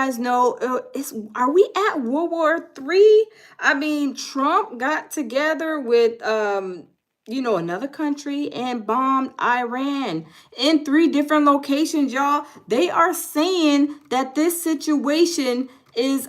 guys know, are we at World War III? I mean, Trump got together with another country and bombed Iran in 3 different locations, y'all. They are saying that this situation is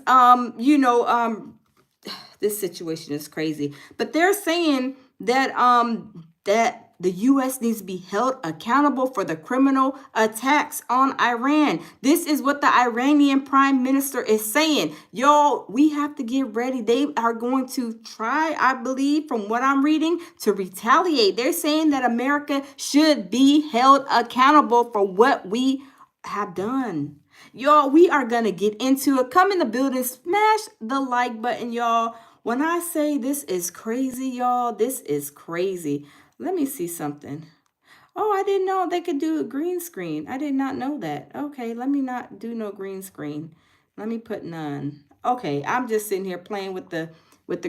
this situation is crazy. But they're saying that the US needs to be held accountable for the criminal attacks on Iran. This is what the Iranian prime minister is saying. Y'all, we have to get ready. They are going to try, I believe, from what I'm reading, to retaliate. They're saying that America should be held accountable for what we have done. Y'all, we are going to get into it. Come in the building, smash the like button, y'all. When I say this is crazy, y'all, this is crazy. Let me see something. Oh, I didn't know they could do a green screen. I did not know that. Okay, let me not do no green screen. Let me put none. Okay, I'm just sitting here playing with the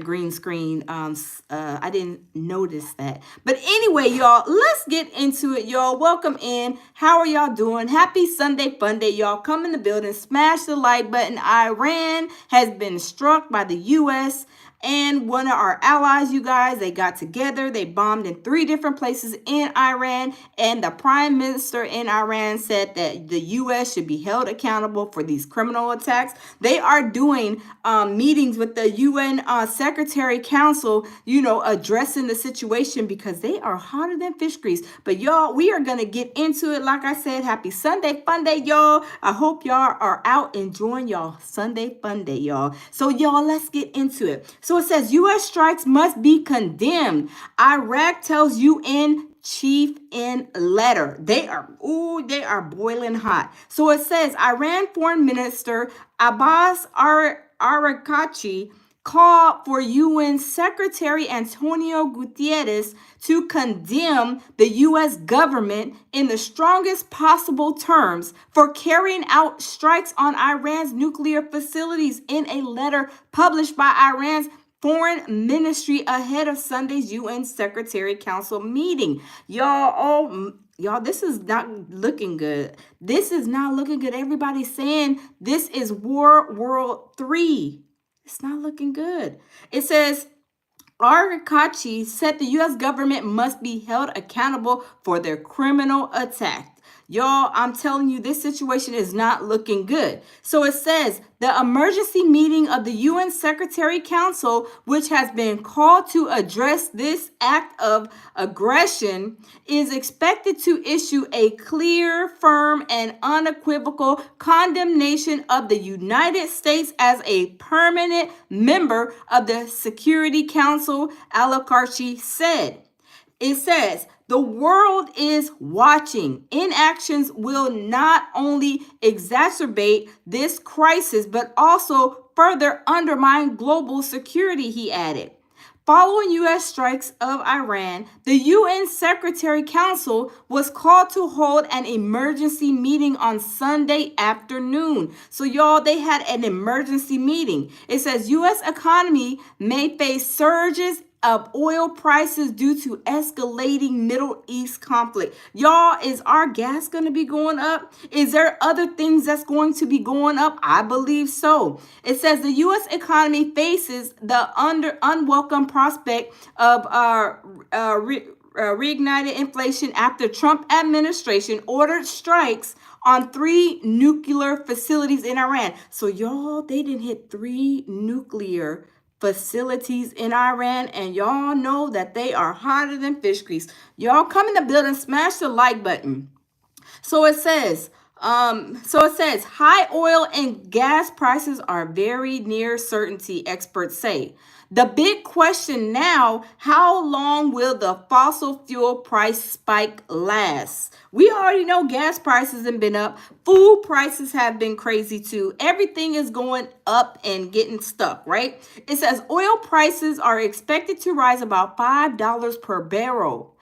green screen. I didn't notice that. But anyway, y'all, let's get into it, y'all. Welcome in. How are y'all doing? Happy Sunday fun day, y'all. Come in the building, smash the like button. Iran has been struck by the U.S. and one of our allies, you guys. They got together. They bombed in 3 different places in Iran. And the prime minister in Iran said that the U.S. should be held accountable for these criminal attacks. They are doing meetings with the UN Secretary Council, addressing the situation because they are hotter than fish grease. But y'all, we are going to get into it. Like I said, happy Sunday fun day, y'all. I hope y'all are out enjoying y'all Sunday fun day, y'all. So y'all, let's get into it. So it says U.S. strikes must be condemned. Iraq tells UN chief in letter. They are boiling hot. So it says Iran Foreign Minister Abbas Arakachi called for UN Secretary Antonio Guterres to condemn the U.S. government in the strongest possible terms for carrying out strikes on Iran's nuclear facilities in a letter published by Iran's Foreign Ministry ahead of Sunday's UN Secretary Council meeting. Y'all, this is not looking good. This is not looking good. Everybody's saying this is World III. It's not looking good. It says Arakachi said the U.S. government must be held accountable for their criminal attack. Y'all, I'm telling you, this situation is not looking good. So it says the emergency meeting of the UN Secretary Council, which has been called to address this act of aggression, is expected to issue a clear, firm, and unequivocal condemnation of the United States as a permanent member of the Security Council, Al-Karchi said. It says, the world is watching. Inactions will not only exacerbate this crisis, but also further undermine global security, he added. Following U.S. strikes of Iran, the UN Secretary Council was called to hold an emergency meeting on Sunday afternoon. So, y'all, they had an emergency meeting. It says U.S. economy may face surges of oil prices due to escalating Middle East conflict. Y'all, is our gas going to be going up? Is there other things that's going to be going up? I believe so. It says the U.S. economy faces the unwelcome prospect of reignited inflation after Trump administration ordered strikes on 3 nuclear facilities in Iran. So, y'all, they didn't hit 3 nuclear facilities in Iran, and y'all know that they are hotter than fish grease. Y'all come in the building, smash the like button. So it says high oil and gas prices are very near certainty, experts say. The big question now, how long will the fossil fuel price spike last? We already know gas prices have been up. Food prices have been crazy too. Everything is going up and getting stuck, right? It says oil prices are expected to rise about $5 per barrel.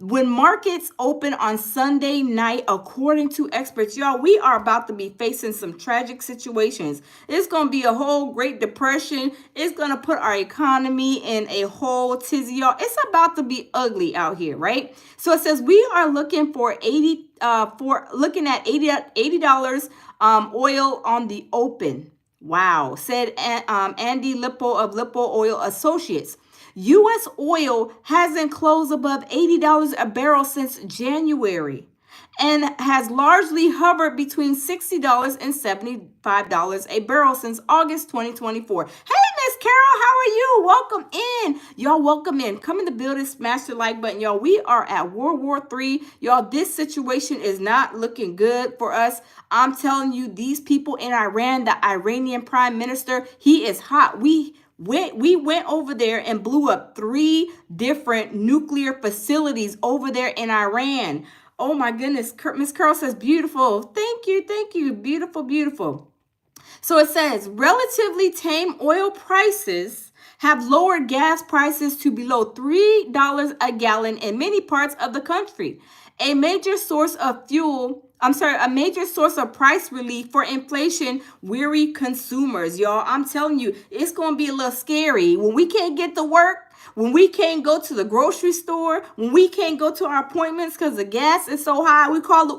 When markets open on Sunday night, according to experts, y'all, we are about to be facing some tragic situations. It's going to be a whole Great Depression. It's going to put our economy in a whole tizzy, y'all. It's about to be ugly out here, right? So it says we are looking for looking at $80 oil on the open. Wow, said Andy Lippo of Lippo Oil Associates. U.S. oil hasn't closed above $80 a barrel since January and has largely hovered between $60 and $75 a barrel since August 2024. Hey, Miss Carol, how are you? Welcome in. Y'all, welcome in. Come in the building, smash the like button. Y'all, we are at World War III. Y'all, this situation is not looking good for us. I'm telling you, these people in Iran, the Iranian prime minister, he is hot. We went over there and blew up 3 different nuclear facilities over there in Iran. Oh my goodness. Miss Carol says, beautiful. Thank you. Thank you. Beautiful, beautiful. So it says relatively tame oil prices have lowered gas prices to below $3 a gallon in many parts of the country. A major source of price relief for inflation weary consumers. Y'all, I'm telling you, it's going to be a little scary when we can't get to work. When we can't go to the grocery store, when we can't go to our appointments because the gas is so high, we call the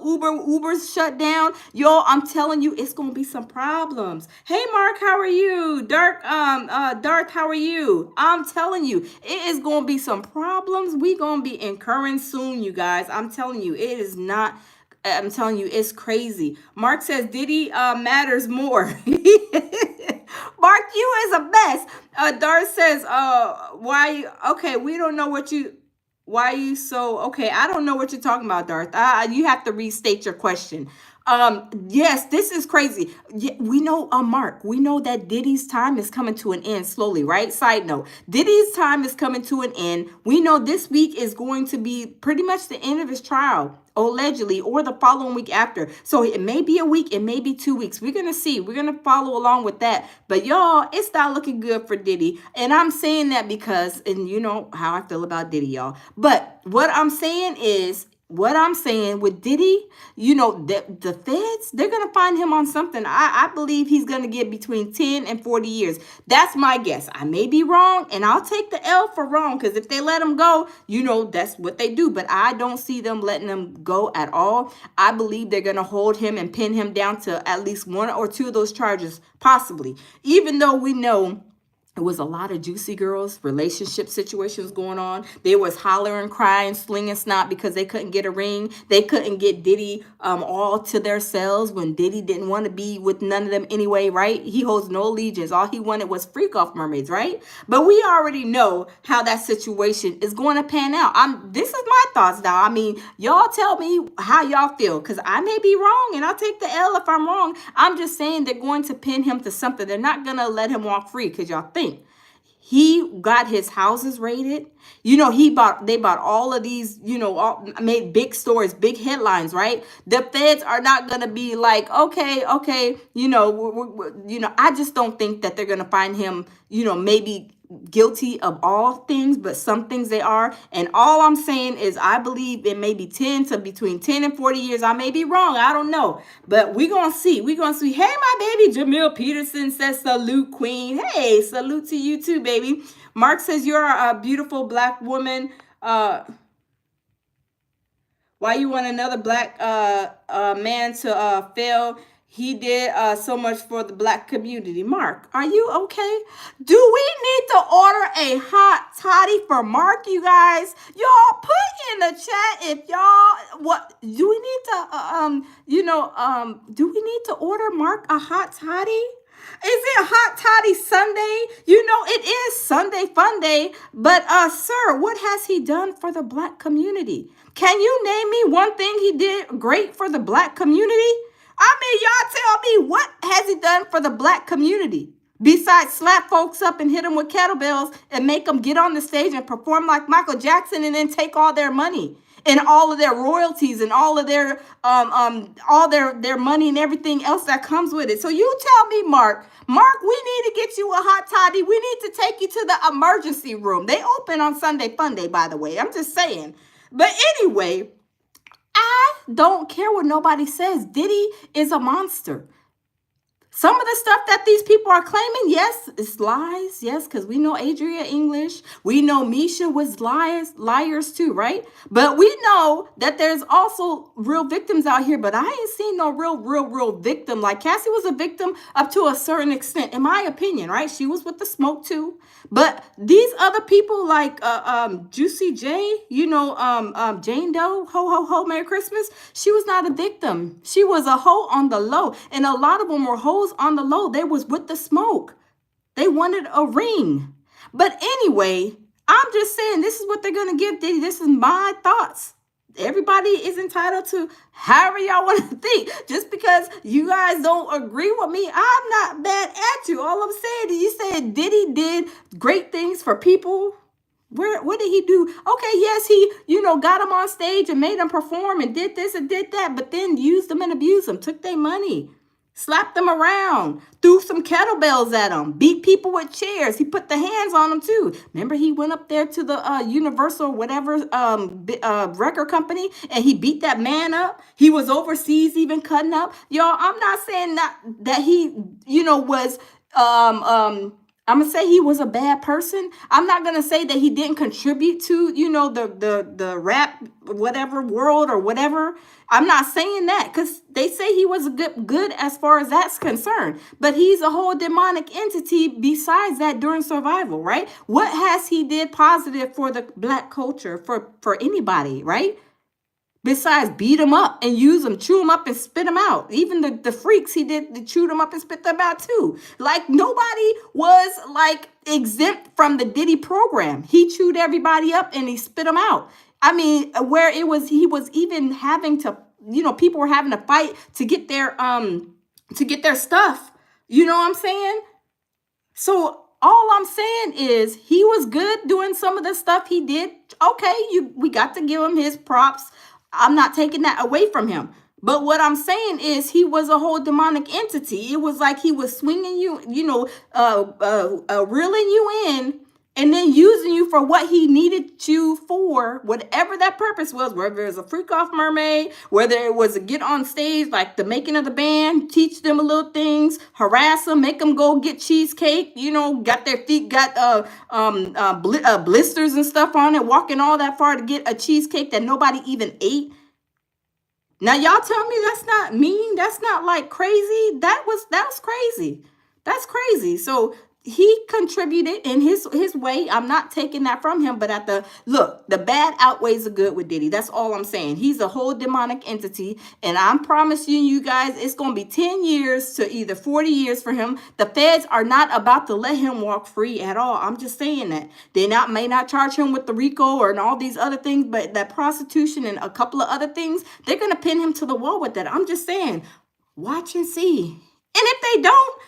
Uber's shut down. Yo, I'm telling you, it's gonna be some problems. Hey, Mark, how are you? Darth, how are you? I'm telling you, it is gonna be some problems we gonna be incurring soon, you guys. I'm telling you, it is not. I'm telling you, it's crazy. Mark says Diddy matters more. Mark, you is a mess. Darth says, why? Okay, we don't know what you. Why you so okay? I don't know what you're talking about, Darth. You have to restate your question. Yes, this is crazy. Yeah, we know, Mark, we know that Diddy's time is coming to an end slowly, right? Side note, Diddy's time is coming to an end. We know this week is going to be pretty much the end of his trial, allegedly, or the following week after. So it may be a week, it may be 2 weeks. We're going to see. We're going to follow along with that. But y'all, it's not looking good for Diddy. And I'm saying that because, and you know how I feel about Diddy, y'all. But what I'm saying with Diddy, you know, the feds, they're going to find him on something. I believe he's going to get between 10 and 40 years. That's my guess. I may be wrong, and I'll take the L for wrong, because if they let him go, you know, that's what they do. But I don't see them letting him go at all. I believe they're going to hold him and pin him down to at least 1 or 2 of those charges, possibly. Even though we know it was a lot of juicy girls, relationship situations going on. They was hollering, crying, slinging snot because they couldn't get a ring. They couldn't get Diddy all to themselves when Diddy didn't want to be with none of them anyway, right? He holds no allegiance. All he wanted was freak off mermaids, right? But we already know how that situation is going to pan out. This is my thoughts now. I mean, y'all tell me how y'all feel, because I may be wrong and I'll take the L if I'm wrong. I'm just saying they're going to pin him to something. They're not going to let him walk free, because y'all think he got his houses raided. You know, they bought all of these, you know, made big stories, big headlines, right? The feds are not going to be like, okay, you know, I just don't think that they're going to find him, you know, maybe guilty of all things, but some things they are. And all I'm saying is I believe it may be between 10 and 40 years. I may be wrong. I don't know. But we're going to see. We're going to see. Hey, my baby Jamil Peterson says salute, queen. Hey, salute to you too, baby. Mark says you're a beautiful black woman. Why you want another black man to fail? He did so much for the black community. Mark, are you okay? Do we need to order a hot toddy for Mark, you guys? Y'all put in the chat if y'all, what, do we need to, do we need to order Mark a hot toddy? Is it Hot Toddy Sunday? You know, it is Sunday Fun Day. But, sir, what has he done for the black community? Can you name me one thing he did great for the black community? I mean, y'all tell me, what has he done for the black community? Besides slap folks up and hit them with kettlebells and make them get on the stage and perform like Michael Jackson and then take all their money and all of their royalties and all of their their money and everything else that comes with it. So you tell me, Mark, we need to get you a hot toddy. We need to take you to the emergency room. They open on Sunday Fun Day, by the way. I'm just saying. But anyway, I don't care what nobody says. Diddy is a monster. Some of the stuff that these people are claiming, yes, it's lies. Yes, because we know Adria English. We know Misha was liars too, right? But we know that there's also real victims out here, but I ain't seen no real victim. Like Cassie was a victim up to a certain extent, in my opinion, right? She was with the smoke too. But these other people like Juicy J, Jane Doe, ho ho ho, Merry Christmas. She was not a victim. She was a hoe on the low, and a lot of them were hoes on the low. They was with the smoke. They wanted a ring. But anyway, I'm just saying this is what they're gonna give Diddy. This is my thoughts. Everybody is entitled to however y'all want to think. Just because you guys don't agree with me, I'm not mad at you. All I'm saying is you said Diddy did great things for people. What did he do? Okay, yes, he, got them on stage and made them perform and did this and did that, but then used them and abused them, took their money, slapped them around, threw some kettlebells at them, beat people with chairs. He put the hands on them too. Remember, he went up there to the Universal whatever record company and he beat that man up. He was overseas even cutting up. Y'all, I'm not saying that he, was I'm gonna say he was a bad person. I'm not gonna say that he didn't contribute to, the rap whatever world or whatever. I'm not saying that because they say he was good as far as that's concerned. But he's a whole demonic entity besides that during survival, right? What has he did positive for the black culture for anybody, right? Besides beat them up and use them, chew them up and spit them out. Even the freaks, he did the chew them up and spit them out too. Like nobody was like exempt from the Diddy program. He chewed everybody up and he spit them out. I mean, where he was even having to, people were having to fight to get their stuff. You know what I'm saying? So all I'm saying is he was good doing some of the stuff he did. Okay, we got to give him his props. I'm not taking that away from him. But what I'm saying is he was a whole demonic entity. It was like he was swinging you, reeling you in and then using you for what he needed you for, whatever that purpose was, whether it was a freak off mermaid, whether it was a get on stage, like the making of the band, teach them a little things, harass them, make them go get cheesecake, got their feet, got blisters and stuff on it, walking all that far to get a cheesecake that nobody even ate. Now y'all tell me that's not mean, that's not like crazy. That was crazy. That's crazy. So he contributed in his way. I'm not taking that from him, but the bad outweighs the good with Diddy. That's all I'm saying. He's a whole demonic entity, and I'm promising you guys it's going to be 10 years to either 40 years for him. The feds are not about to let him walk free at all. I'm just saying that. They may not charge him with the RICO or and all these other things, but that prostitution and a couple of other things, they're going to pin him to the wall with that. I'm just saying, watch and see. And if they don't,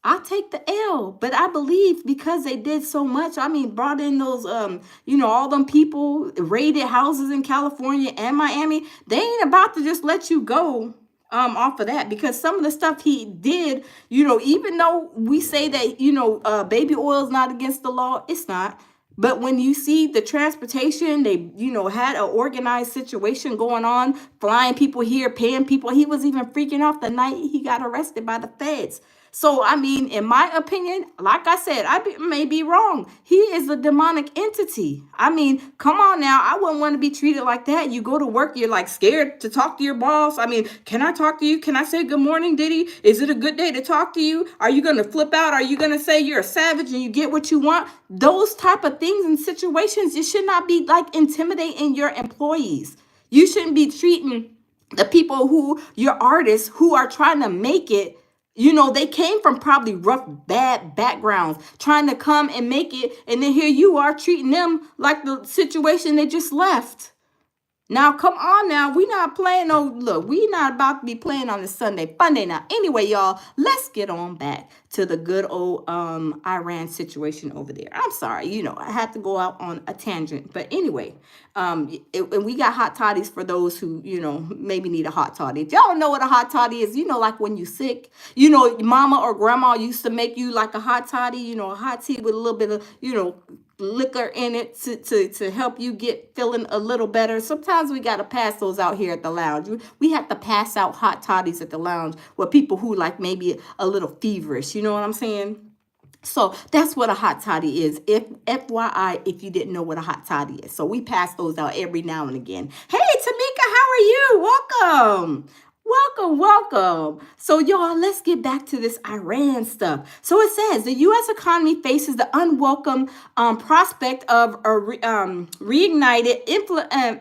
I'll take the L, but I believe because they did so much, brought in those, all them people, raided houses in California and Miami, they ain't about to just let you go off of that, because some of the stuff he did, even though we say that, baby oil is not against the law, it's not. But when you see the transportation, they, had an organized situation going on, flying people here, paying people. He was even freaking off the night he got arrested by the feds. So, in my opinion, like I said, may be wrong. He is a demonic entity. Come on now. I wouldn't want to be treated like that. You go to work, you're like scared to talk to your boss. Can I talk to you? Can I say good morning, Diddy? Is it a good day to talk to you? Are you going to flip out? Are you going to say you're a savage and you get what you want? Those type of things and situations, you should not be like intimidating your employees. You shouldn't be treating the people your artists who are trying to make it. They came from probably rough, bad backgrounds, trying to come and make it. And then here you are treating them like the situation they just left. Now, come on now. We not playing we not about to be playing on this Sunday, Funday now. Anyway, y'all, let's get on back to the good old Iran situation over there. I'm sorry, I had to go out on a tangent. But anyway, and we got hot toddies for those who, maybe need a hot toddy. If y'all don't know what a hot toddy is, like when you sick, mama or grandma used to make you like a hot toddy, a hot tea with a little bit of, liquor in it to help you get feeling a little better. Sometimes we got to pass those out here at the lounge. We have to pass out hot toddies at the lounge with people who like maybe a little feverish. You know what I'm saying? So that's what a hot toddy is. If FYI, if you didn't know what a hot toddy is. So we pass those out every now and again. Hey, Tamika, how are you? Welcome. Welcome, welcome. So, y'all, let's get back to this Iran stuff. So, it says the U.S. economy faces the unwelcome prospect of a reignited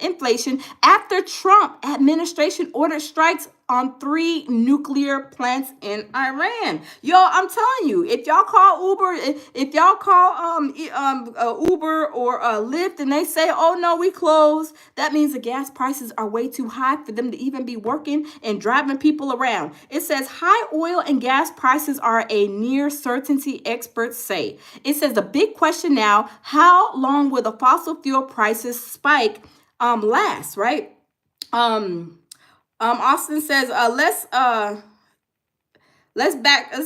inflation after Trump administration ordered strikes on 3 nuclear plants in Iran. Y'all, I'm telling you, if y'all call Uber, if y'all call Uber or Lyft and they say, "Oh no, we closed," that means the gas prices are way too high for them to even be working and driving people around. It says high oil and gas prices are a near certainty, experts say. It says the big question now: how long will the fossil fuel prices spike last? Right? Austin says, let's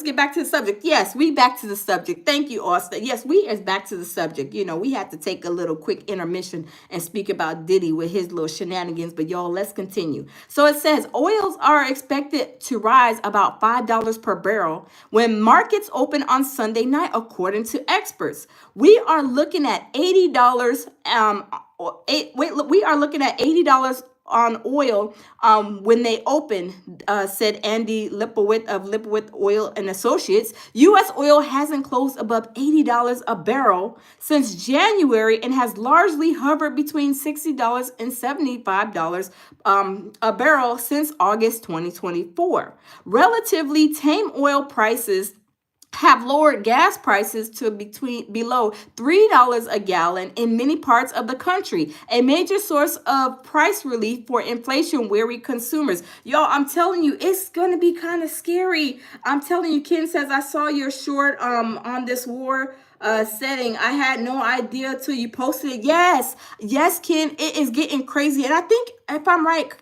get back to the subject. Yes, we back to the subject. Thank you, Austin. Yes, we is back to the subject. You know, we had to take a little quick intermission and speak about Diddy with his little shenanigans, but y'all, let's continue. So it says oils are expected to rise about $5 per barrel when markets open on Sunday night, according to experts. We are looking at $80. We are looking at $80 on oil when they open, said Andy Lipowitz of Lipowitz Oil and Associates. U.S. oil hasn't closed above $80 a barrel since January and has largely hovered between $60 and $75 a barrel since August 2024. Relatively tame oil prices have lowered gas prices to below $3 a gallon in many parts of the country, a major source of price relief for inflation-weary consumers. Y'all, I'm telling you, it's gonna be kind of scary. I'm telling you, Ken says, I saw your short on this war setting. I had no idea till you posted it. Yes, Ken, it is getting crazy. And I think, if I'm right,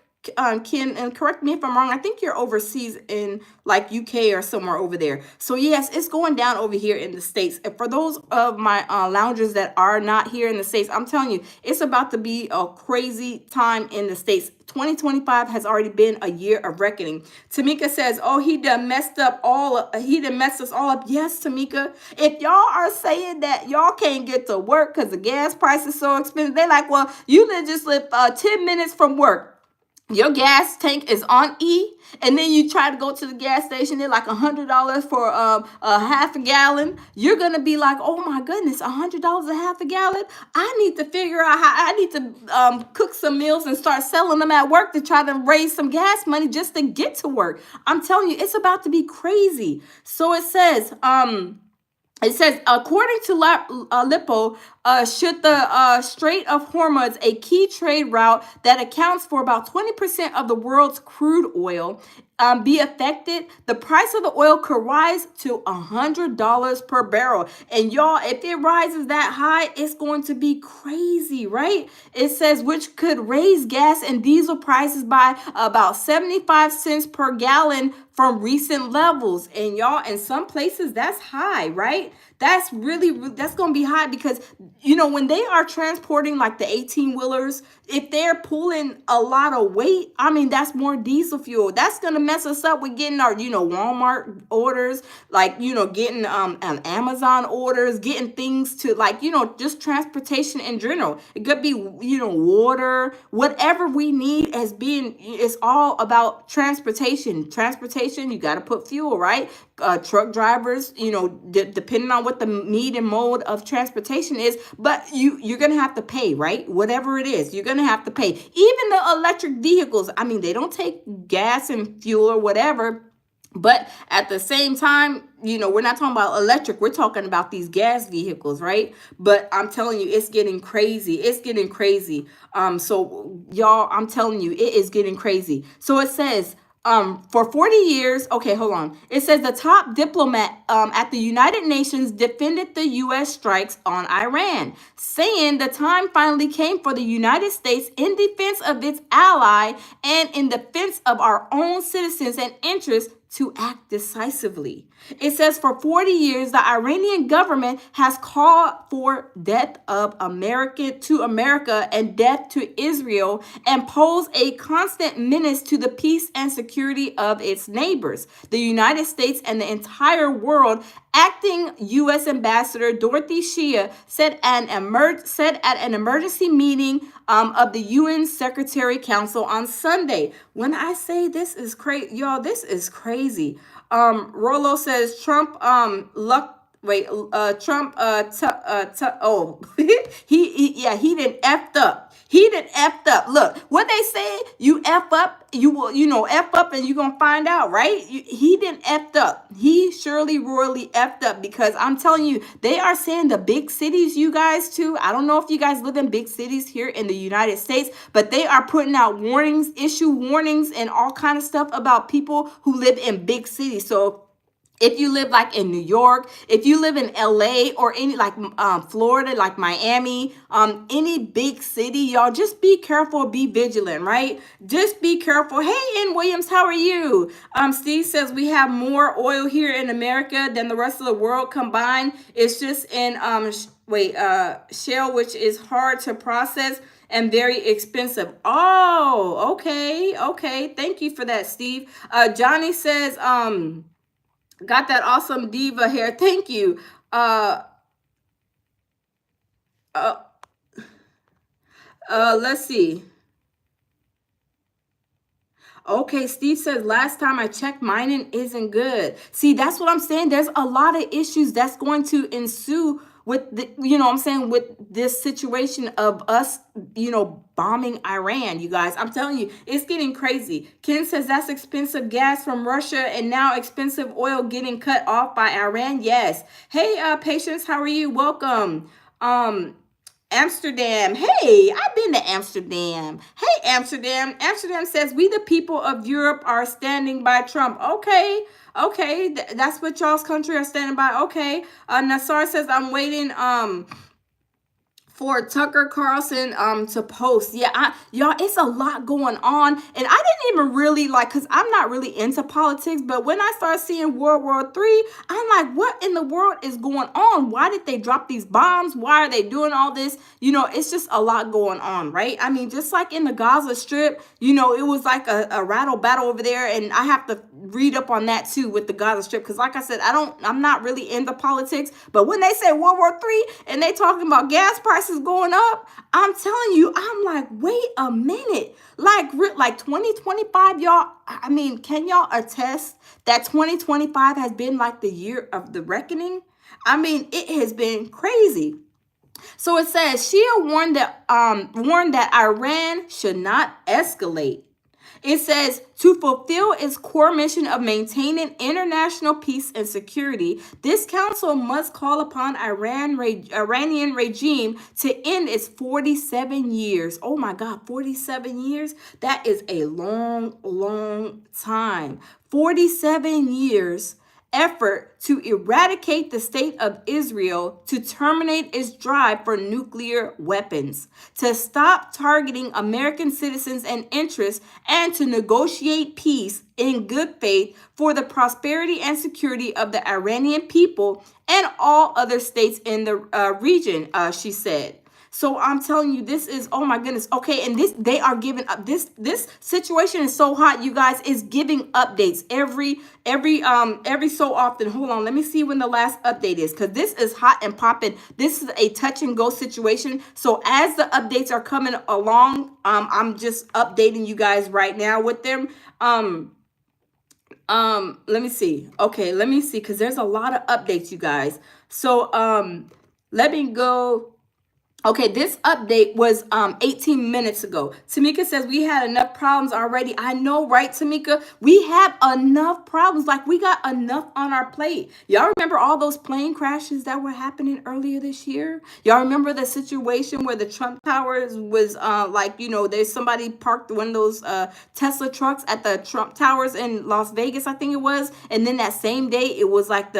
Ken, and correct me if I'm wrong, I think you're overseas in like UK or somewhere over there. So yes, it's going down over here in the States. And for those of my loungers that are not here in the States, I'm telling you, it's about to be a crazy time in the States. 2025 has already been a year of reckoning. Tamika says, "Oh, he done messed us all up." Yes, Tamika. If y'all are saying that y'all can't get to work because the gas price is so expensive, they like, well, you just live 10 minutes from work. Your gas tank is on E, and then you try to go to the gas station, they're like $100 for a half a gallon. You're gonna be like, oh my goodness, $100 a half a gallon. I need to figure out how I need to cook some meals and start selling them at work to try to raise some gas money just to get to work. I'm telling you, it's about to be crazy. So it says, according to Lippo, should the Strait of Hormuz, a key trade route that accounts for about 20% of the world's crude oil, be affected, the price of the oil could rise to $100 per barrel. And y'all, if it rises that high, it's going to be crazy, right? It says, which could raise gas and diesel prices by about 75 cents per gallon from recent levels. And y'all, in some places that's high, right? That's going to be high because, you know, when they are transporting like the 18-wheelers, if they're pulling a lot of weight, I mean, that's more diesel fuel. That's going to mess us up with getting our, Walmart orders, like, getting Amazon orders, getting things to like, just transportation in general. It could be, water, whatever we need it's all about transportation. Transportation, you got to put fuel, right? Truck drivers, depending on what the need and mode of transportation is, but you're gonna have to pay, right? Whatever it is, you're gonna have to pay. Even the electric vehicles, I mean, they don't take gas and fuel or whatever, but at the same time, we're not talking about electric, we're talking about these gas vehicles, right? But I'm telling you, it's getting crazy. It's getting crazy. So y'all, I'm telling you, it is getting crazy. So it says, for 40 years, okay, hold on. It says the top diplomat at the United Nations defended the U.S. strikes on Iran, saying the time finally came for the United States, in defense of its ally and in defense of our own citizens and interests, to act decisively. It says for 40 years, the Iranian government has called for death of America and death to Israel and pose a constant menace to the peace and security of its neighbors, the United States and the entire world. Acting U.S. Ambassador Dorothy Shea said at an emergency meeting of the UN Secretary Council on Sunday. When I say this is crazy, y'all, this is crazy. Rolo says Trump he didn't effed up. He didn't effed up. Look, what they say, you F up, you will, F up and you're going to find out, right? He didn't effed up. He surely royally effed up because I'm telling you, they are saying the big cities, you guys too. I don't know if you guys live in big cities here in the United States, but they are putting out warnings, issue warnings and all kind of stuff about people who live in big cities. So if you live like in New York, if you live in LA or any like Florida, like Miami, any big city, y'all just be careful, be vigilant, right? Just be careful. Hey, Ann Williams, how are you? Steve says we have more oil here in America than the rest of the world combined. It's just in shale, which is hard to process and very expensive. Oh, okay. Thank you for that, Steve. Johnny says, got that awesome diva hair. Thank you. Let's see. Okay, Steve says, last time I checked, mining isn't good. See, that's what I'm saying. There's a lot of issues that's going to ensue with the, with this situation of us, bombing Iran, you guys. I'm telling you, it's getting crazy. Ken says that's expensive gas from Russia and now expensive oil getting cut off by Iran. Yes. Hey, Patience, how are you? Welcome. Amsterdam. Hey, I've been to Amsterdam. Hey, Amsterdam. Amsterdam says we the people of Europe are standing by Trump. Okay. That's what y'all's country are standing by. Okay. Nassar says I'm waiting for Tucker Carlson to post. Yeah, y'all, it's a lot going on. And I didn't even really because I'm not really into politics, but when I started seeing World War III, I'm like, what in the world is going on? Why did they drop these bombs? Why are they doing all this? It's just a lot going on, right? I mean, just like in the Gaza Strip, it was like a rattle battle over there. And I have to read up on that too with the Gaza Strip. Because like I said, I'm not really into politics, but when they say World War III and they talking about gas prices going up, I'm telling you, I'm like, wait a minute, like 2025, y'all. I mean, can y'all attest that 2025 has been like the year of the reckoning? I mean, it has been crazy. So it says Shea warned that Iran should not escalate. It says to fulfill its core mission of maintaining international peace and security, this council must call upon Iranian regime to end its 47 years. Oh my God, 47 years? That is a long time. 47 years effort to eradicate the state of Israel, to terminate its drive for nuclear weapons, to stop targeting American citizens and interests, and to negotiate peace in good faith for the prosperity and security of the Iranian people and all other states in the region, she said. So I'm telling you, this is, oh my goodness. Okay, and they are giving up. This situation is so hot, you guys. Is giving updates every so often. Hold on, let me see when the last update is, because this is hot and popping. This is a touch and go situation. So as the updates are coming along, I'm just updating you guys right now with them. Let me see. Okay, let me see, because there's a lot of updates, you guys. So let me go. Okay, this update was 18 minutes ago. Tamika says we had enough problems already. I know, right, Tamika? We have enough problems. Like, we got enough on our plate. Y'all remember all those plane crashes that were happening earlier this year? Y'all remember the situation where the Trump Towers was there's somebody parked one of those Tesla trucks at the Trump Towers in Las Vegas, I think it was. And then that same day, it was like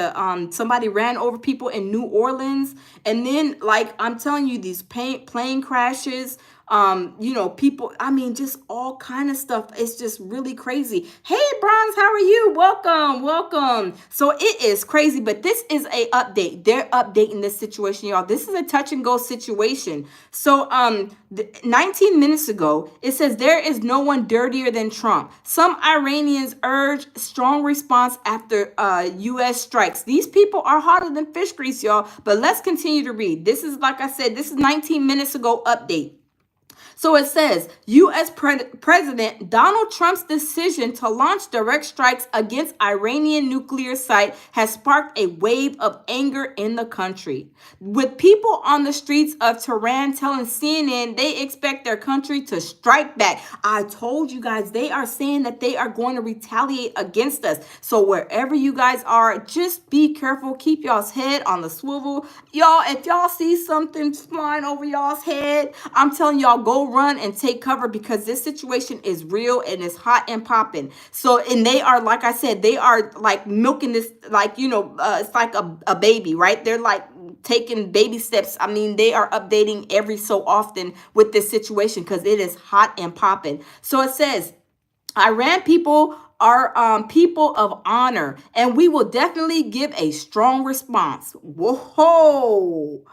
somebody ran over people in New Orleans. And then, like, I'm telling you, these plane crashes, People, I mean, just all kind of stuff. It's just really crazy. Hey, Bronze, how are you? Welcome. So it is crazy, but this is a update. They're updating this situation, y'all. This is a touch and go situation. So 19 minutes ago, it says there is no one dirtier than Trump. Some Iranians urge strong response after U.S. strikes. These people are hotter than fish grease, y'all. But let's continue to read. This is, like I said, this is 19 minutes ago update. So it says, U.S. President Donald Trump's decision to launch direct strikes against Iranian nuclear site has sparked a wave of anger in the country. With people on the streets of Tehran telling CNN they expect their country to strike back. I told you guys, they are saying that they are going to retaliate against us. So wherever you guys are, just be careful. Keep y'all's head on the swivel. Y'all, if y'all see something flying over y'all's head, I'm telling y'all, go run and take cover, because this situation is real and it's hot and popping. So, and they are, like I said, they are like milking this, like, it's like a baby, right? They're like taking baby steps. I mean, they are updating every so often with this situation because it is hot and popping. So it says, Iran people are people of honor, and we will definitely give a strong response. Whoa.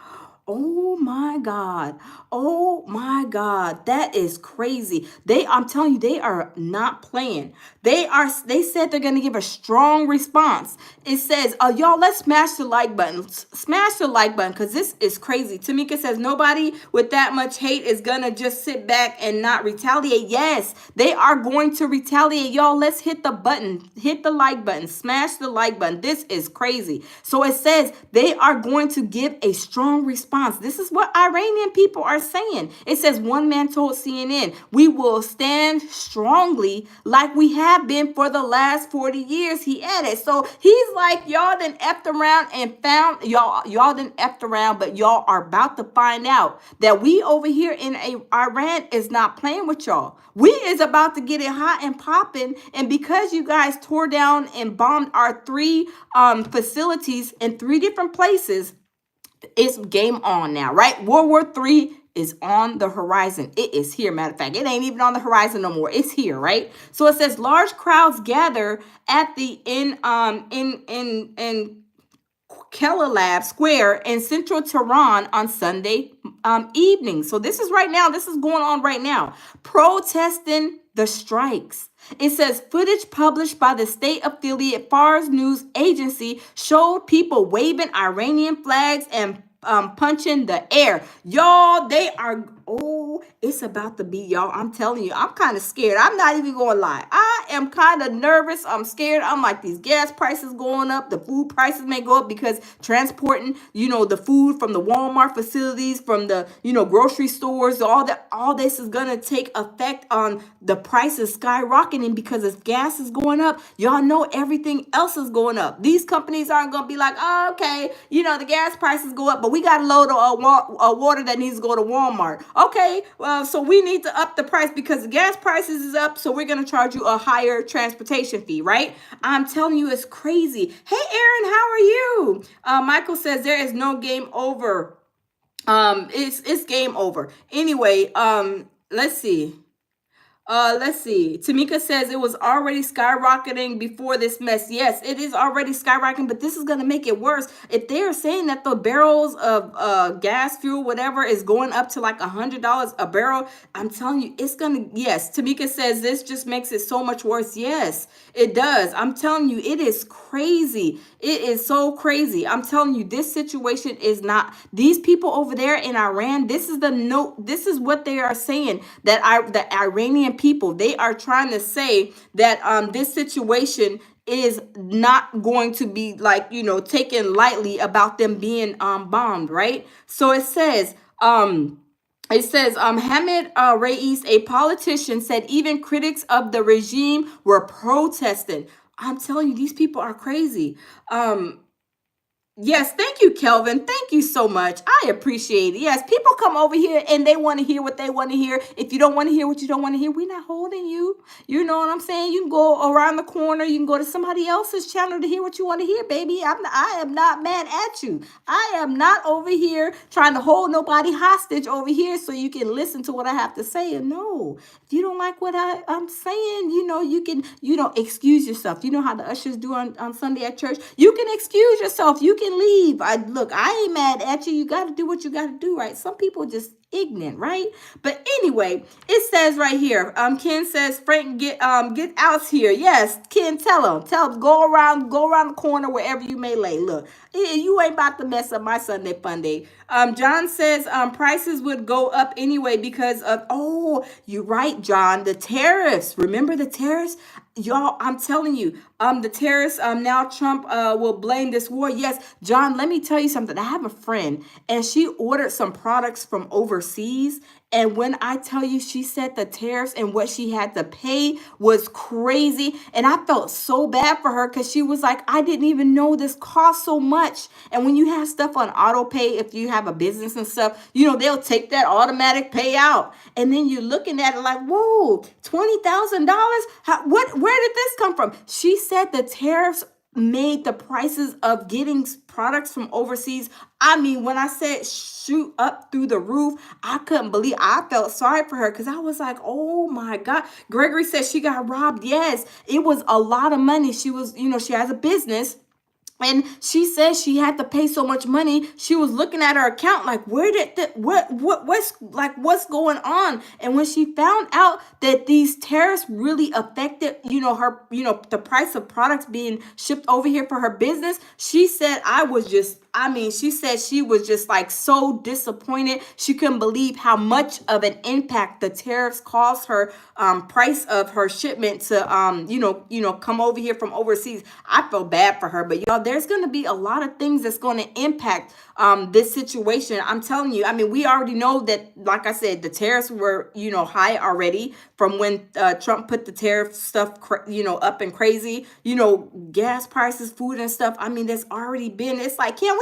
Oh my God. Oh my God. That is crazy. I'm telling you, they are not playing. They said they're going to give a strong response. It says, y'all, let's smash the like button. Smash the like button, because this is crazy. Tamika says, nobody with that much hate is going to just sit back and not retaliate. Yes, they are going to retaliate. Y'all, let's hit the button. Hit the like button. Smash the like button. This is crazy. So it says they are going to give a strong response. This is what Iranian people are saying. It says, one man told CNN, we will stand strongly like we have been for the last 40 years, he added. So he's like, y'all done effed around and found, y'all done effed around, but y'all are about to find out that we over here in Iran is not playing with y'all. We is about to get it hot and popping. And because you guys tore down and bombed our 3 facilities in 3 different places, it's game on now, right? World War III is on the horizon. It is here. Matter of fact, it ain't even on the horizon no more. It's here, right? So it says large crowds gather at the in Kelalab Square in central Tehran on Sunday evening. So this is right now. This is going on right now. Protesting the strikes. It says footage published by the state affiliate Fars News Agency showed people waving Iranian flags and punching the air. Y'all, they are, it's about to be, y'all. I'm telling you, I'm kind of scared. I'm not even going to lie. I am kind of nervous. I'm scared. I'm like, these gas prices going up. The food prices may go up because transporting, the food from the Walmart facilities, from the, grocery stores, all this is going to take effect on the prices skyrocketing, because if gas is going up, y'all know everything else is going up. These companies aren't going to be like, oh, okay, the gas prices go up, but we got a load of water that needs to go to Walmart. Okay, well, so we need to up the price because the gas prices is up, so we're going to charge you a higher transportation fee, right? I'm telling you, it's crazy. Hey, Aaron, how are you? Michael says there is no game over. It's game over. Anyway, let's see. Tamika says it was already skyrocketing before this mess. Yes, it is already skyrocketing, but this is going to make it worse. If they are saying that the barrels of gas, fuel, whatever is going up to like $100 a barrel, I'm telling you, it's going to, yes. Tamika says this just makes it so much worse. Yes, it does. I'm telling you, it is crazy. It is so crazy. I'm telling you, this situation is not, these people over there in Iran, this is what they are saying, that the Iranian people, they are trying to say that this situation is not going to be like, taken lightly about them being bombed, right? So it says Hamid Rais, a politician, said even critics of the regime were protesting. I'm telling you, these people are crazy. Yes, thank you, Kelvin. Thank you so much. I appreciate it. Yes, people come over here and they want to hear what they want to hear. If you don't want to hear what you don't want to hear, we're not holding you. You know what I'm saying? You can go around the corner. You can go to somebody else's channel to hear what you want to hear, baby. I am not mad at you. I am not over here trying to hold nobody hostage over here so you can listen to what I have to say. And no, if you don't like what I'm saying, you can, excuse yourself. You know how the ushers do on Sunday at church? You can excuse yourself. You can leave. I ain't mad at you. You got to do what you got to do, right? Some people just ignorant, right? But anyway, it says right here, Ken says, Frank, get out here. Yes, Ken, tell him, go around the corner wherever you may lay. Look, you ain't about to mess up my Sunday fun day. John says, prices would go up anyway because of, oh, you're right, John, the tariffs. Remember the tariffs? Y'all, I'm telling you, the terrorists, now Trump will blame this war. Yes, John, let me tell you something. I have a friend and she ordered some products from overseas. And when I tell you, she said the tariffs and what she had to pay was crazy. And I felt so bad for her because she was like, I didn't even know this cost so much. And when you have stuff on auto pay, if you have a business and stuff, they'll take that automatic payout. And then you're looking at it like, whoa, $20,000? Where did this come from? She said the tariffs made the prices of getting products from overseas. I mean, when I said shoot up through the roof, I couldn't believe. I felt sorry for her because I was like, oh my God. Gregory said she got robbed. Yes, it was a lot of money. She was, she has a business. And she says she had to pay so much money. She was looking at her account like, where did what's going on? And when she found out that these tariffs really affected, her, the price of products being shipped over here for her business, she said, she said she was just like so disappointed. She couldn't believe how much of an impact the tariffs caused her price of her shipment to come over here from overseas. I feel bad for her, but y'all, there's going to be a lot of things that's going to impact this situation. I'm telling you, I mean, we already know that, like I said, the tariffs were, high already from when Trump put the tariff stuff, up and crazy, gas prices, food and stuff. I mean, there's already been, it's like, can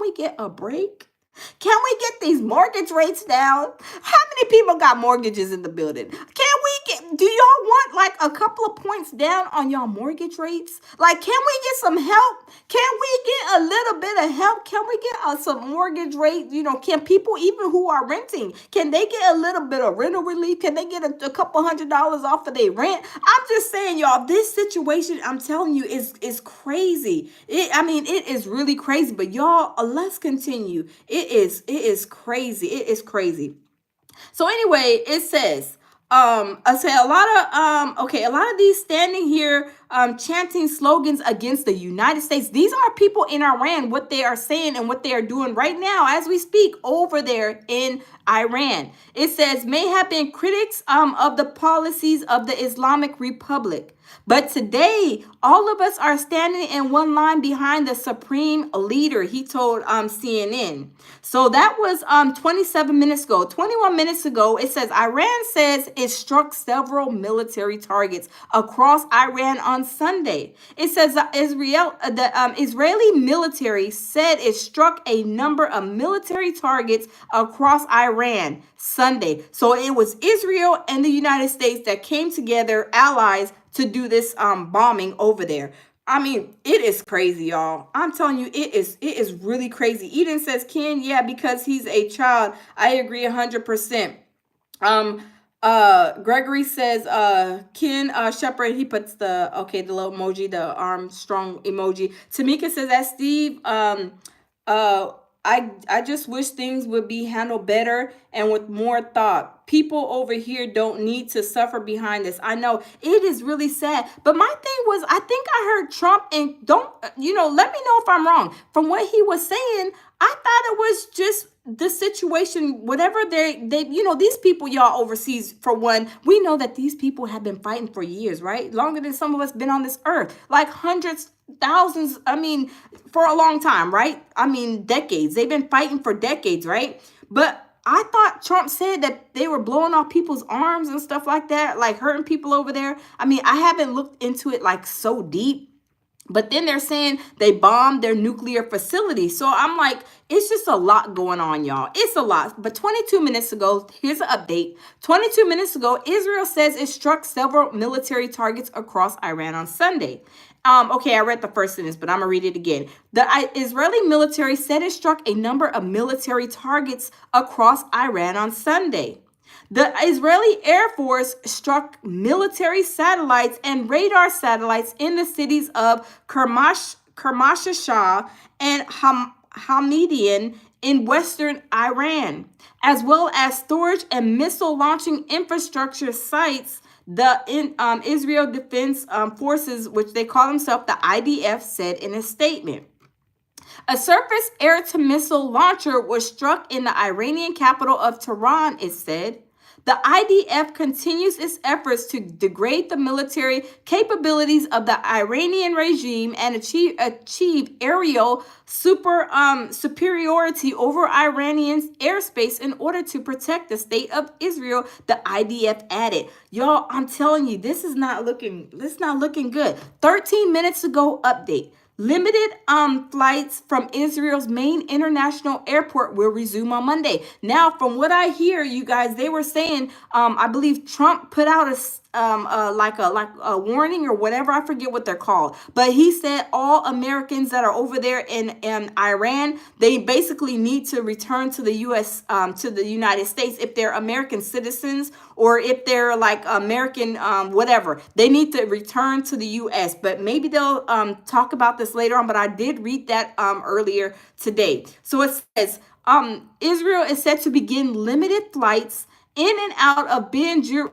we get a break? Can we get these mortgage rates down? How many people got mortgages in the building? Do y'all want like a couple of points down on y'all mortgage rates? Like, can we get some help? Can we get a little bit of help? Can we get some mortgage rate? Can people even who are renting, can they get a little bit of rental relief? Can they get a couple $100s off of their rent? I'm just saying, y'all, this situation, I'm telling you, is crazy. It is really crazy, but y'all, let's continue. It is crazy. It is crazy. So anyway, it says, I say a lot of these standing here, chanting slogans against the United States. These are people in Iran, what they are saying and what they are doing right now as we speak over there in Iran. It says may have been critics of the policies of the Islamic Republic. But today, all of us are standing in one line behind the supreme leader, he told CNN. So that was 27 minutes ago. 21 minutes ago, it says Iran says it struck several military targets across Iran on Sunday. It says the Israeli military said it struck a number of military targets across Iran Sunday. So it was Israel and the United States that came together, allies, to do this bombing over there. I mean, it is crazy, y'all. I'm telling you, it is really crazy. Eden says, Ken, yeah, because he's a child. I agree 100%. Gregory says, Ken Shepard, he puts the little emoji, the arm strong emoji. Tamika says that Steve, I just wish things would be handled better and with more thought. People over here don't need to suffer behind this. I know it is really sad. But my thing was, I think I heard Trump, and let me know if I'm wrong. From what he was saying, I thought it was just the situation, whatever these people, y'all, overseas, for one, we know that these people have been fighting for years, right? Longer than some of us been on this earth, like hundreds, thousands, for a long time, right? Decades. They've been fighting for decades, right? But I thought Trump said that they were blowing off people's arms and stuff like that, like hurting people over there. I haven't looked into it like so deep. But then they're saying they bombed their nuclear facility. So I'm like, it's just a lot going on, y'all. It's a lot. But 22 minutes ago, here's an update. 22 minutes ago, Israel says it struck several military targets across Iran on Sunday. Okay, I read the first sentence, but I'm going to read it again. The Israeli military said it struck a number of military targets across Iran on Sunday. The Israeli Air Force struck military satellites and radar satellites in the cities of Kermanshah and Hamidian in western Iran, as well as storage and missile launching infrastructure sites. The Israel Defense Forces, which they call themselves the IDF, said in a statement. A surface air-to-missile launcher was struck in the Iranian capital of Tehran, it said. The IDF continues its efforts to degrade the military capabilities of the Iranian regime and achieve aerial superiority over Iranian airspace in order to protect the state of Israel, the IDF added. Y'all, I'm telling you, this is not looking good. 13 minutes ago, update. Limited flights from Israel's main international airport will resume on Monday. Now, from what I hear, you guys, they were saying, I believe Trump put out like a warning or whatever. I forget what they're called, but he said all Americans that are over there in Iran, they basically need to return to the U.S. To the United States if they're American citizens or if they're like American whatever. They need to return to the U.S. But maybe they'll talk about this later on. But I did read that earlier today. So it says Israel is set to begin limited flights in and out of Ben Gurion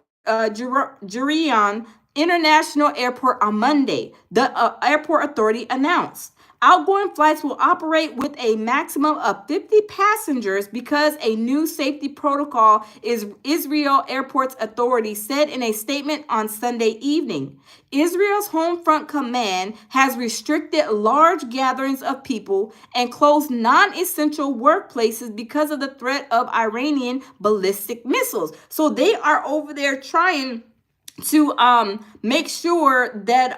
International Airport on Monday, the airport authority announced. Outgoing flights will operate with a maximum of 50 passengers because a new safety protocol is Israel Airports Authority said in a statement on Sunday evening. Israel's Home Front Command has restricted large gatherings of people and closed non-essential workplaces because of the threat of Iranian ballistic missiles. So they are over there trying to make sure that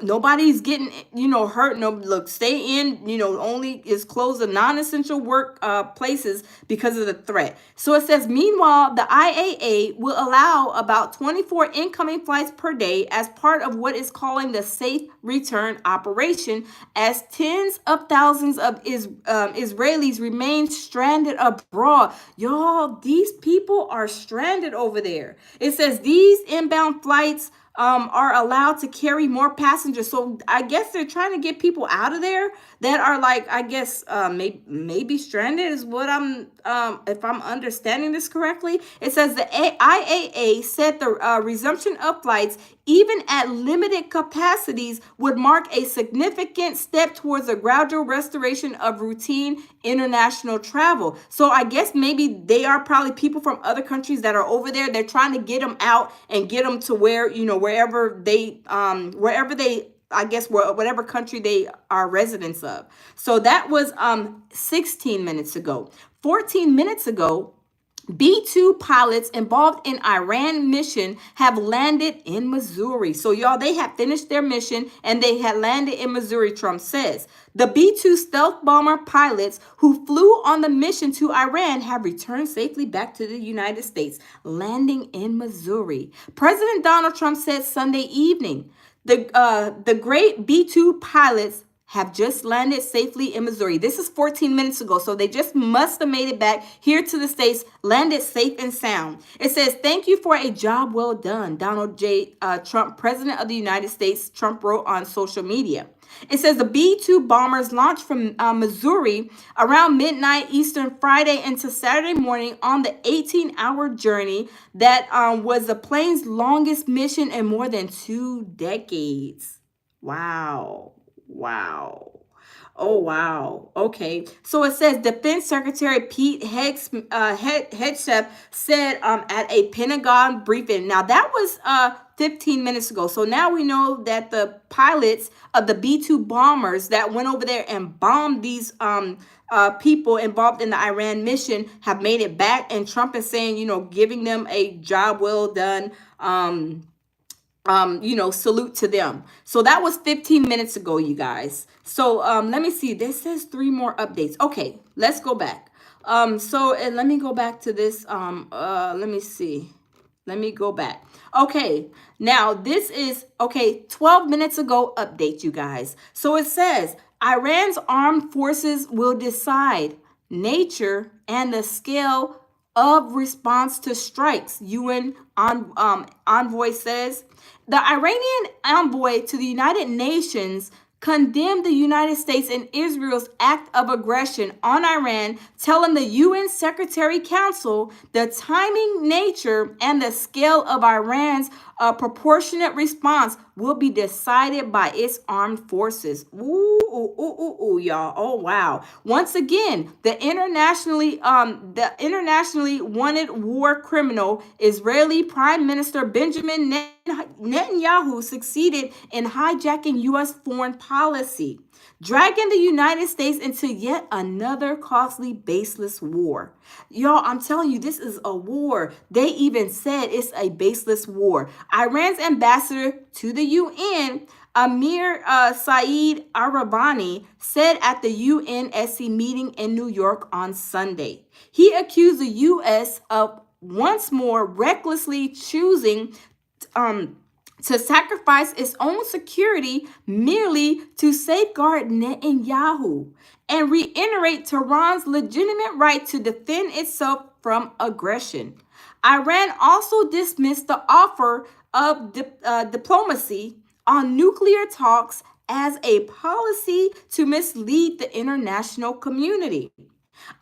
nobody's getting hurt. No, look, stay in, only is closed the non-essential work places because of the threat. So it says, meanwhile, the IAA will allow about 24 incoming flights per day as part of what is calling the safe return operation, as tens of thousands of Israelis remain stranded abroad. Y'all, these people are stranded over there. It says these inbound flights are allowed to carry more passengers. So I guess they're trying to get people out of there that are like, I guess, maybe stranded is what I'm, if I'm understanding this correctly. It says the IAA said the resumption of flights, even at limited capacities, would mark a significant step towards a gradual restoration of routine international travel. So I guess maybe they are probably people from other countries that are over there. They're trying to get them out and get them to where, wherever they, I guess, whatever country they are residents of. So that was 16 minutes ago. 14 minutes ago, B-2 pilots involved in Iran mission have landed in Missouri. So, y'all, they have finished their mission and they had landed in Missouri, Trump says. The B-2 stealth bomber pilots who flew on the mission to Iran have returned safely back to the United States, landing in Missouri. President Donald Trump said Sunday evening, the great B-2 pilots have just landed safely in Missouri. This is 14 minutes ago, so they just must have made it back here to the States, landed safe and sound. It says, thank you for a job well done, Donald J. Trump, President of the United States, Trump wrote on social media. It says the B-2 bombers launched from Missouri around midnight Eastern Friday into Saturday morning on the 18-hour journey that was the plane's longest mission in more than 2 decades. Wow. Wow. Oh, wow. Okay. So it says Defense Secretary Pete Hegseth said at a Pentagon briefing. Now, that was 15 minutes ago. So now we know that the pilots of the B-2 bombers that went over there and bombed these people involved in the Iran mission have made it back. And Trump is saying, giving them a job well done. salute to them. So that was 15 minutes ago, you guys. So let me see. This says 3 more updates. Okay, let's go back. And let me go back to this. Let me see. Let me go back. Okay, now this is, okay, 12 minutes ago update, you guys. So it says Iran's armed forces will decide nature and the scale of response to strikes, envoy says. The Iranian envoy to the United Nations condemned the United States and Israel's act of aggression on Iran, telling the UN Secretary Council the timing, nature, and the scale of Iran's proportionate response will be decided by its armed forces. Y'all. Oh, wow. Once again, the internationally wanted war criminal Israeli Prime Minister Benjamin Netanyahu succeeded in hijacking U.S. foreign policy, dragging the United States into yet another costly, baseless war. Y'all, I'm telling you, this is a war. They even said it's a baseless war. Iran's ambassador to the UN, Amir Saeed Arabani, said at the UNSC meeting in New York on Sunday. He accused the U.S. of once more recklessly choosing to sacrifice its own security merely to safeguard Netanyahu and reiterate Tehran's legitimate right to defend itself from aggression. Iran also dismissed the offer of diplomacy on nuclear talks as a policy to mislead the international community.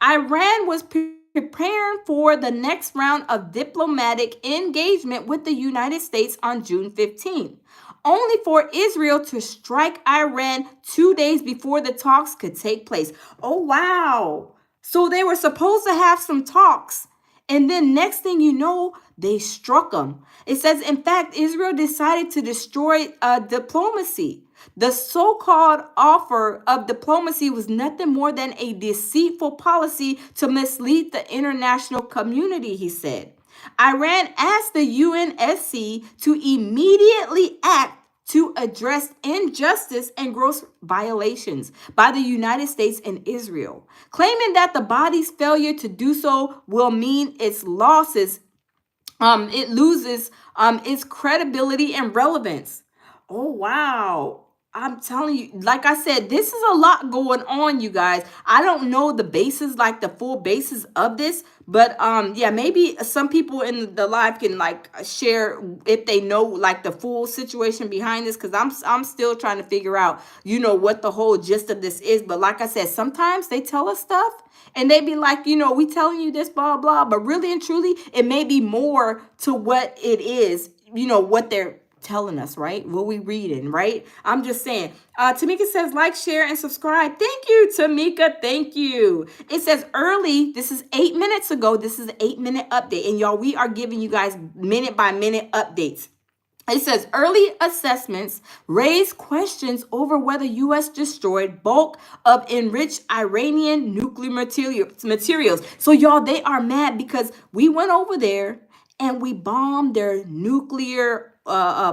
Iran was preparing for the next round of diplomatic engagement with the United States on June 15th, only for Israel to strike Iran 2 days before the talks could take place. Oh, wow. So they were supposed to have some talks. And then next thing you know, they struck them. It says, in fact, Israel decided to destroy diplomacy. The so-called offer of diplomacy was nothing more than a deceitful policy to mislead the international community, he said. Iran asked the UNSC to immediately act to address injustice and gross violations by the United States and Israel, claiming that the body's failure to do so will mean it loses its credibility and relevance. Oh, wow. I'm telling you, like I said, this is a lot going on, you guys. I don't know the basis, like the full basis of this, but yeah, maybe some people in the live can like share if they know like the full situation behind this, because I'm still trying to figure out, what the whole gist of this is. But like I said, sometimes they tell us stuff and they be like, we telling you this, blah, blah, but really and truly, it may be more to what it is, what they're telling us, right? What we reading, right? I'm just saying. Tamika says like, share, and subscribe. Thank you, Tamika. Thank you. It says early. This is 8 minutes ago. This is an 8-minute update. And y'all, we are giving you guys minute by minute updates. It says early assessments raise questions over whether U.S. destroyed bulk of enriched Iranian nuclear materials. So y'all, they are mad because we went over there and we bombed their nuclear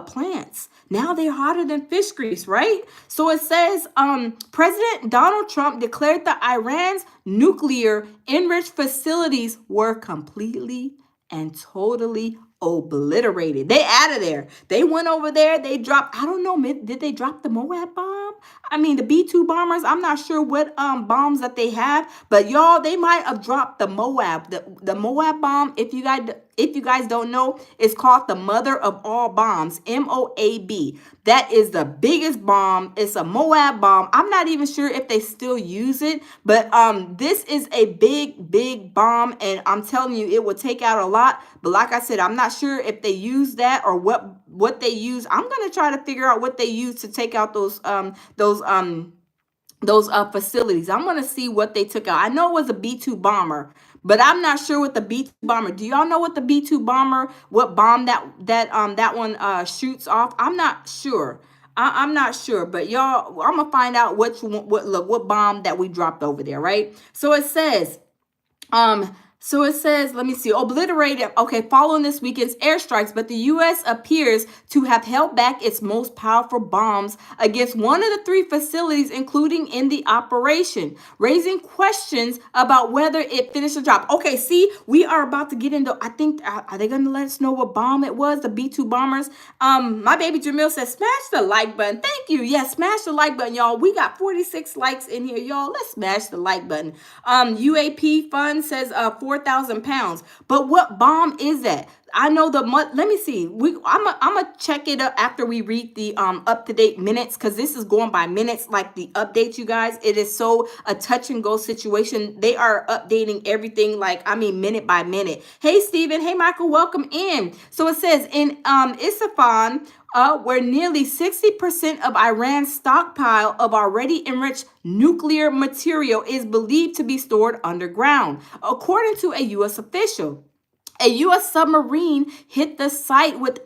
plants. Now they're hotter than fish grease, right? So it says President Donald Trump declared that Iran's nuclear enriched facilities were completely and totally obliterated. They out of there. They went over there. They dropped, I don't know, did they drop the Moab bomb? I mean, the B-2 bombers. I'm not sure what bombs that they have, but y'all, they might have dropped the Moab. The Moab bomb, if you guys don't know, it's called the mother of all bombs, MOAB. That is the biggest bomb. It's a Moab bomb. I'm not even sure if they still use it, but this is a big bomb, and I'm telling you, it will take out a lot. But like I said, I'm not sure if they use that or what they use. I'm gonna try to figure out what they use to take out those facilities. I'm gonna see what they took out. I know it was a B-2 bomber, but I'm not sure what the B-2 bomber. Do y'all know what the B-2 bomber, what bomb that one shoots off? I'm not sure. I'm not sure, but y'all, I'm gonna find out what bomb that we dropped over there, right? So it says So it says, let me see, obliterated, okay, following this weekend's airstrikes, but the U.S. appears to have held back its most powerful bombs against one of the three facilities, including in the operation, raising questions about whether it finished the job. Okay, see, we are about to get into, I think, are they going to let us know what bomb it was, the B-2 bombers? My baby Jamil says, smash the like button. Thank you. Yes, smash the like button, y'all. We got 46 likes in here, y'all. Let's smash the like button. UAP Fund says 4,000 pounds. But what bomb is that? I know let me see. I'm gonna check it up after we read the up-to-date minutes, because this is going by minutes, like the updates, you guys. It is so a touch and go situation. They are updating everything, like, I mean, minute by minute. Hey Stephen, hey Michael, welcome in. So it says in Isfahan, where nearly 60% of Iran's stockpile of already enriched nuclear material is believed to be stored underground, according to a U.S. official. A U.S. submarine hit the site with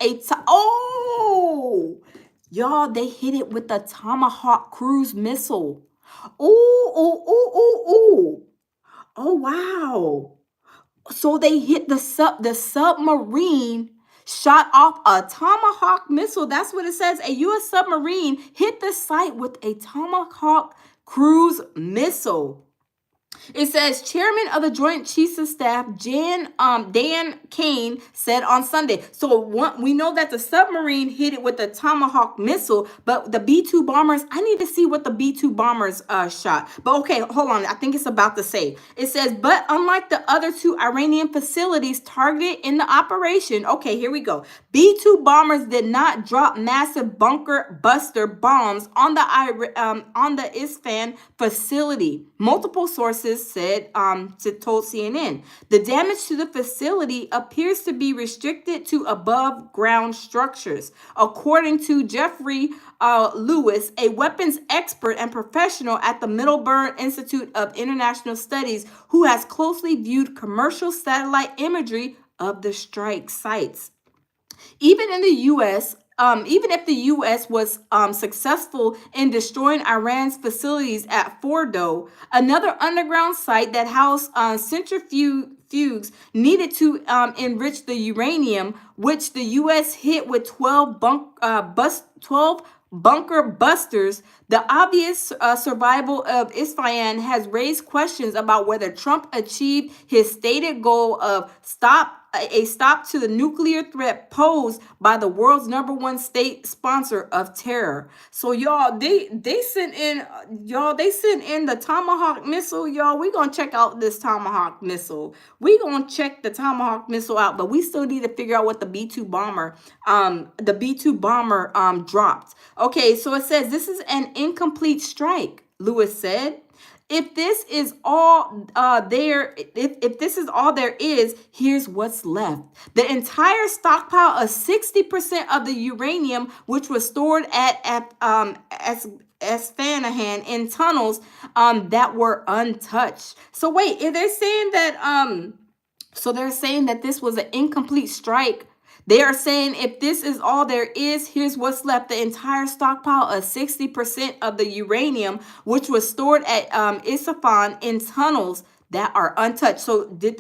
y'all, they hit it with a Tomahawk cruise missile. Ooh. Oh, wow. So they hit the submarine, shot off a Tomahawk missile. That's what it says. A U.S. submarine hit the site with a Tomahawk cruise missile. It says Chairman of the Joint Chiefs of Staff Dan Kane said on Sunday. So we know that the submarine hit it with the Tomahawk missile, but the B-2 bombers, I need to see what the B-2 bombers shot. But okay, hold on. I think it's about to say. It says, but unlike the other two Iranian facilities targeted in the operation, okay, here we go. B-2 bombers did not drop massive bunker buster bombs on the Isfahan facility. Multiple sources said told CNN the damage to the facility appears to be restricted to above ground structures, according to Jeffrey Lewis, a weapons expert and professional at the Middleburn Institute of International Studies, who has closely viewed commercial satellite imagery of the strike sites. Even in the U.S., even if the U.S. was successful in destroying Iran's facilities at Fordo, another underground site that housed centrifuges needed to enrich the uranium, which the U.S. hit with 12 bunker busters, the obvious survival of Isfahan has raised questions about whether Trump achieved his stated goal of a stop to the nuclear threat posed by the world's #1 state sponsor of terror. So y'all, they sent in the Tomahawk missile, y'all. We gonna check out this Tomahawk missile. We gonna check the Tomahawk missile out, but we still need to figure out what the B-2 bomber dropped. Okay, so it says this is an incomplete strike, Lewis said. If this is all if this is all there is, here's what's left. The entire stockpile of 60% of the uranium, which was stored at Isfahan in tunnels that were untouched. So wait, if they're saying that they're saying that this was an incomplete strike. They are saying if this is all there is, here's what's left. The entire stockpile of 60% of the uranium, which was stored at Isfahan in tunnels that are untouched. So did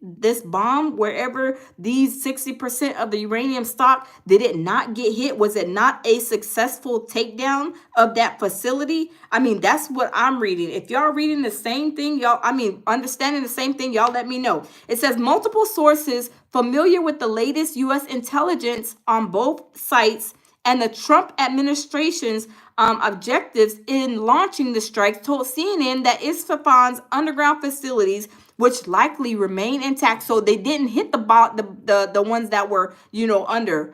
this bomb, wherever these 60% of the uranium stock, did it not get hit? Was it not a successful takedown of that facility? I mean, that's what I'm reading. If y'all reading the same thing, understanding the same thing, y'all let me know. It says multiple sources familiar with the latest U.S. intelligence on both sites and the Trump administration's objectives in launching the strikes told CNN that Isfahan's underground facilities, which likely remain intact, so they didn't hit the ones that were under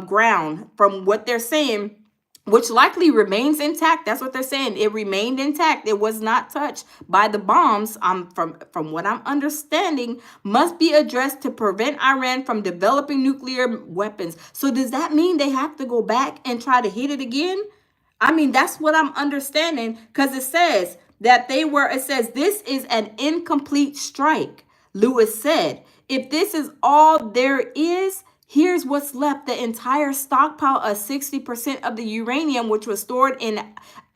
ground, from what they're saying, which likely remains intact. That's what they're saying. It remained intact. It was not touched by the bombs. From what I'm understanding, must be addressed to prevent Iran from developing nuclear weapons. So does that mean they have to go back and try to hit it again? I mean, that's what I'm understanding, because it says that it says this is an incomplete strike. Lewis said, if this is all there is, here's what's left. The entire stockpile of 60% of the uranium, which was stored in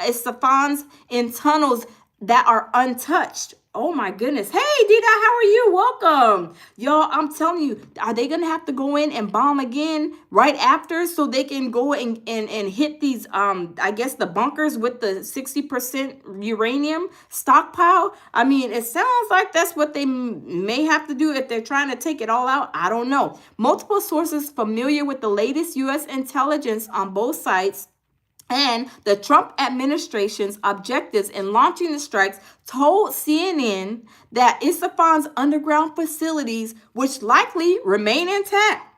Isfahan in tunnels that are untouched. Oh my goodness. Hey, Dida, how are you? Welcome. Y'all, I'm telling you, are they going to have to go in and bomb again right after so they can go and hit these, I guess, the bunkers with the 60% uranium stockpile? I mean, it sounds like that's what they may have to do if they're trying to take it all out. I don't know. Multiple sources familiar with the latest U.S. intelligence on both sides and the Trump administration's objectives in launching the strikes told CNN that Isfahan's underground facilities, which likely remain intact,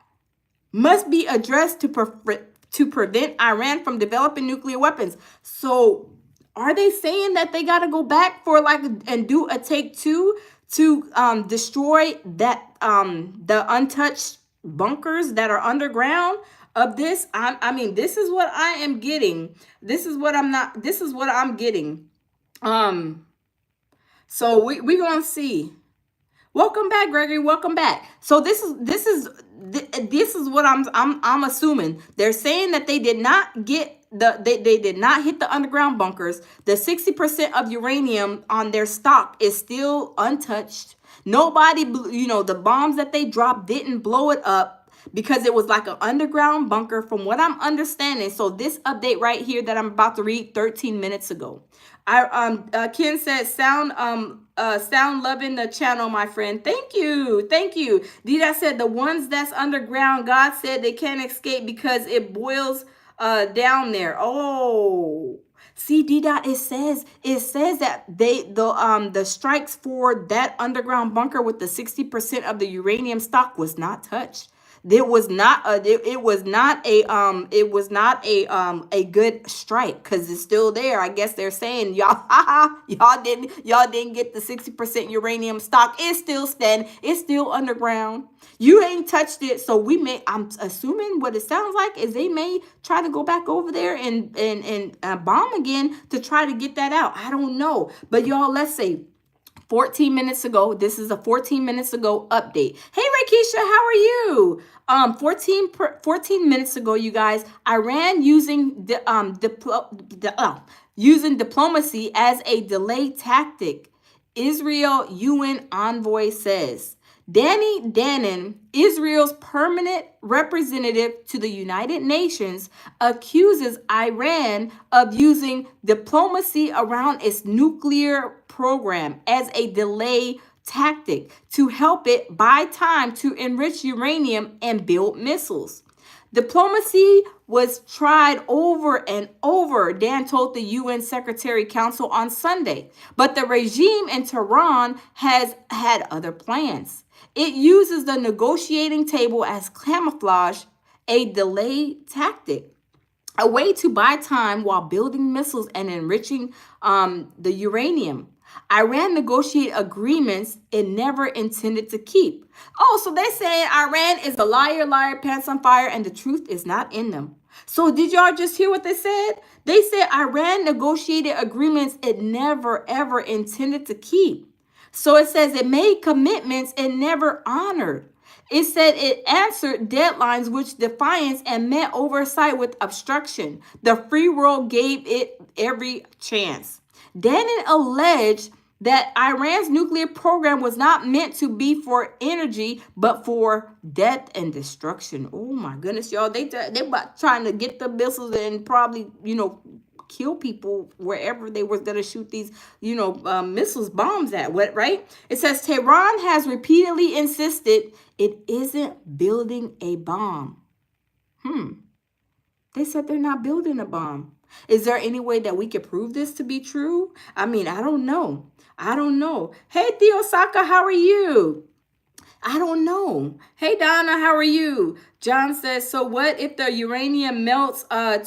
must be addressed to prevent Iran from developing nuclear weapons. So are they saying that they got to go back for like and do a take two to destroy that the untouched bunkers that are underground of this? I mean, this is what I am getting. This is what I'm not. This is what I'm getting. So we gonna see. Welcome back, Gregory. Welcome back. So this is what I'm assuming. They're saying that they did not get they did not hit the underground bunkers. The 60% of uranium on their stock is still untouched. Nobody, the bombs that they dropped didn't blow it up because it was like an underground bunker from what I'm understanding. So this update right here that I'm about to read 13 minutes ago. Ken said sound loving the channel, my friend. Thank you. Thank you. Dida said the ones that's underground, God said they can't escape because it boils down there. Oh. See, Dida, it says that the strikes for that underground bunker with the 60% of the uranium stock was not touched. There was not a a good strike because it's still there. I guess they're saying y'all didn't get the 60% uranium stock. It's still standing. It's still underground. You ain't touched it, so I'm assuming what it sounds like is they may try to go back over there and bomb again to try to get that out. I don't know, but y'all, let's say 14 minutes ago. This is a 14 minutes ago update. Hey, Rakisha, how are you? 14 minutes ago, you guys, Iran using using diplomacy as a delay tactic. Israel UN envoy says. Danny Danon, Israel's permanent representative to the United Nations, accuses Iran of using diplomacy around its nuclear program as a delay tactic to help it buy time to enrich uranium and build missiles. Diplomacy was tried over and over, Dan told the UN Secretary Council on Sunday, but the regime in Tehran has had other plans. It uses the negotiating table as camouflage, a delay tactic, a way to buy time while building missiles and enriching the uranium. Iran negotiated agreements it never intended to keep. Oh, so they're saying Iran is a liar, pants on fire, and the truth is not in them. So did y'all just hear what they said? They said Iran negotiated agreements it never, ever intended to keep. So it says it made commitments it never honored. It said it answered deadlines which defiance and met oversight with obstruction. The free world gave it every chance. Danon alleged that Iran's nuclear program was not meant to be for energy, but for death and destruction. Oh my goodness, y'all. They trying to get the missiles and probably, kill people wherever they was going to shoot these, missiles, bombs at. What, right? It says Tehran has repeatedly insisted it isn't building a bomb. They said they're not building a bomb. Is there any way that we could prove this to be true? I mean, I don't know. Hey, Theo Saka, how are you? I don't know. Hey, Donna, how are you? John says, so what if the uranium melts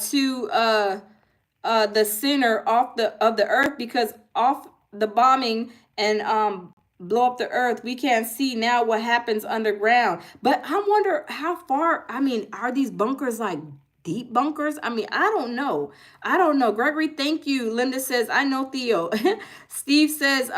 to the center of the earth because off the bombing and blow up the earth? We can't see now what happens underground. But I wonder how far, are these bunkers like deep bunkers? I don't know. Gregory, thank you. Linda says, I know, Theo. Steve says,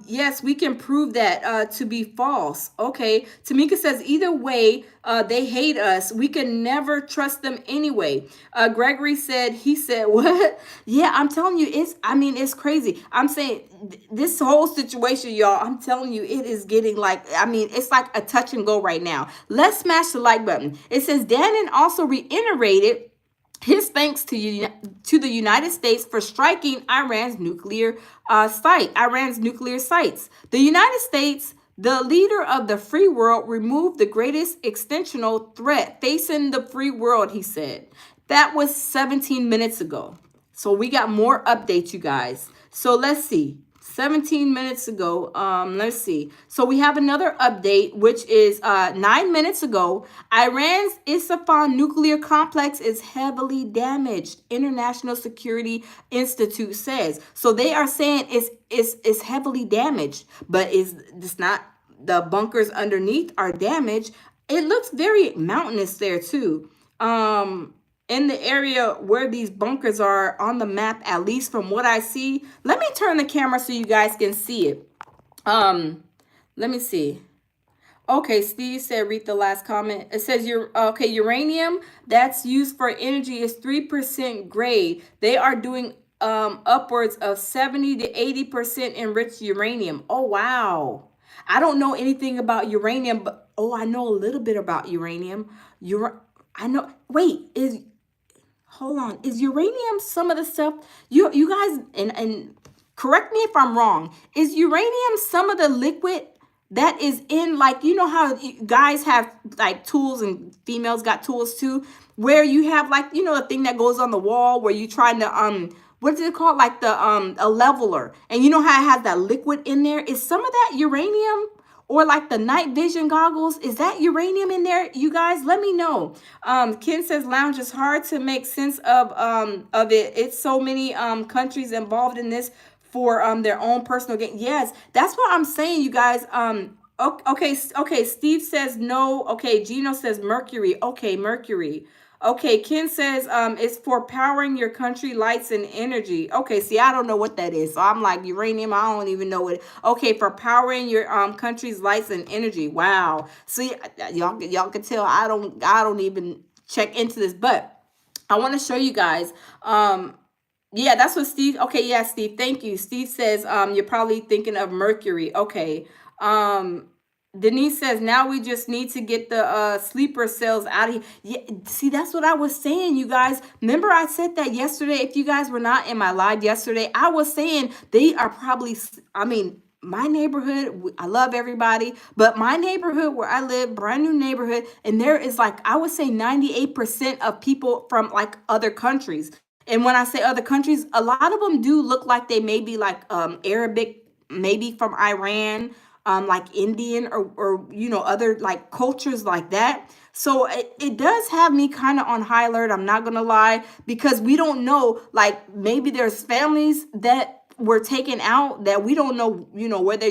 yes, we can prove that to be false. Okay. Tamika says, either way, They hate us. We can never trust them anyway. Gregory said, he said, what? Yeah, I'm telling you, it's crazy. I'm saying this whole situation, y'all, I'm telling you, it is getting like, it's like a touch and go right now. Let's smash the like button. It says, Dannon also reiterated his thanks to the United States for striking Iran's nuclear sites. The United States, the leader of the free world, removed the greatest extensional threat facing the free world, he said. That was 17 minutes ago. So we got more updates, you guys. So let's see. 17 minutes ago. Let's see. So we have another update, which is 9 minutes ago. Iran's Isfahan nuclear complex is heavily damaged, International Security Institute says. So they are saying it's heavily damaged, but it's not. The bunkers underneath are damaged. It looks very mountainous there too. In the area where these bunkers are on the map, at least from what I see. Let me turn the camera so you guys can see it. Let me see. Okay, Steve said, read the last comment. It says, uranium that's used for energy is 3% grade. They are doing upwards of 70 to 80% enriched uranium. Oh, wow. I don't know anything about uranium, but I know a little bit about uranium. I know. Wait, hold on. Is uranium some of the stuff you guys, and correct me if I'm wrong, is uranium some of the liquid that is in, like, you know how guys have like tools and females got tools too, where you have, like, you know, the thing that goes on the wall where you trying to what is it called, like the a leveler, and you know how it has that liquid in there? Is some of that uranium? Or like the night vision goggles, is that uranium in there? You guys, let me know. Ken says lounge is hard to make sense of it. It's so many countries involved in this for their own personal gain. Yes, that's what I'm saying, you guys. Okay. Steve says no. Okay, Gino says mercury. Okay, mercury. Okay, Ken says it's for powering your country lights and energy. Okay, see, I don't know what that is. So I'm like, uranium, I don't even know what. Okay, for powering your country's lights and energy. Wow. See, y'all can tell I don't even check into this, but I want to show you guys. Yeah, that's what Steve. Okay, yeah, Steve. Thank you. Steve says you're probably thinking of mercury. Okay. Denise says, now we just need to get the sleeper cells out of here. Yeah, see, that's what I was saying, you guys. Remember I said that yesterday? If you guys were not in my live yesterday, I was saying they are probably, my neighborhood, I love everybody, but my neighborhood where I live, brand new neighborhood, and there is, like, I would say 98% of people from like other countries. And when I say other countries, a lot of them do look like they may be like Arabic, maybe from Iran, like Indian, or you know, other like cultures like that. So it does have me kind of on high alert. I'm not gonna lie, because we don't know, like, maybe there's families that were taken out that we don't know, you know, whether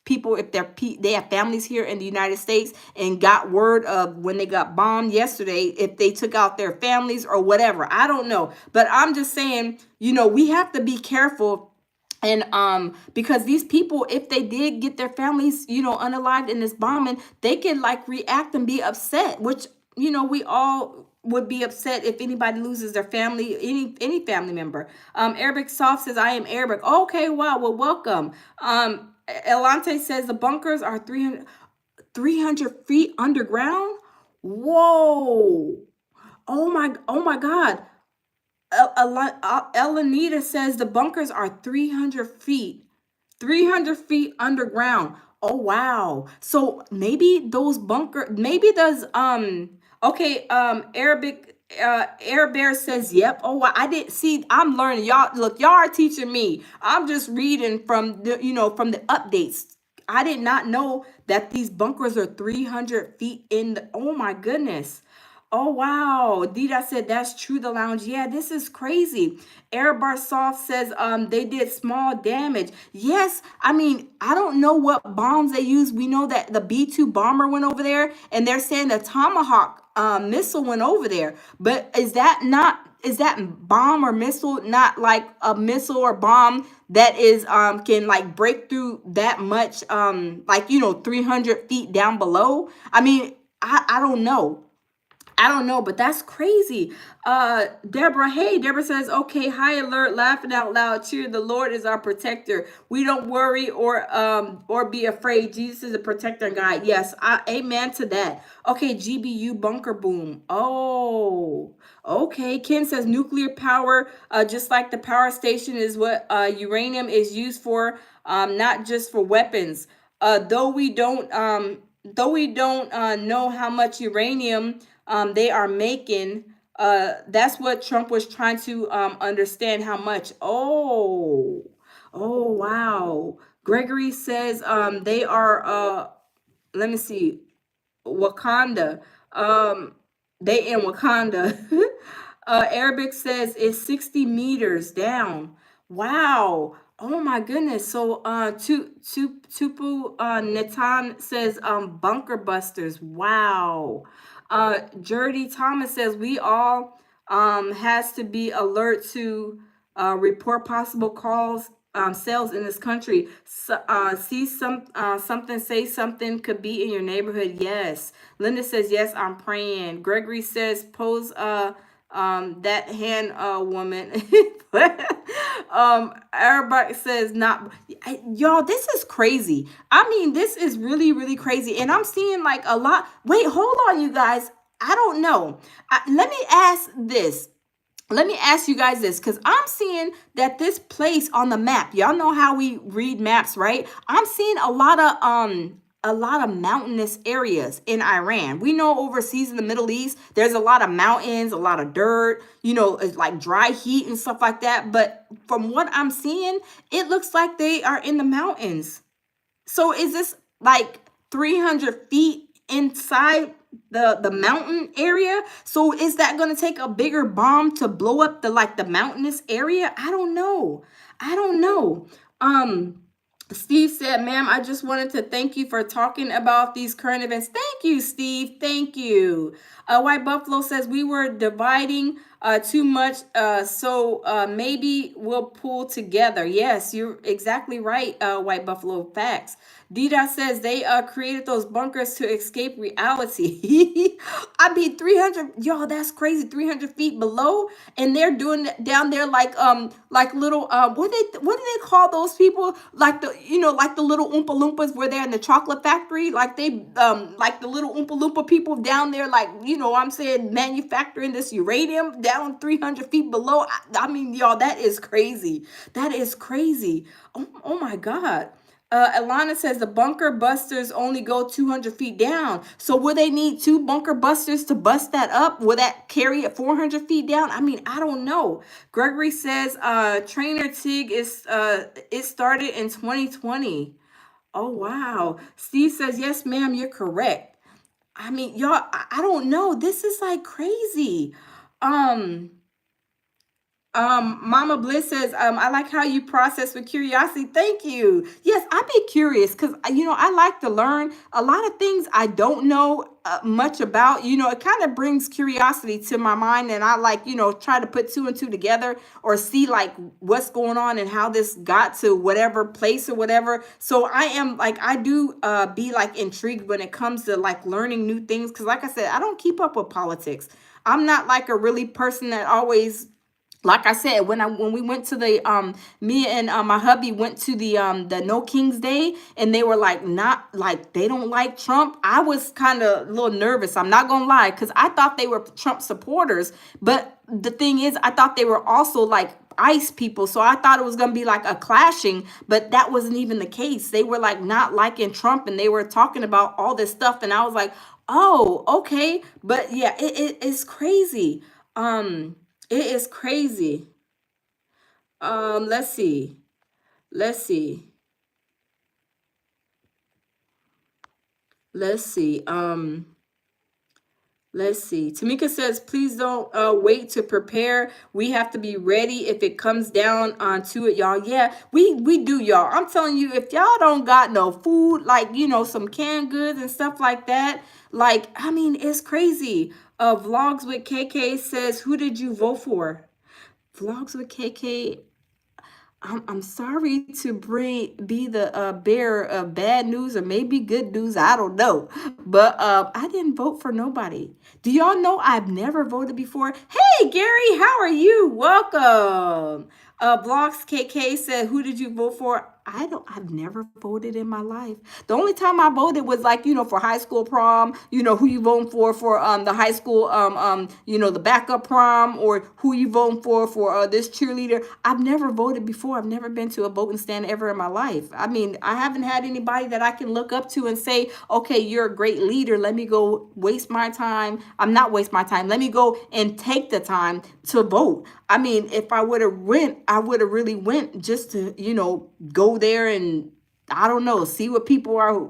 people, if they have families here in the United States and got word of when they got bombed yesterday, if they took out their families or whatever. I don't know, but I'm just saying, you know, we have to be careful. And because these people, if they did get their families, you know, unalived in this bombing, they can like react and be upset, which, you know, we all would be upset if anybody loses their family, any family member. Arabic Soft says, I am Arabic. Okay, wow, well, welcome. Elante says the bunkers are 300 feet underground. Whoa. Oh my God. Elanita says the bunkers are 300 feet underground. Oh, wow. So maybe those maybe those, okay, Arabic, Air Bear says, yep. Oh, wow. I didn't see, I'm learning. Y'all, look, y'all are teaching me. I'm just reading from the, you know, from the updates. I did not know that these bunkers are 300 feet in the, oh my goodness. Oh, wow. Dida said that's true, the lounge. Yeah, this is crazy. Airbar Soft says they did small damage. Yes, I don't know what bombs they used. We know that the B-2 bomber went over there, and they're saying the Tomahawk missile went over there. But is that bomb or missile not like a missile or bomb that is can like break through that much, like, you know, 300 feet down below? I don't know. I don't know, but that's crazy. Deborah, hey, Deborah says, okay, high alert, laughing out loud, cheer. The Lord is our protector. We don't worry or be afraid. Jesus is a protector and guide. Yes, amen to that. Okay, GBU bunker boom. Oh, okay. Ken says nuclear power, just like the power station, is what uranium is used for, not just for weapons. Though we don't know how much uranium they are making. That's what Trump was trying to understand how much. Oh, wow. Gregory says they are, let me see, Wakanda. Um, they in Wakanda. Arabic says it's 60 meters down. Wow. Oh my goodness. So Tupu Natan says bunker busters. Wow. Jerdy Thomas says we all has to be alert to report possible calls sales in this country. See something, say something could be in your neighborhood. Yes. Linda says yes. I'm praying. Gregory says pose that hand woman. Everybody says not. Y'all, this is crazy. I mean, this is really really crazy, and I'm seeing like a lot. Wait, hold on, you guys. I don't know. Let me ask this. Let me ask you guys this, because I'm seeing that this place on the map, y'all know how we read maps, right? I'm seeing a lot of mountainous areas in Iran. We know overseas in the Middle East, there's a lot of mountains, a lot of dirt, it's like dry heat and stuff like that. But from what I'm seeing, it looks like they are in the mountains. So is this like 300 feet inside the mountain area? So is that going to take a bigger bomb to blow up the mountainous area? I don't know. I don't know. Steve said, ma'am, I just wanted to thank you for talking about these current events. Thank you, Steve. Thank you. White Buffalo says we were dividing too much, so maybe we'll pull together. Yes, you're exactly right, White Buffalo. Facts. Dida says they created those bunkers to escape reality. I mean, 300, y'all, that's crazy. 300 feet below, and they're doing it down there like little what do they call those people? Like like the little Oompa Loompas where they're in the chocolate factory, like they like the little Oompa Loompa people down there, like I'm saying, manufacturing this uranium down 300 feet below. I mean, y'all, that is crazy. That is crazy. Oh my God. Alana says the bunker busters only go 200 feet down. So will they need two bunker busters to bust that up? Will that carry it 400 feet down? I mean, I don't know. Gregory says Trainer Tig is it started in 2020. Oh, wow. Steve says, yes, ma'am, you're correct. I mean, y'all, I don't know. This is like crazy. Um, Mama Bliss says, I like how you process with curiosity. Thank you. Yes, I be curious because, I like to learn a lot of things I don't know much about. It kind of brings curiosity to my mind, and I like, try to put two and two together or see like what's going on and how this got to whatever place or whatever. So I am like, I do be like intrigued when it comes to like learning new things. Because like I said, I don't keep up with politics. I'm not like a really person that always, like I said, when we went to the me and my hubby went to the No King's Day, and they were like, not like, they don't like Trump. I was kind of a little nervous, I'm not gonna lie, because I thought they were Trump supporters. But the thing is, I thought they were also like ICE people, so I thought it was gonna be like a clashing, but that wasn't even the case. They were like not liking Trump, and they were talking about all this stuff, and I was like, oh, okay. But yeah, it's crazy. It is crazy. Let's see. Let's see. Let's see. Let's see. Tamika says, please don't wait to prepare. We have to be ready if it comes down to it, y'all. Yeah, we do, y'all. I'm telling you, if y'all don't got no food, like, some canned goods and stuff like that, like, I mean, it's crazy. Vlogs with KK says, who did you vote for? Vlogs with KK. I'm sorry to be the bearer of bad news or maybe good news. I don't know, but I didn't vote for nobody. Do y'all know I've never voted before? Hey Gary, how are you? Welcome. Blocks KK said, "Who did you vote for?" I don't. I've never voted in my life. The only time I voted was like for high school prom. Who you voting for the high school the backup prom, or who you voting for this cheerleader. I've never voted before. I've never been to a voting stand ever in my life. I mean, I haven't had anybody that I can look up to and say, okay, you're a great leader. Let me go waste my time. I'm not waste my time. Let me go and take the time to vote. I mean, if I would have went, I would have really went just to, go there and I don't know, see what people are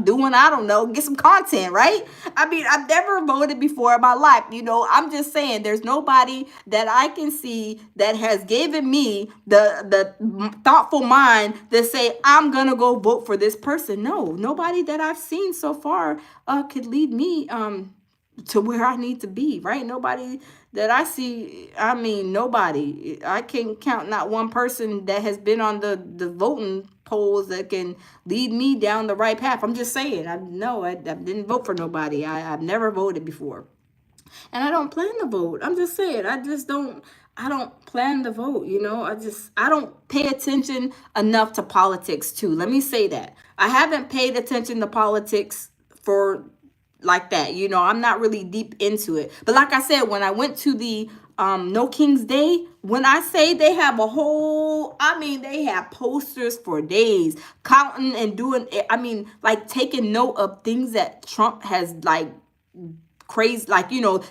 doing. I don't know, get some content, right? I mean, I've never voted before in my life. I'm just saying there's nobody that I can see that has given me the thoughtful mind to say, I'm going to go vote for this person. No, nobody that I've seen so far could lead me to where I need to be, right? Nobody that I see, I mean, nobody. I can't count not one person that has been on the voting polls that can lead me down the right path. I'm just saying, I didn't vote for nobody. I've never voted before. And I don't plan to vote. I'm just saying, I don't plan to vote, I don't pay attention enough to politics too. Let me say that. I haven't paid attention to politics for like that. I'm not really deep into it. But like I said, when I went to the No King's Day, when I say they have they have posters for days counting and doing it. I mean, like taking note of things that Trump has like crazy, like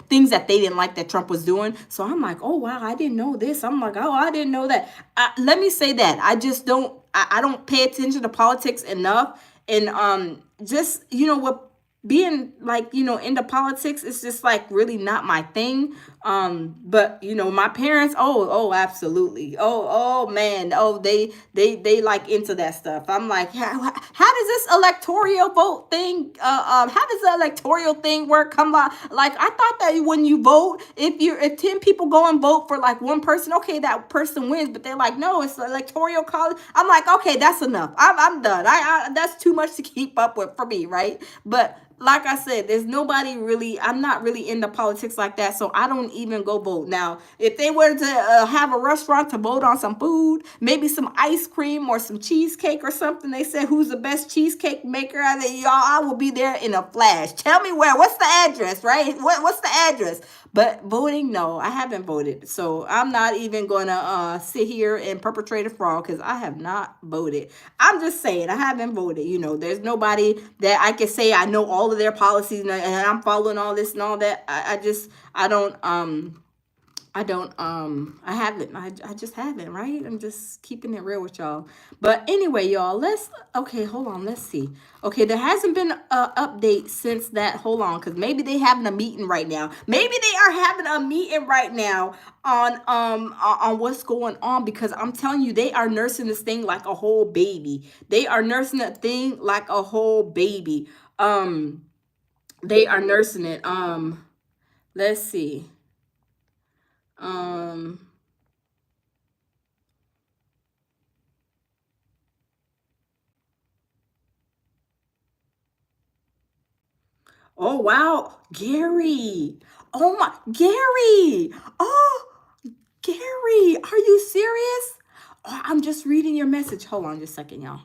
things that they didn't like that Trump was doing. So I'm like, oh wow, I didn't know this. I'm like, oh, I didn't know that. Let me say that I just don't I don't pay attention to politics enough. And just what being like into politics is just like really not my thing. But my parents, oh absolutely, oh man, oh they like into that stuff. I'm like, how does this electoral vote thing how does the electoral thing work? Come on, like I thought that when you vote, if 10 people go and vote for like one person, okay, that person wins. But they're like, no, it's the electoral college. I'm like, okay, that's enough. I'm done. I that's too much to keep up with for me, right? But like I said, there's nobody really, I'm not really into politics like that, so I don't even go vote. Now, if they were to have a restaurant to vote on some food, maybe some ice cream or some cheesecake or something, they said, who's the best cheesecake maker? I will be there in a flash. Tell me what's the address, right? What's the address? But voting, no, I haven't voted. So I'm not even going to sit here and perpetrate a fraud because I have not voted. I'm just saying I haven't voted. There's nobody that I can say I know all of their policies and I'm following all this and all that. I haven't. I just haven't, right? I'm just keeping it real with y'all. But anyway, y'all, okay, hold on, let's see. Okay, there hasn't been an update since that. Hold on, because maybe they having a meeting right now. Maybe they are having a meeting right now on what's going on, because I'm telling you, they are nursing this thing like a whole baby. They are nursing that thing like a whole baby. They are nursing it. Let's see. Um, oh wow, Gary. Oh my, Gary. Oh, Gary, are you serious? Oh, I'm just reading your message. Hold on just a second, y'all.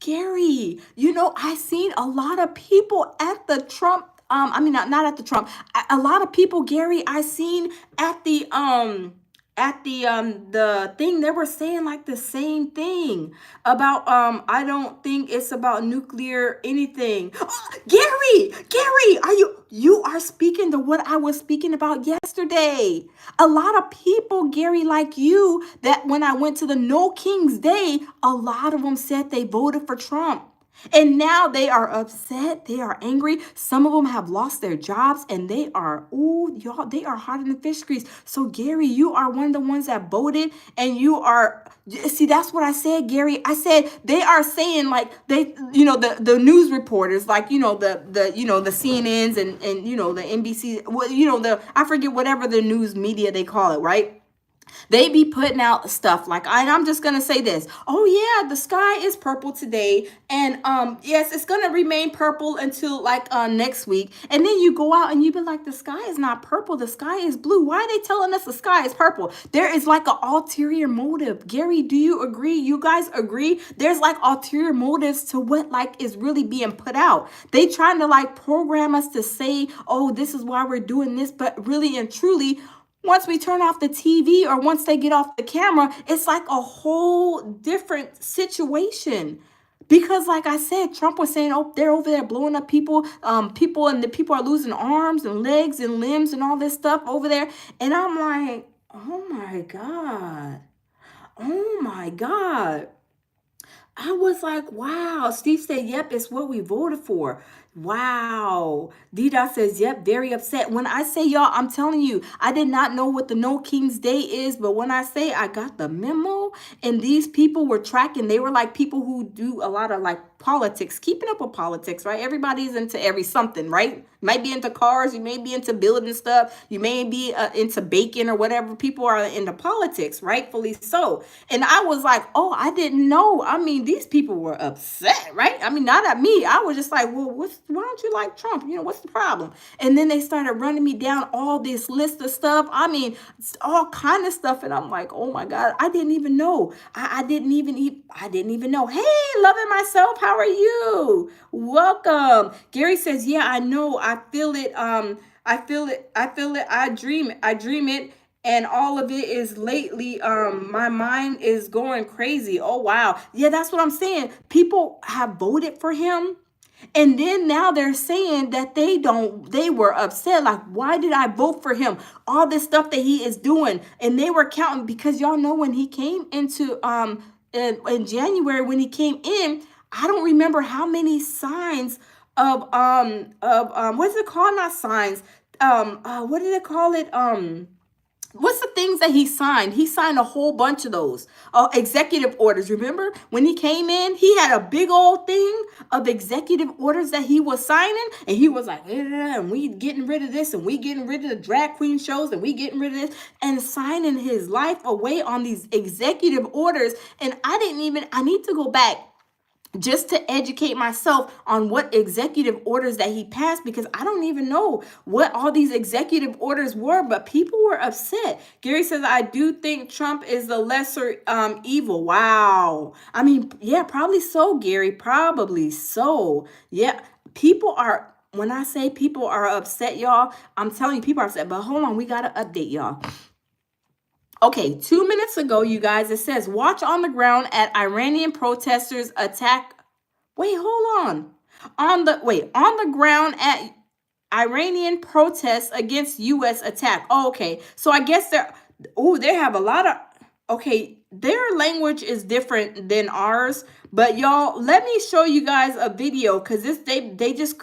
Gary, I seen a lot of people at the Trump. I mean, not at the Trump. A lot of people, Gary, I seen at the thing. They were saying like the same thing about I don't think it's about nuclear anything. Oh, Gary, you are speaking to what I was speaking about yesterday. A lot of people, Gary, like you, that when I went to the No King's Day, a lot of them said they voted for Trump. And now they are upset. They are angry. Some of them have lost their jobs and they are, ooh, y'all, they are hot in the fish grease. So, Gary, you are one of the ones that voted and you are, see, that's what I said, Gary. I said they are saying like they, the news reporters, like, the CNNs and the NBC, well, I forget whatever the news media they call it, right? They be putting out stuff like, and I'm just gonna say this. Oh yeah, the sky is purple today, and yes, it's gonna remain purple until like next week. And then you go out and you be like, the sky is not purple, the sky is blue. Why are they telling us the sky is purple? There is like an ulterior motive. Gary, do you agree? You guys agree? There's like ulterior motives to what like is really being put out. They trying to like program us to say, oh, this is why we're doing this, but really and truly, once we turn off the TV or once they get off the camera, it's like a whole different situation. Because like I said, Trump was saying, oh, they're over there blowing up people, and the people are losing arms and legs and limbs and all this stuff over there. And I'm like, oh my God. Oh my God. I was like, wow. Steve said, yep, it's what we voted for. Wow. D-Dot says, yep, very upset. When I say, y'all, I'm telling you, I did not know what the No King's Day is, but when I say I got the memo and these people were tracking, they were like people who do a lot of like politics, keeping up with politics, right? Everybody's into every something, right? You might be into cars, you may be into building stuff, you may be into baking or whatever. People are into politics, rightfully so. And I was like, oh, I didn't know. I mean, these people were upset, right? I mean, not at me. I was just like, well, why don't you like Trump? You know, what's the problem? And then they started running me down all this list of stuff. I mean, all kind of stuff. And I'm like, oh my God, I didn't even know. I didn't even know. Hey, loving myself. How are you? Welcome. Gary says, yeah, I know. I feel it. I feel it. I dream it. And all of it is lately, my mind is going crazy. Oh, wow. Yeah, that's what I'm saying. People have voted for him. And then now they're saying that they were upset. Like, why did I vote for him? All this stuff that he is doing. And they were counting because y'all know when he came into, in January, when he came in, I don't remember how many signs of what's it called? Not signs. What did they call it? What's the things that he signed? He signed a whole bunch of those executive orders. Remember when he came in, he had a big old thing of executive orders that he was signing. And he was like, and we getting rid of this and we getting rid of the drag queen shows and we getting rid of this and signing his life away on these executive orders. And I need to go back just to educate myself on what executive orders that he passed, because I don't even know what all these executive orders were, but people were upset. Gary says, I do think Trump is the lesser evil. Wow. I mean, yeah, probably so, Gary. Probably so. Yeah, when I say people are upset, y'all, I'm telling you, people are upset. But hold on, we got to update y'all. Okay, 2 minutes ago, you guys, it says, watch on the ground at Iranian protesters attack. Wait, hold on. On the ground at Iranian protests against U.S. attack. Oh, okay. So I guess they have a lot of, okay, their language is different than ours. But y'all, let me show you guys a video, because they just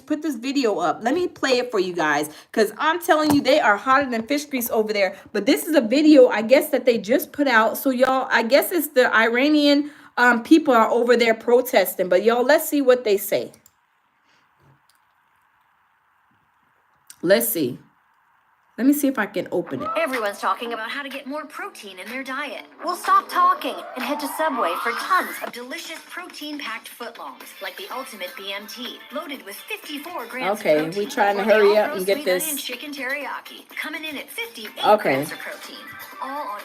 put this video up. Let me play it for you guys, because I'm telling you, they are hotter than fish grease over there. But this is a video, I guess, that they just put out. So y'all, I guess it's the Iranian people are over there protesting. But y'all, let's see what they say. Let's see. Let me see if I can open it. Everyone's talking about how to get more protein in their diet. We'll stop talking and head to Subway for tons of delicious protein-packed footlongs, like the Ultimate BMT, loaded with 54 grams of protein. Okay, we're trying to hurry up and get this. Chicken teriyaki, coming in at 58 grams of protein. All on.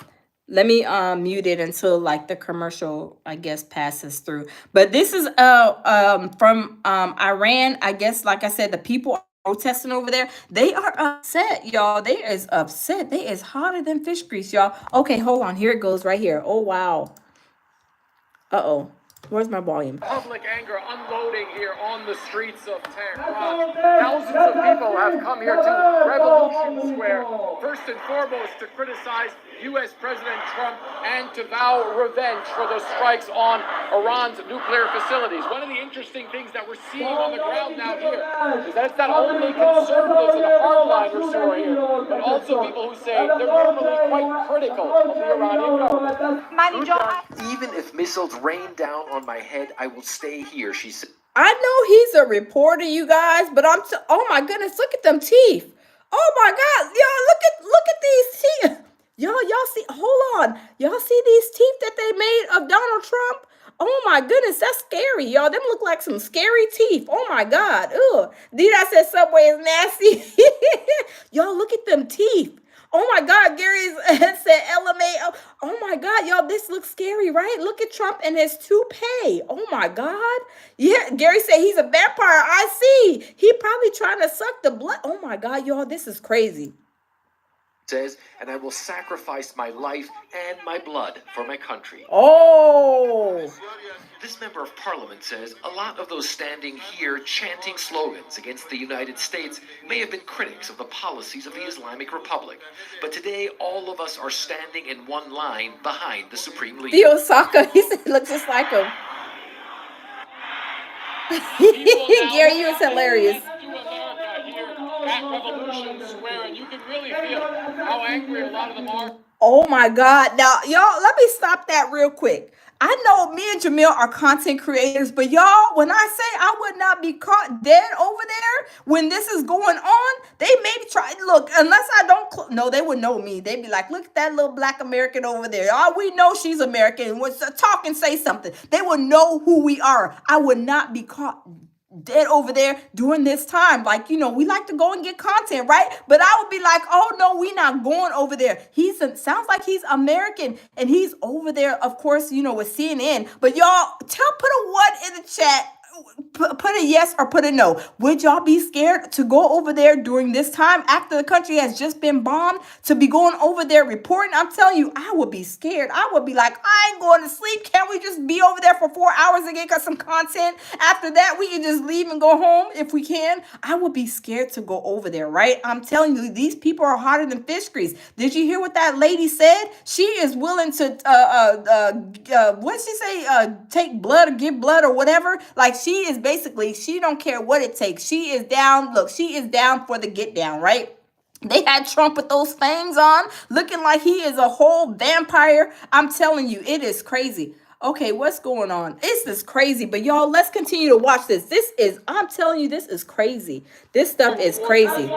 Let me mute it until like the commercial, I guess, passes through. But this is from Iran. I guess, like I said, the people are protesting over there. They are upset, y'all. They is upset. They is hotter than fish grease, y'all. Okay, hold on. Here it goes right here. Oh, wow. Uh-oh. Where's my volume? Public anger unloading here on the streets of Tehran. Thousands of people have come here to Revolution Square, first and foremost to criticize U.S. President Trump and to vow revenge for the strikes on Iran's nuclear facilities. One of the interesting things that we're seeing on the ground now here is that it's not only conservatives and hardliners who are here, but also people who say they're normally quite critical of the Iranian government. Even if missiles rain down on my head, I will stay here, she said. I know he's a reporter, you guys, but oh my goodness, look at them teeth. Oh my God, y'all, look at these teeth. Y'all see, hold on. Y'all see these teeth that they made of Donald Trump? Oh my goodness, that's scary, y'all. Them look like some scary teeth. Oh my God. Ugh. D-Dot said Subway is nasty. Y'all look at them teeth. Oh my God, Gary's said LMAO. Oh my God, y'all, this looks scary, right? Look at Trump and his toupee. Oh my God. Yeah, Gary said he's a vampire. I see. He probably trying to suck the blood. Oh my God, y'all, this is crazy. Says, and I will sacrifice my life and my blood for my country. Oh. This member of parliament says a lot of those standing here chanting slogans against the United States may have been critics of the policies of the Islamic Republic. But today, all of us are standing in one line behind the Supreme Leader. The Osaka, he said, looks just like him. Gary, you was hilarious. At Revolution Square, and you can really feel how angry a lot of them are. Oh my God. Now, y'all, let me stop that real quick. I know me and Jamil are content creators, but y'all, when I say I would not be caught dead over there when this is going on, they maybe try, look, unless I don't, no, they would know me. They'd be like, look at that little black American over there. Oh, we know she's American. Talk and say something. They would know who we are. I would not be caught dead over there during this time. Like, you know, we like to go and get content, right? But I would be like, oh no, we not going over there. Sounds like he's American and he's over there, of course, you know, with CNN. But y'all, put a 1 in the chat. Put a yes or put a no. Would y'all be scared to go over there during this time after the country has just been bombed to be going over there reporting? I'm telling you, I would be scared. I would be like, I ain't going to sleep. Can't we just be over there for 4 hours and get some content? After that, we can just leave and go home if we can. I would be scared to go over there, right? I'm telling you, these people are hotter than fish grease. Did you hear what that lady said? She is willing to, what did she say? Take blood or give blood or whatever. Like, she is basically, she don't care what it takes. She is down. Look, she is down for the get down, right? They had Trump with those fangs on, looking like he is a whole vampire. I'm telling you, it is crazy. Okay, what's going on? This is crazy, but y'all, let's continue to watch this. I'm telling you, this is crazy. This stuff is crazy. Of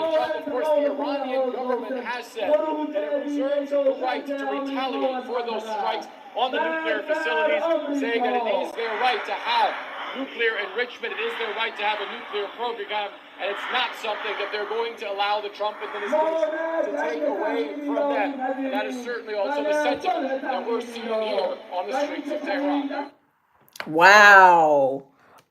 course, the Iranian government has said that it reserves the right to retaliate for those strikes on the nuclear facilities, saying that it is their right to have nuclear enrichment. It is their right to have a nuclear program, and it's not something that they're going to allow the Trump administration to take away from them. And that is certainly also the sentiment that we're seeing here on the streets of Tehran. Wow.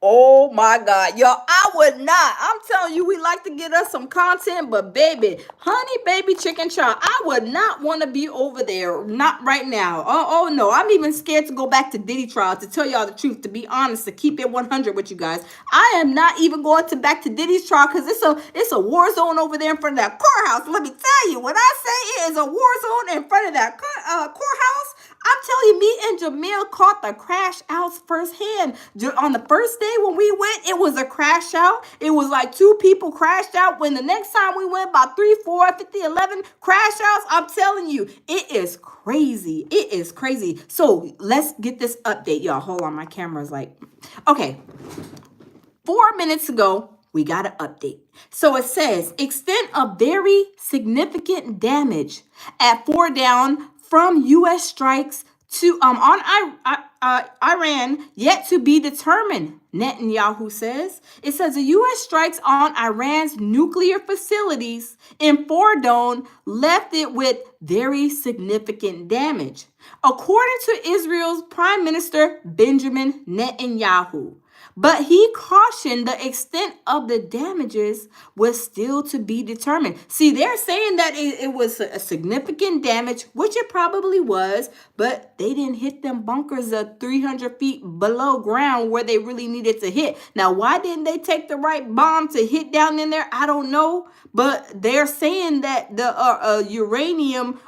Oh my God, y'all, I would not. I'm telling you, we like to get us some content, but baby, honey, baby, chicken chow, I would not want to be over there. Not right now. Oh no, I'm even scared to go back to Diddy trial, to tell y'all the truth, to be honest, to keep it 100 with you guys. I am not even going back to Diddy's trial because it's a war zone over there in front of that courthouse. Let me tell you, when I say it is a war zone in front of that courthouse, I'm telling you, me and Jamil caught the crash outs firsthand. On the first day when we went, it was a crash out. It was like 2 people crashed out. When the next time we went, about 3, 4, 50, 11 crash outs. I'm telling you, it is crazy. It is crazy. So let's get this update, y'all. Hold on, my camera's like, okay. 4 minutes ago, we got an update. So it says, extent of very significant damage at 4 down from U.S. strikes to on Iran yet to be determined, Netanyahu says. It says the U.S. strikes on Iran's nuclear facilities in Fordow left it with very significant damage, according to Israel's Prime Minister Benjamin Netanyahu. But he cautioned the extent of the damages was still to be determined. See, they're saying that it was a significant damage, which it probably was, but they didn't hit them bunkers 300 feet below ground where they really needed to hit. Now, why didn't they take the right bomb to hit down in there? I don't know. But they're saying that the uranium,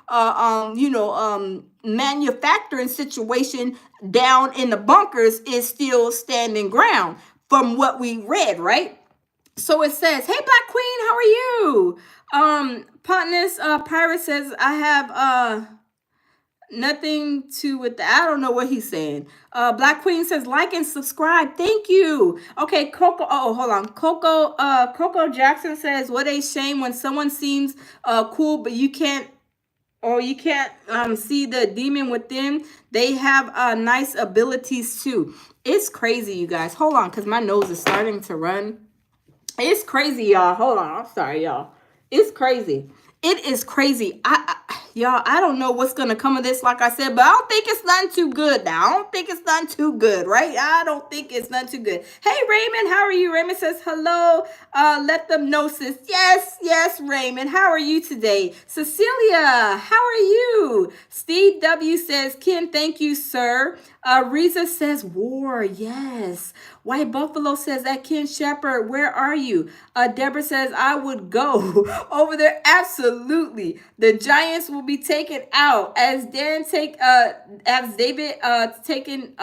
manufacturing situation down in the bunkers is still standing ground from what we read, right? So it says, hey, Black Queen, how are you? Partners, Pirate says, I have nothing to with that. I don't know what he's saying. Black Queen says, like and subscribe. Thank you. Okay, Coco. Oh, hold on. Coco Jackson says, what a shame when someone seems cool, but you can't. or you can't see the demon within, they have nice abilities too. It's crazy, you guys. Hold on, because my nose is starting to run. It's crazy, y'all. Hold on. I'm sorry, y'all. It's crazy. It is crazy. Y'all, I don't know what's gonna come of this, like I said, but I don't think it's nothing too good now. I don't think it's nothing too good, right? I don't think it's nothing too good. Hey, Raymond, how are you? Raymond says hello. Let them know, sis. Yes, Raymond. How are you today? Cecilia, how are you? Steve W says, Ken, thank you, sir. Reza says, war, yes. White Buffalo says, that Ken Shepherd, where are you? Deborah says, I would go over there. Absolutely. The Giants will be taken out as David taking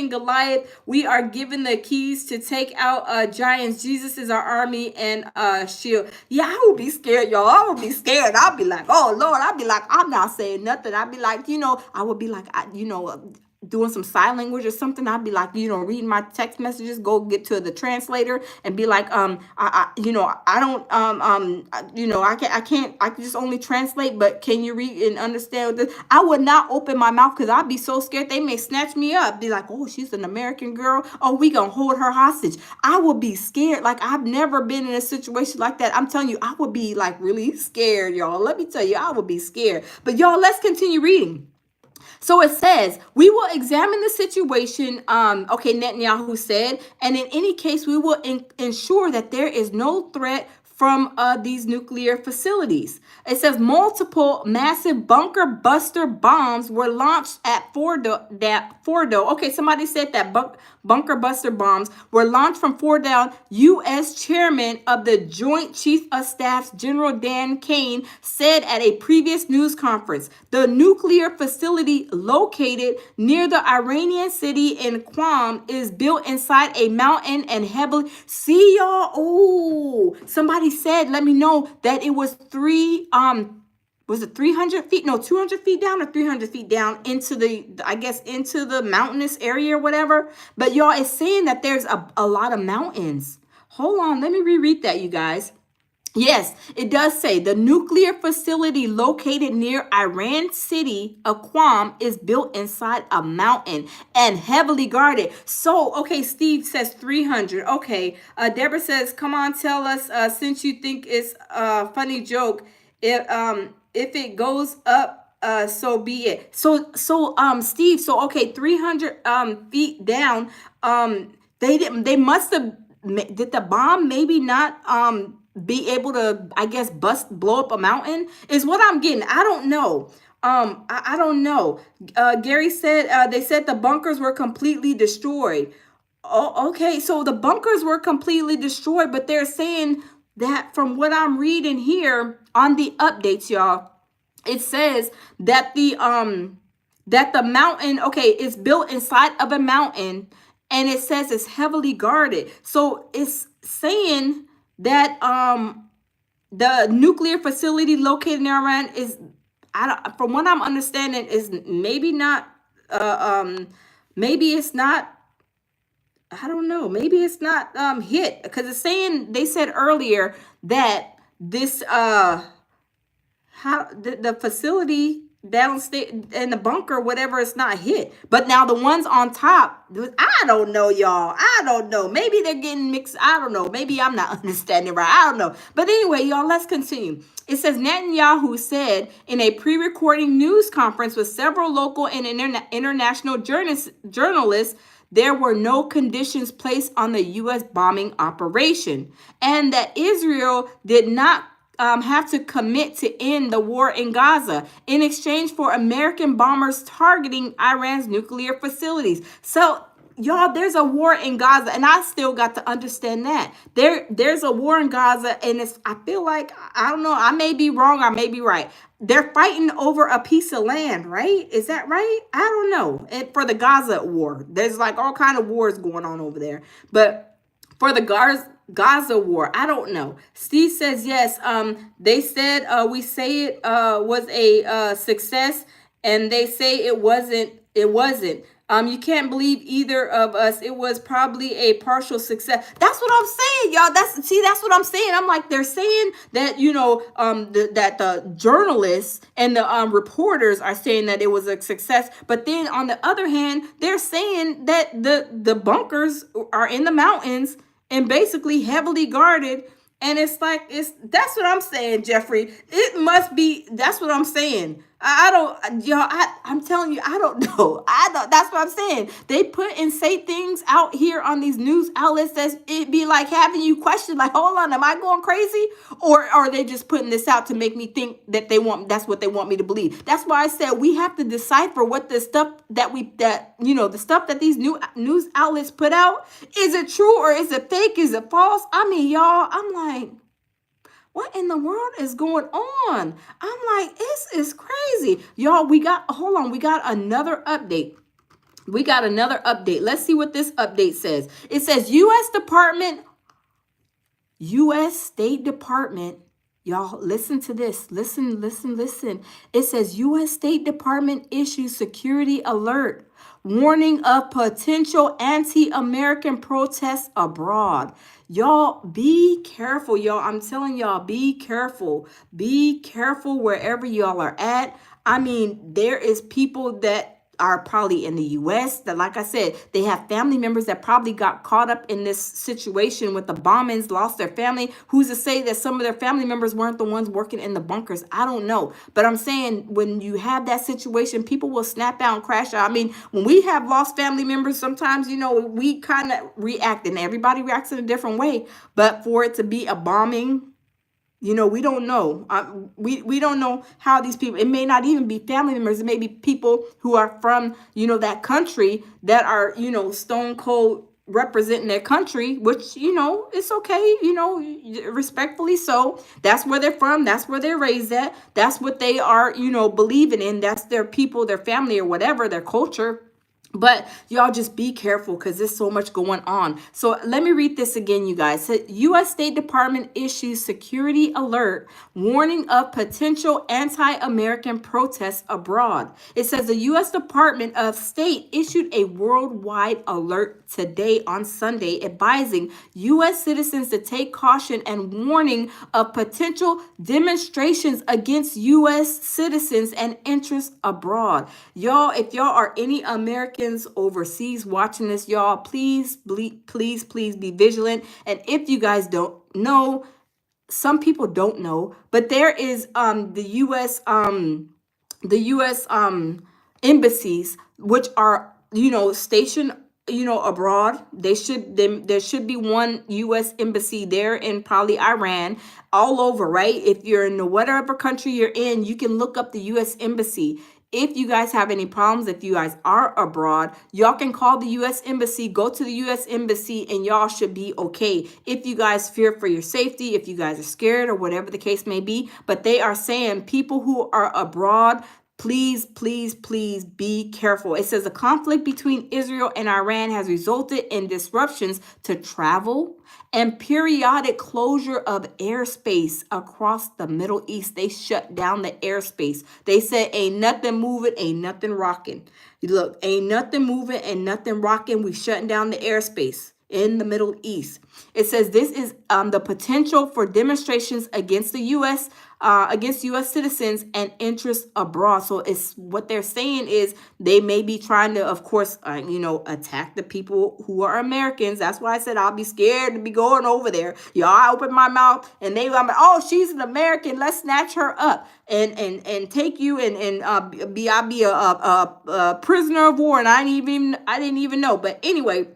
Goliath. We are given the keys to take out giants. Jesus is our army and shield. Yeah, I would be scared, y'all. I would be scared. I'll be like, oh Lord. I'll be like, I'm not saying nothing. I'll be like, I would be like, doing some sign language or something. I'd be like, reading my text messages, go get to the translator and be like, I can just only translate, but can you read and understand this? I would not open my mouth because I'd be so scared they may snatch me up. Be like, oh, she's an American girl. Oh, we gonna hold her hostage. I would be scared. Like, I've never been in a situation like that. I'm telling you, I would be like really scared, y'all. Let me tell you, I would be scared. But y'all, let's continue reading. So it says, we will examine the situation, Netanyahu said, and in any case, we will ensure that there is no threat from these nuclear facilities. It says multiple massive bunker buster bombs were launched at Fordo. Okay, somebody said that bunker buster bombs were launched from Fordo. U.S. Chairman of the Joint Chief of Staff, General Dan Kane, said at a previous news conference, the nuclear facility located near the Iranian city in Qom is built inside a mountain and heavily. See, y'all? Oh, somebody said, let me know that it was 300 feet? No, 200 feet down or 300 feet down into the mountainous area or whatever. But y'all, it's saying that there's a lot of mountains. Hold on, let me reread that, you guys. Yes, it does say the nuclear facility located near Iran city of Qom is built inside a mountain and heavily guarded. So, okay, Steve says 300. Okay, Deborah says, come on, tell us, since you think it's a funny joke, if it goes up, so be it. So Steve, so okay, 300 feet down, they must have, did the bomb maybe not be able to, I guess, blow up a mountain is what I'm getting. I don't know. I don't know. Gary said they said the bunkers were completely destroyed. Oh, okay. So the bunkers were completely destroyed, but they're saying that from what I'm reading here on the updates, y'all, it says that the mountain, okay, is built inside of a mountain, and it says it's heavily guarded. So it's saying that the nuclear facility located in Iran is, from what I'm understanding, is maybe not maybe it's not, I don't know, maybe it's not hit, because it's saying, they said earlier that this the facility downstairs in the bunker, whatever, it's not hit. But now the ones on top, I don't know, y'all. I don't know. Maybe they're getting mixed. I don't know. Maybe I'm not understanding right. I don't know. But anyway, y'all, let's continue. It says Netanyahu said in a pre-recording news conference with several local and international journalists, there were no conditions placed on the U.S. bombing operation, and that Israel did not have to commit to end the war in Gaza in exchange for American bombers targeting Iran's nuclear facilities. So, y'all, there's a war in Gaza, and I still got to understand that. There's a war in Gaza, and I feel like, I don't know, I may be wrong, I may be right. They're fighting over a piece of land, right? Is that right? I don't know. And for the Gaza war, there's like all kind of wars going on over there. But for the Gaza war, I don't know. Steve says yes. They said we say it was a success, and they say it wasn't. It wasn't. You can't believe either of us. It was probably a partial success. That's what I'm saying, y'all. That's what I'm saying. I'm like, they're saying that, that the journalists and the reporters are saying that it was a success, but then on the other hand, they're saying that the bunkers are in the mountains and basically heavily guarded. And it's like, that's what I'm saying, Jeffrey. It must be, that's what I'm saying. I don't, y'all, I'm telling you, I don't know. That's what I'm saying. They put and say things out here on these news outlets that it be like having you question, like, hold on, am I going crazy? Or are they just putting this out to make me think that that's what they want me to believe? That's why I said we have to decipher what the stuff the stuff that these news outlets put out, is it true or is it fake? Is it false? I mean, y'all, I'm like, what in the world is going on? I'm like, this is crazy. Y'all, we got another update. Let's see what this update says. It says U.S. State Department. Y'all, listen to this. Listen. It says U.S. State Department issues security alert, warning of potential anti-American protests abroad. Y'all, be careful, y'all. I'm telling y'all, be careful. Be careful wherever y'all are at. I mean, there is people that are probably in the U.S. that, like I said, they have family members that probably got caught up in this situation with the bombings, lost their family. Who's to say that some of their family members weren't the ones working in the bunkers? I don't know. But I'm saying when you have that situation, people will snap out and crash out. I mean, when we have lost family members, sometimes, we kind of react, and everybody reacts in a different way. But for it to be a bombing, we don't know. We don't know how these people, it may not even be family members. It may be people who are from, that country that are, stone cold representing their country, which, it's okay, respectfully so. That's where they're from. That's where they're raised at. That's what they are, believing in. That's their people, their family, or whatever, their culture. But y'all just be careful because there's so much going on. So let me read this again, you guys. So U.S. State Department issues security alert, warning of potential anti-American protests abroad. It says the U.S. Department of State issued a worldwide alert today on Sunday, advising U.S. citizens to take caution and warning of potential demonstrations against U.S. citizens and interests abroad. Y'all, if y'all are any Americans overseas watching this, y'all, please be vigilant. And if you guys don't know, some people don't know, but there is the U.S. embassies, which are stationed abroad. There should be one U.S. embassy there in probably Iran, all over, right? If you're in whatever country you're in, you can look up the U.S. embassy. If you guys have any problems, if you guys are abroad, y'all can call the U.S. Embassy, go to the U.S. Embassy, and y'all should be okay. If you guys fear for your safety, if you guys are scared or whatever the case may be, but they are saying people who are abroad, please be careful. It says the conflict between Israel and Iran has resulted in disruptions to travel and periodic closure of airspace across the Middle East. They shut down the airspace. They said, ain't nothing moving, ain't nothing rocking. Look, ain't nothing moving and nothing rocking. We shutting down the airspace in the Middle East. It says this is the potential for demonstrations against the U.S. Against U.S. citizens and interests abroad. So it's what they're saying is they may be trying to, of course, attack the people who are Americans. That's why I said I'll be scared to be going over there. Y'all, I open my mouth and I'm like, oh, she's an American. Let's snatch her up and take you and I'll be a prisoner of war. And I didn't even know. But anyway.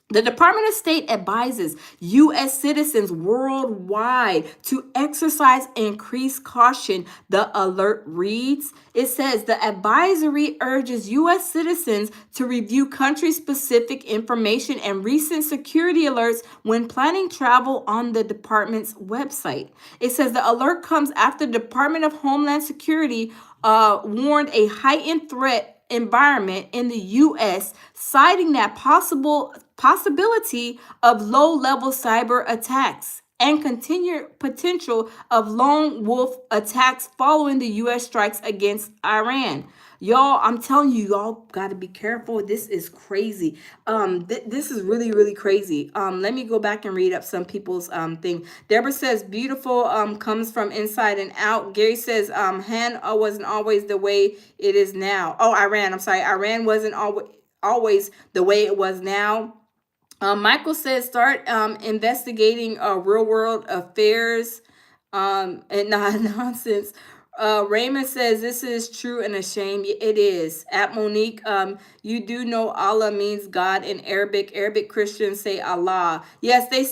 The Department of State advises U.S. citizens worldwide to exercise increased caution. The alert reads, it says the advisory urges U.S. citizens to review country-specific information and recent security alerts when planning travel on the department's website. It says the alert comes after the Department of Homeland Security warned a heightened threat environment in the U.S., citing that possibility of low-level cyber attacks and continued potential of lone wolf attacks following the U.S. strikes against Iran. Y'all, I'm telling you, y'all got to be careful. This is crazy. This is really, really crazy. Let me go back and read up some people's thing. Deborah says beautiful comes from inside and out. Gary says Han wasn't always the way it is now. Oh, Iran. I'm sorry. Iran wasn't always the way it was now. Michael says start investigating real world affairs and not nonsense. Raymond says this is true and a shame. It is. At Monique, you do know Allah means God in Arabic. Arabic Christians say Allah. Yes, they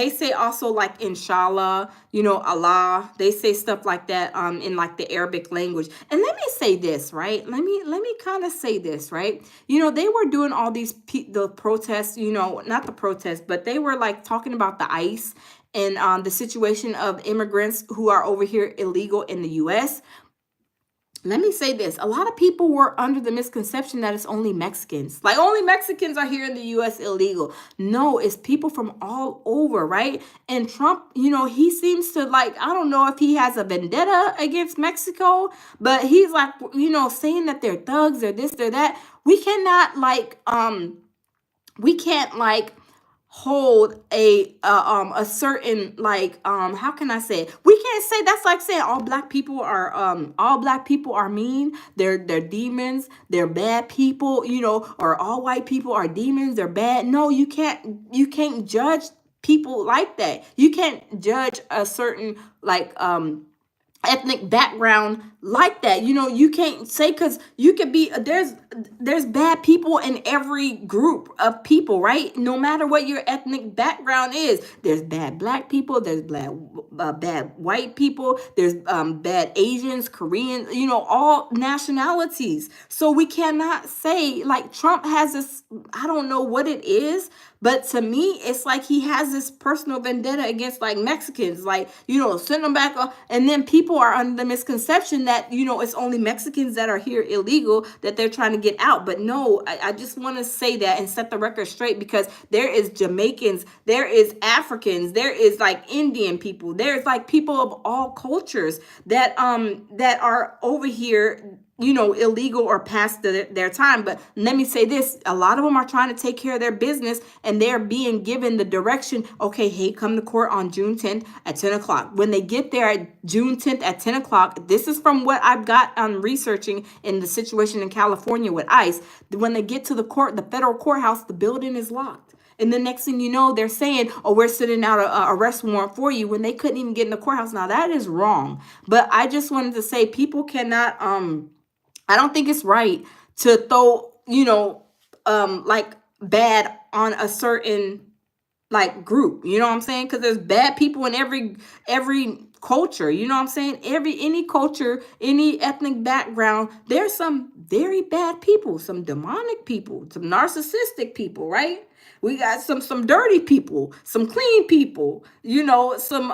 say also like inshallah, Allah. They say stuff like that in like the Arabic language. And let me say this, right? Let me kind of say this, right? They were doing all these the protests, not the protests, but they were like talking about the ICE and the situation of immigrants who are over here illegal in the U.S. Let me say this. A lot of people were under the misconception that it's only Mexicans. Like only Mexicans are here in the U.S. illegal. No, it's people from all over, right? And Trump, he seems to like, I don't know if he has a vendetta against Mexico, but he's like, saying that they're thugs or this, they're that. We cannot hold a certain like how can I say it? We can't say that's like saying all black people are mean, they're demons, they're bad people, or all white people are demons, they're bad. No, you can't judge people like that. You can't judge a certain like ethnic background like that. You can't say, because you could be there's bad people in every group of people, right? No matter what your ethnic background is, there's bad black people, there's bad white people, there's bad Asians, Koreans, all nationalities. So we cannot say like Trump has this, I don't know what it is, but to me, it's like he has this personal vendetta against like Mexicans, like, send them back. And then people are under the misconception that, it's only Mexicans that are here illegal, that they're trying to get out. But no, I just want to say that and set the record straight, because there is Jamaicans, there is Africans, there is like Indian people, there's like people of all cultures that are over here, illegal or past their time. But let me say this, a lot of them are trying to take care of their business, and they're being given the direction, okay, hey, come to court on June 10th at 10 o'clock. When they get there at June 10th at 10 o'clock, this is from what I've got on researching in the situation in California with ICE. When they get to the federal courthouse, the building is locked. And the next thing you know, they're saying, oh, we're sitting out an arrest warrant for you, when they couldn't even get in the courthouse. Now, that is wrong. But I just wanted to say, people cannot, I don't think it's right to throw, like bad on a certain like group, you know what I'm saying? Because there's bad people in every culture, you know what I'm saying? Any culture, any ethnic background, there's some very bad people, some demonic people, some narcissistic people, right? We got some dirty people, some clean people, some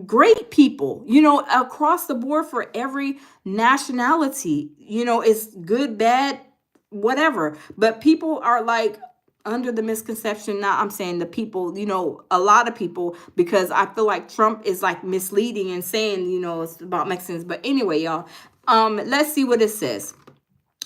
great people, across the board for every nationality. It's good, bad, whatever. But people are like under the misconception. Now I'm saying the people, a lot of people, because I feel like Trump is like misleading and saying, it's about Mexicans. But anyway, y'all, let's see what it says.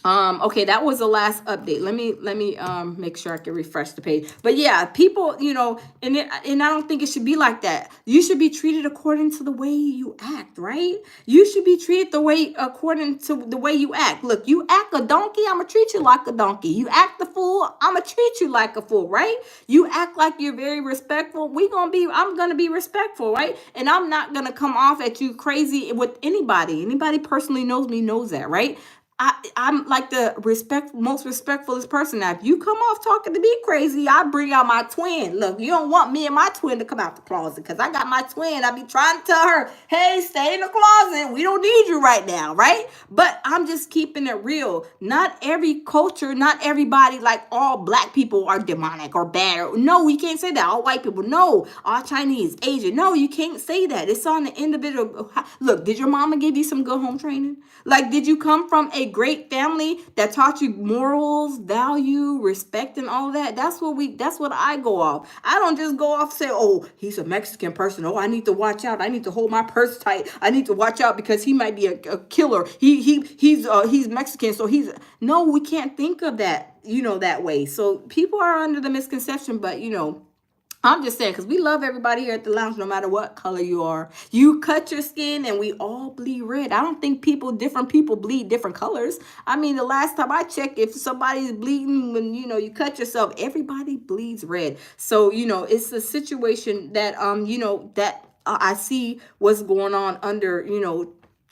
Okay, that was the last update. Let me make sure I can refresh the page. But yeah, people, and I don't think it should be like that. You should be treated according to the way you act, right? You should be treated according to the way you act. Look, you act a donkey, I'm gonna treat you like a donkey. You act a fool, I'm gonna treat you like a fool, right? You act like you're very respectful, I'm gonna be respectful, right? And I'm not gonna come off at you crazy with anybody. Anybody personally knows me knows that, right? I'm like the most respectfulest person. Now, if you come off talking to me crazy, I bring out my twin. Look, you don't want me and my twin to come out the closet, because I got my twin. I be trying to tell her, hey, stay in the closet. We don't need you right now, right? But I'm just keeping it real. Not every culture, not everybody, like all black people are demonic or bad. No, we can't say that. All white people, no. All Chinese, Asian, no, you can't say that. It's on the individual. Look, did your mama give you some good home training? Like, did you come from a great family that taught you morals, value, respect, and all that. That's what I go off. I don't just go off and say, oh, he's a Mexican person. Oh, I need to watch out. I need to hold my purse tight. I need to watch out because he might be a killer. He's Mexican, so he's no, we can't think of that, that way. So people are under the misconception, but I'm just saying, because we love everybody here at the lounge, no matter what color you are. You cut your skin and we all bleed red. I don't think different people bleed different colors. I mean, the last time I checked, if somebody's bleeding when, you cut yourself, everybody bleeds red. So, it's a situation that, that I see what's going on under,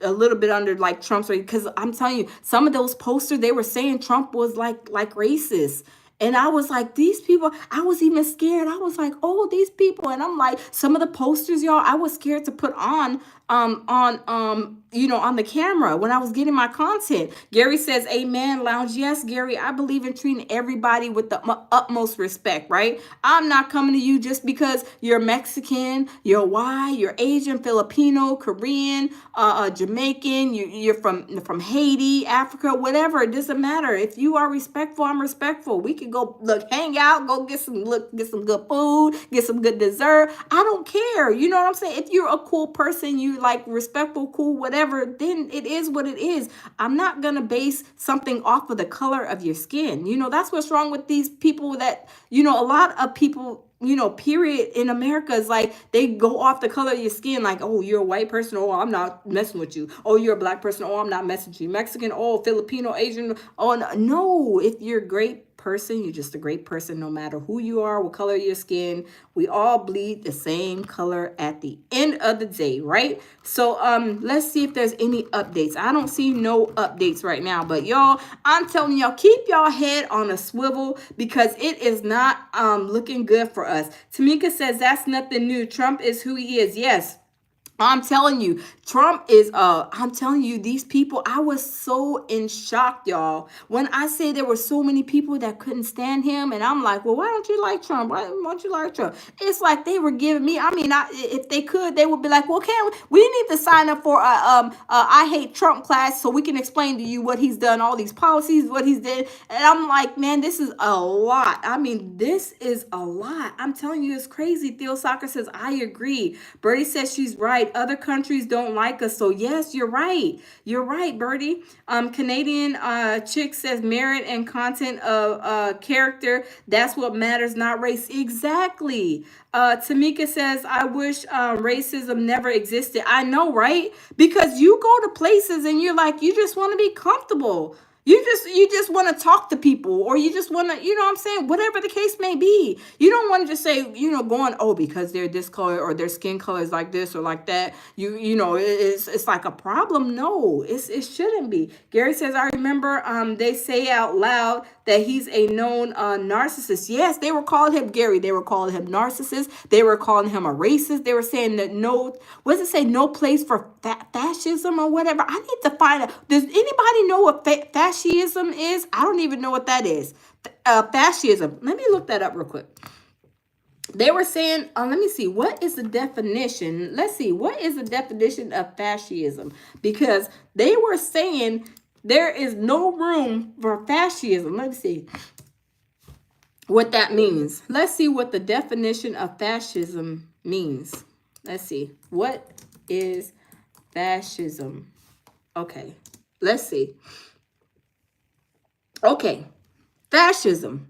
a little bit under like Trump's, because I'm telling you, some of those posters, they were saying Trump was like racist. And I was like, these people, I was even scared. I was like, oh, these people. And I'm like, some of the posters, y'all, I was scared to put on the camera when I was getting my content. Gary says, amen, lounge. Yes, Gary, I believe in treating everybody with the utmost respect, right? I'm not coming to you just because you're Mexican, you're white, you're Asian, Filipino, Korean, Jamaican, you're from Haiti, Africa, whatever. It doesn't matter. If you are respectful, I'm respectful. We can go hang out, go get some good food, get some good dessert. I don't care. You know what I'm saying? If you're a cool person, you like respectful, cool, whatever, then it is what it is. I'm not going to base something off of the color of your skin. That's what's wrong with these people that, a lot of people, period, in America is like they go off the color of your skin, like, oh, you're a white person, oh, I'm not messing with you. Oh, you're a black person, oh, I'm not messing with you. Mexican, oh, Filipino, Asian, oh, no. If you're a great person, you're just a great person, no matter who you are, what color your skin. We all bleed the same color at the end of the day, right? So let's see if there's any updates. I don't see no updates right now, but y'all, I'm telling y'all, keep y'all head on a swivel because it is not looking good for us. Tamika says that's nothing new. Trump is who he is. Yes, I'm telling you, Trump is, I'm telling you, these people, I was so in shock, y'all. When I say there were so many people that couldn't stand him, and I'm like, well, why don't you like Trump? Why don't you like Trump? It's like they were giving me, if they could, they would be like, well, we need to sign up for I hate Trump class so we can explain to you what he's done, all these policies, what he's did. And I'm like, man, this is a lot. This is a lot. I'm telling you, it's crazy. Theo Soccer says, I agree. Birdie says she's right. Other countries don't like us. So yes, you're right. You're right, Birdie. Canadian chick says merit and content of character. That's what matters, not race. Exactly. Tamika says, I wish racism never existed. I know, right? Because you go to places and you're like, you just want to be comfortable. You just want to talk to people, or you just want to, what I'm saying, whatever the case may be. You don't want to just say, going, oh, because they're this color or their skin color is like this or like that. It's like a problem. No, it shouldn't be. Gary says, I remember they say out loud that he's a known narcissist. Yes, they were calling him Gary. They were calling him narcissist. They were calling him a racist. They were saying that no place for fascism or whatever. I need to find out. Does anybody know what fascism is? I don't even know what that is. Fascism. Let me look that up real quick. They were saying, let me see, what is the definition? Let's see, what is the definition of fascism? Because they were saying there is no room for fascism. Let me see what that means. Let's see what the definition of fascism means. Let's see. What is fascism? Okay, let's see. Okay, fascism.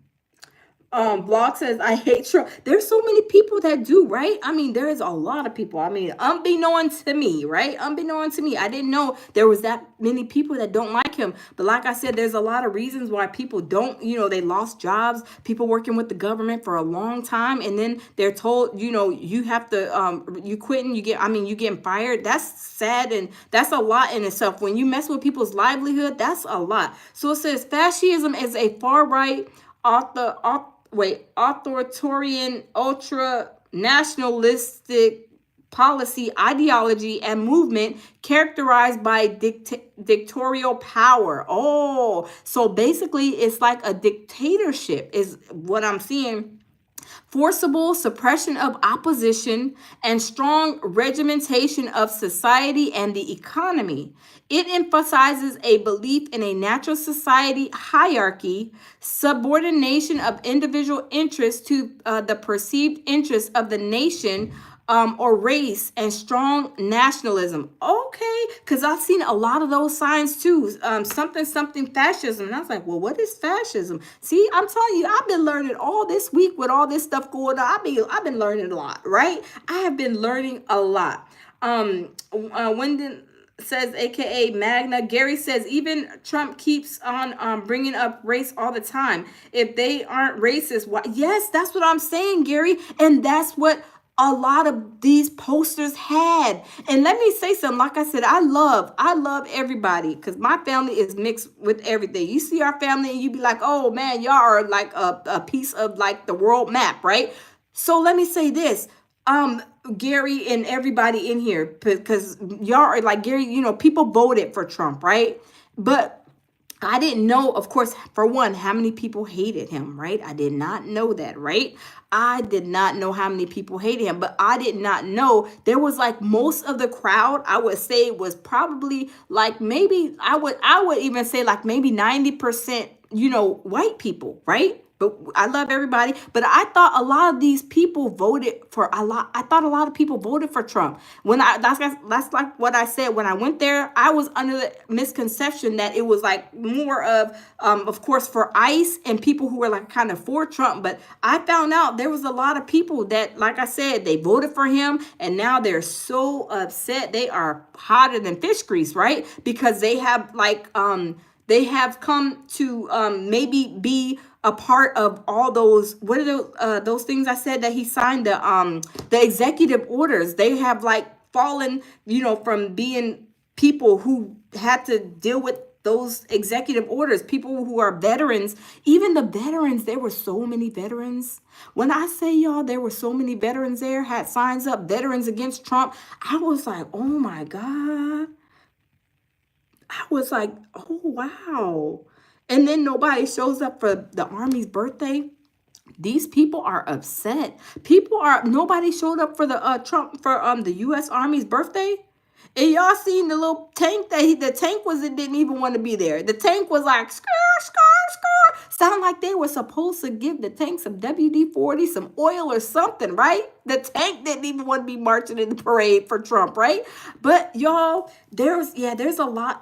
Blog says, I hate Trump. There's so many people that do, right? There is a lot of people. Unbeknownst to me, right? Unbeknownst to me. I didn't know there was that many people that don't like him. But like I said, there's a lot of reasons why people don't, they lost jobs, people working with the government for a long time. And then they're told, you have to, you quitting, you getting fired. That's sad. And that's a lot in itself. When you mess with people's livelihood, that's a lot. So it says fascism is a far right, authoritarian, ultra-nationalistic policy, ideology, and movement characterized by dictatorial power. Oh, so basically it's like a dictatorship is what I'm seeing. forcible suppression of opposition, and strong regimentation of society and the economy. It emphasizes a belief in a natural society hierarchy, subordination of individual interests to the perceived interests of the nation, or race, and strong nationalism. Okay, because I've seen a lot of those signs too. Something fascism. And I was like, well, what is fascism? See, I'm telling you, I've been learning all this week with all this stuff going on. I've been learning a lot, right? I have been learning a lot. Wyndon says, aka Magna. Gary says, even Trump keeps on bringing up race all the time. If they aren't racist, why? Yes, that's what I'm saying, Gary. And that's what a lot of these posters had. And let me say something. Like I said, I love everybody, because my family is mixed with everything. You see our family and you be like, oh man, y'all are like a piece of like the world map, right? So let me say this, Gary and everybody in here, because y'all are like, Gary, people voted for Trump, right? But I didn't know, of course, for one, how many people hated him, right? I did not know that, right? I did not know how many people hated him, but I did not know there was like most of the crowd, I would say, was probably like maybe I would even say like maybe 90%, white people, right? But I love everybody. But I thought a lot of these people voted for a lot. I thought a lot of people voted for Trump. That's like what I said when I went there. I was under the misconception that it was like more of course, for ICE and people who were like kind of for Trump. But I found out there was a lot of people that, like I said, they voted for him, and now they're so upset. They are hotter than fish grease, right? Because they have they have come to maybe be a part of all those, what are those things I said that he signed, the executive orders. They have like fallen, from being people who had to deal with those executive orders, people who are veterans. Even the veterans, there were so many veterans. When I say, y'all, there were so many veterans there, had signs up, veterans against Trump. I was like, oh my God. I was like, oh wow. And then nobody shows up for the Army's birthday. These people are upset. Nobody showed up for the Trump for the US Army's birthday. And y'all seen the little tank the tank didn't even want to be there. The tank was like, skr, skr, skr. Sound like they were supposed to give the tank some WD-40, some oil or something, right? The tank didn't even want to be marching in the parade for Trump, right? But y'all, there's a lot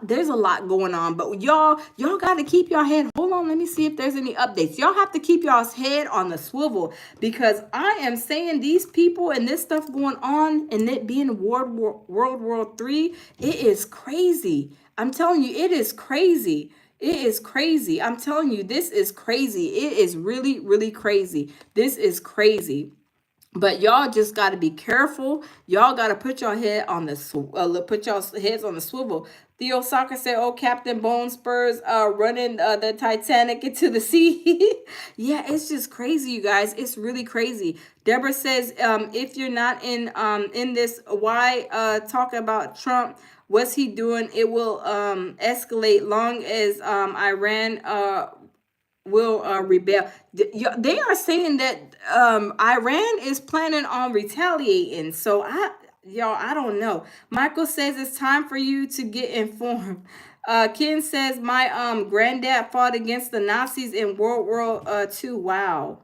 going on. But y'all got to keep your head. Hold on, let me see if there's any updates. Y'all have to keep y'all's head on the swivel, because I am saying these people and this stuff going on and it being World War III, it is crazy. I'm telling you, it is crazy. It is crazy. I'm telling you, this is crazy. It is really, really crazy. This is crazy. But y'all just got to be careful. Y'all got to put your head on the put your heads on the swivel. Theo Soccer said, "Oh, Captain Bone Spurs running the Titanic into the sea." Yeah, it's just crazy, you guys. It's really crazy. Deborah says, "If you're not in this, why talk about Trump? What's he doing? It will escalate long as Iran will rebel." They are saying that Iran is planning on retaliating. So I don't know. Michael says it's time for you to get informed. Ken says my granddad fought against the Nazis in World War II. Wow.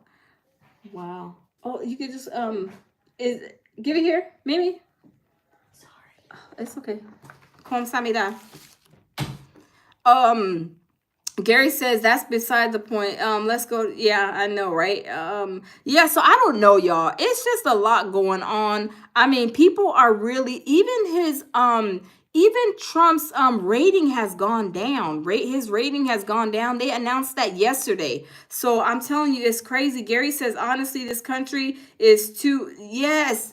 Wow. Oh, you could just give it here, Mimi. Sorry. Oh, it's okay. Kamsahamnida. Gary says that's beside the point. Let's go. Yeah, I know, right? Yeah, so I don't know, y'all. It's just a lot going on. I mean, people are really, even Trump's rating has gone down. His rating has gone down. They announced that yesterday. So I'm telling you, it's crazy. Gary says, honestly, this country is too, yes,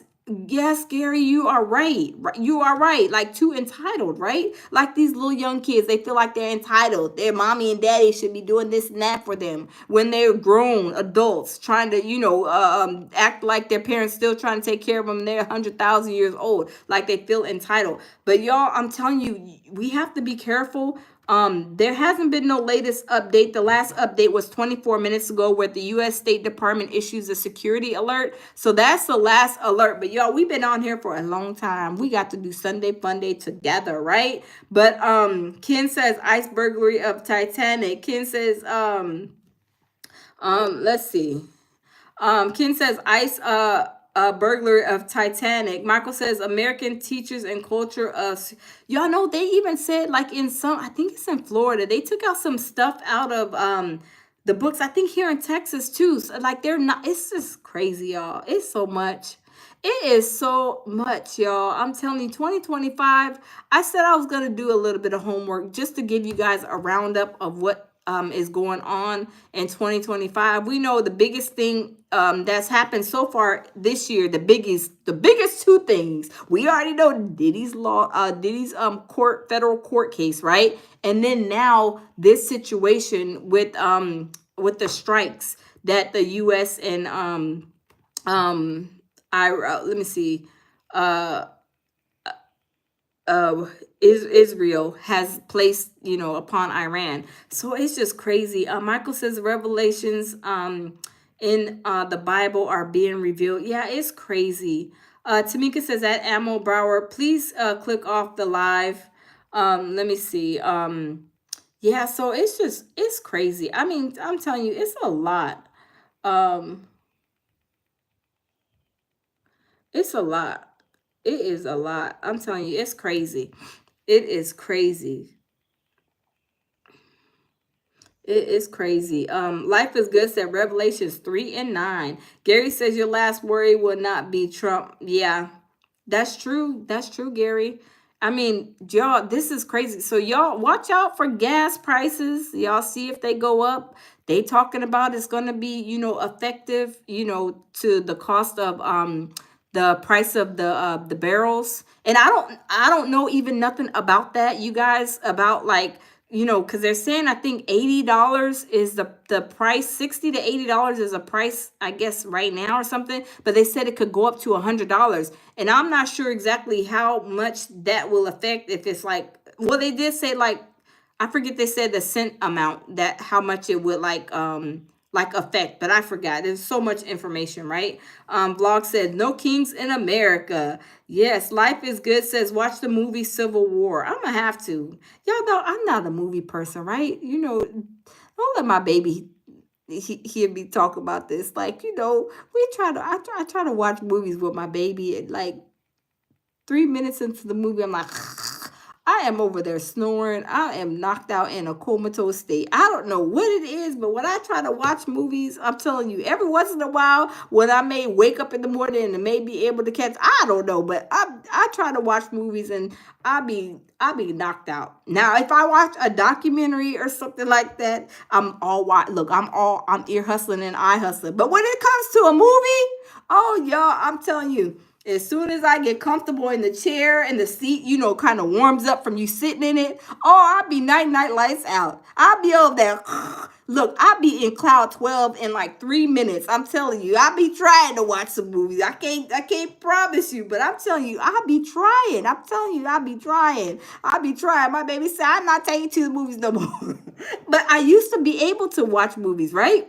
Gary, you are right. You are right. Like, too entitled, right? Like these little young kids, they feel like they're entitled. Their mommy and daddy should be doing this and that for them when they're grown adults trying to, act like their parents still trying to take care of them. And they're 100,000 years old. Like they feel entitled. But y'all, I'm telling you, we have to be careful. There hasn't been no latest update. The last update was 24 minutes ago where the U.S. State Department issues a security alert. So that's the last alert. But y'all, we've been on here for a long time. We got to do Sunday Fun Day together, right? But Ken says ice burglary of Titanic. Ken says let's see. Ken says ice burglary of Titanic. Michael says American teachers and culture of, y'all know they even said like in some, I think it's in Florida, they took out some stuff out of the books. I think here in Texas too. So, like they're not, it's just crazy, y'all. It's so much. It is so much, y'all. I'm telling you, 2025, I said I was going to do a little bit of homework just to give you guys a roundup of what is going on in 2025. We know the biggest thing that's happened so far this year, the biggest two things. We already know Diddy's federal court case, right? And then now this situation with the strikes that the US and let me see. Israel has placed, upon Iran. So it's just crazy. Michael says revelations in the Bible are being revealed. Yeah, it's crazy. Tamika says at Ammo Brower, please click off the live. Let me see. Yeah, so it's crazy. I mean, I'm telling you, it's a lot. It's a lot. It is a lot. I'm telling you, it's crazy. It is crazy. It is crazy. Life is Good said Revelations 3 and 9. Gary says your last worry will not be Trump. Yeah, that's true. That's true, Gary. I mean, y'all, this is crazy. So y'all watch out for gas prices. Y'all see if they go up. They talking about it's going to be, effective, to the cost of the price of the barrels. And I don't know even nothing about that, you guys, about like, because they're saying I think $80 is the price. $60 to $80 is a price, I guess, right now or something. But they said it could go up to $100, and I'm not sure exactly how much that will affect. If it's like, well, they did say like, I forget, they said the cent amount, that how much it would like affect, but I forgot. There's so much information, right? Vlog said no kings in America. Yes, Life is Good says watch the movie Civil War. I'm gonna have to. Y'all know I'm not a movie person, right? Don't let my baby hear me talk about this. Like, I try to watch movies with my baby, and like 3 minutes into the movie, I'm like, I am over there snoring. I am knocked out in a comatose state. I don't know what it is, but when I try to watch movies, I'm telling you, every once in a while, when I may wake up in the morning and may be able to catch, I don't know, but I try to watch movies and I be knocked out. Now, if I watch a documentary or something like that, I'm ear hustling and eye hustling. But when it comes to a movie, oh y'all, I'm telling you, as soon as I get comfortable in the chair and the seat, kind of warms up from you sitting in it, oh, I'll be night lights out. I'll be over there. Look, I'll be in cloud 12 in like 3 minutes. I'm telling you, I'll be trying to watch some movies. I can't promise you, but I'm telling you, I'll be trying. I'm telling you, I'll be trying. My baby said, I'm not taking you to the movies no more. But I used to be able to watch movies, right?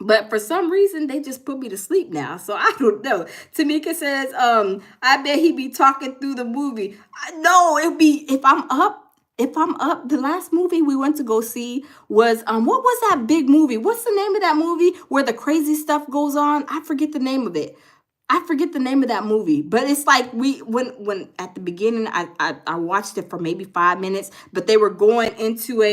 But for some reason, they just put me to sleep now. So I don't know. Tamika says, I bet he be talking through the movie. No, it'll be if I'm up. The last movie we went to go see was what was that big movie? What's the name of that movie where the crazy stuff goes on? I forget the name of it. That movie, but it's like when at the beginning I watched it for maybe 5 minutes, but they were going into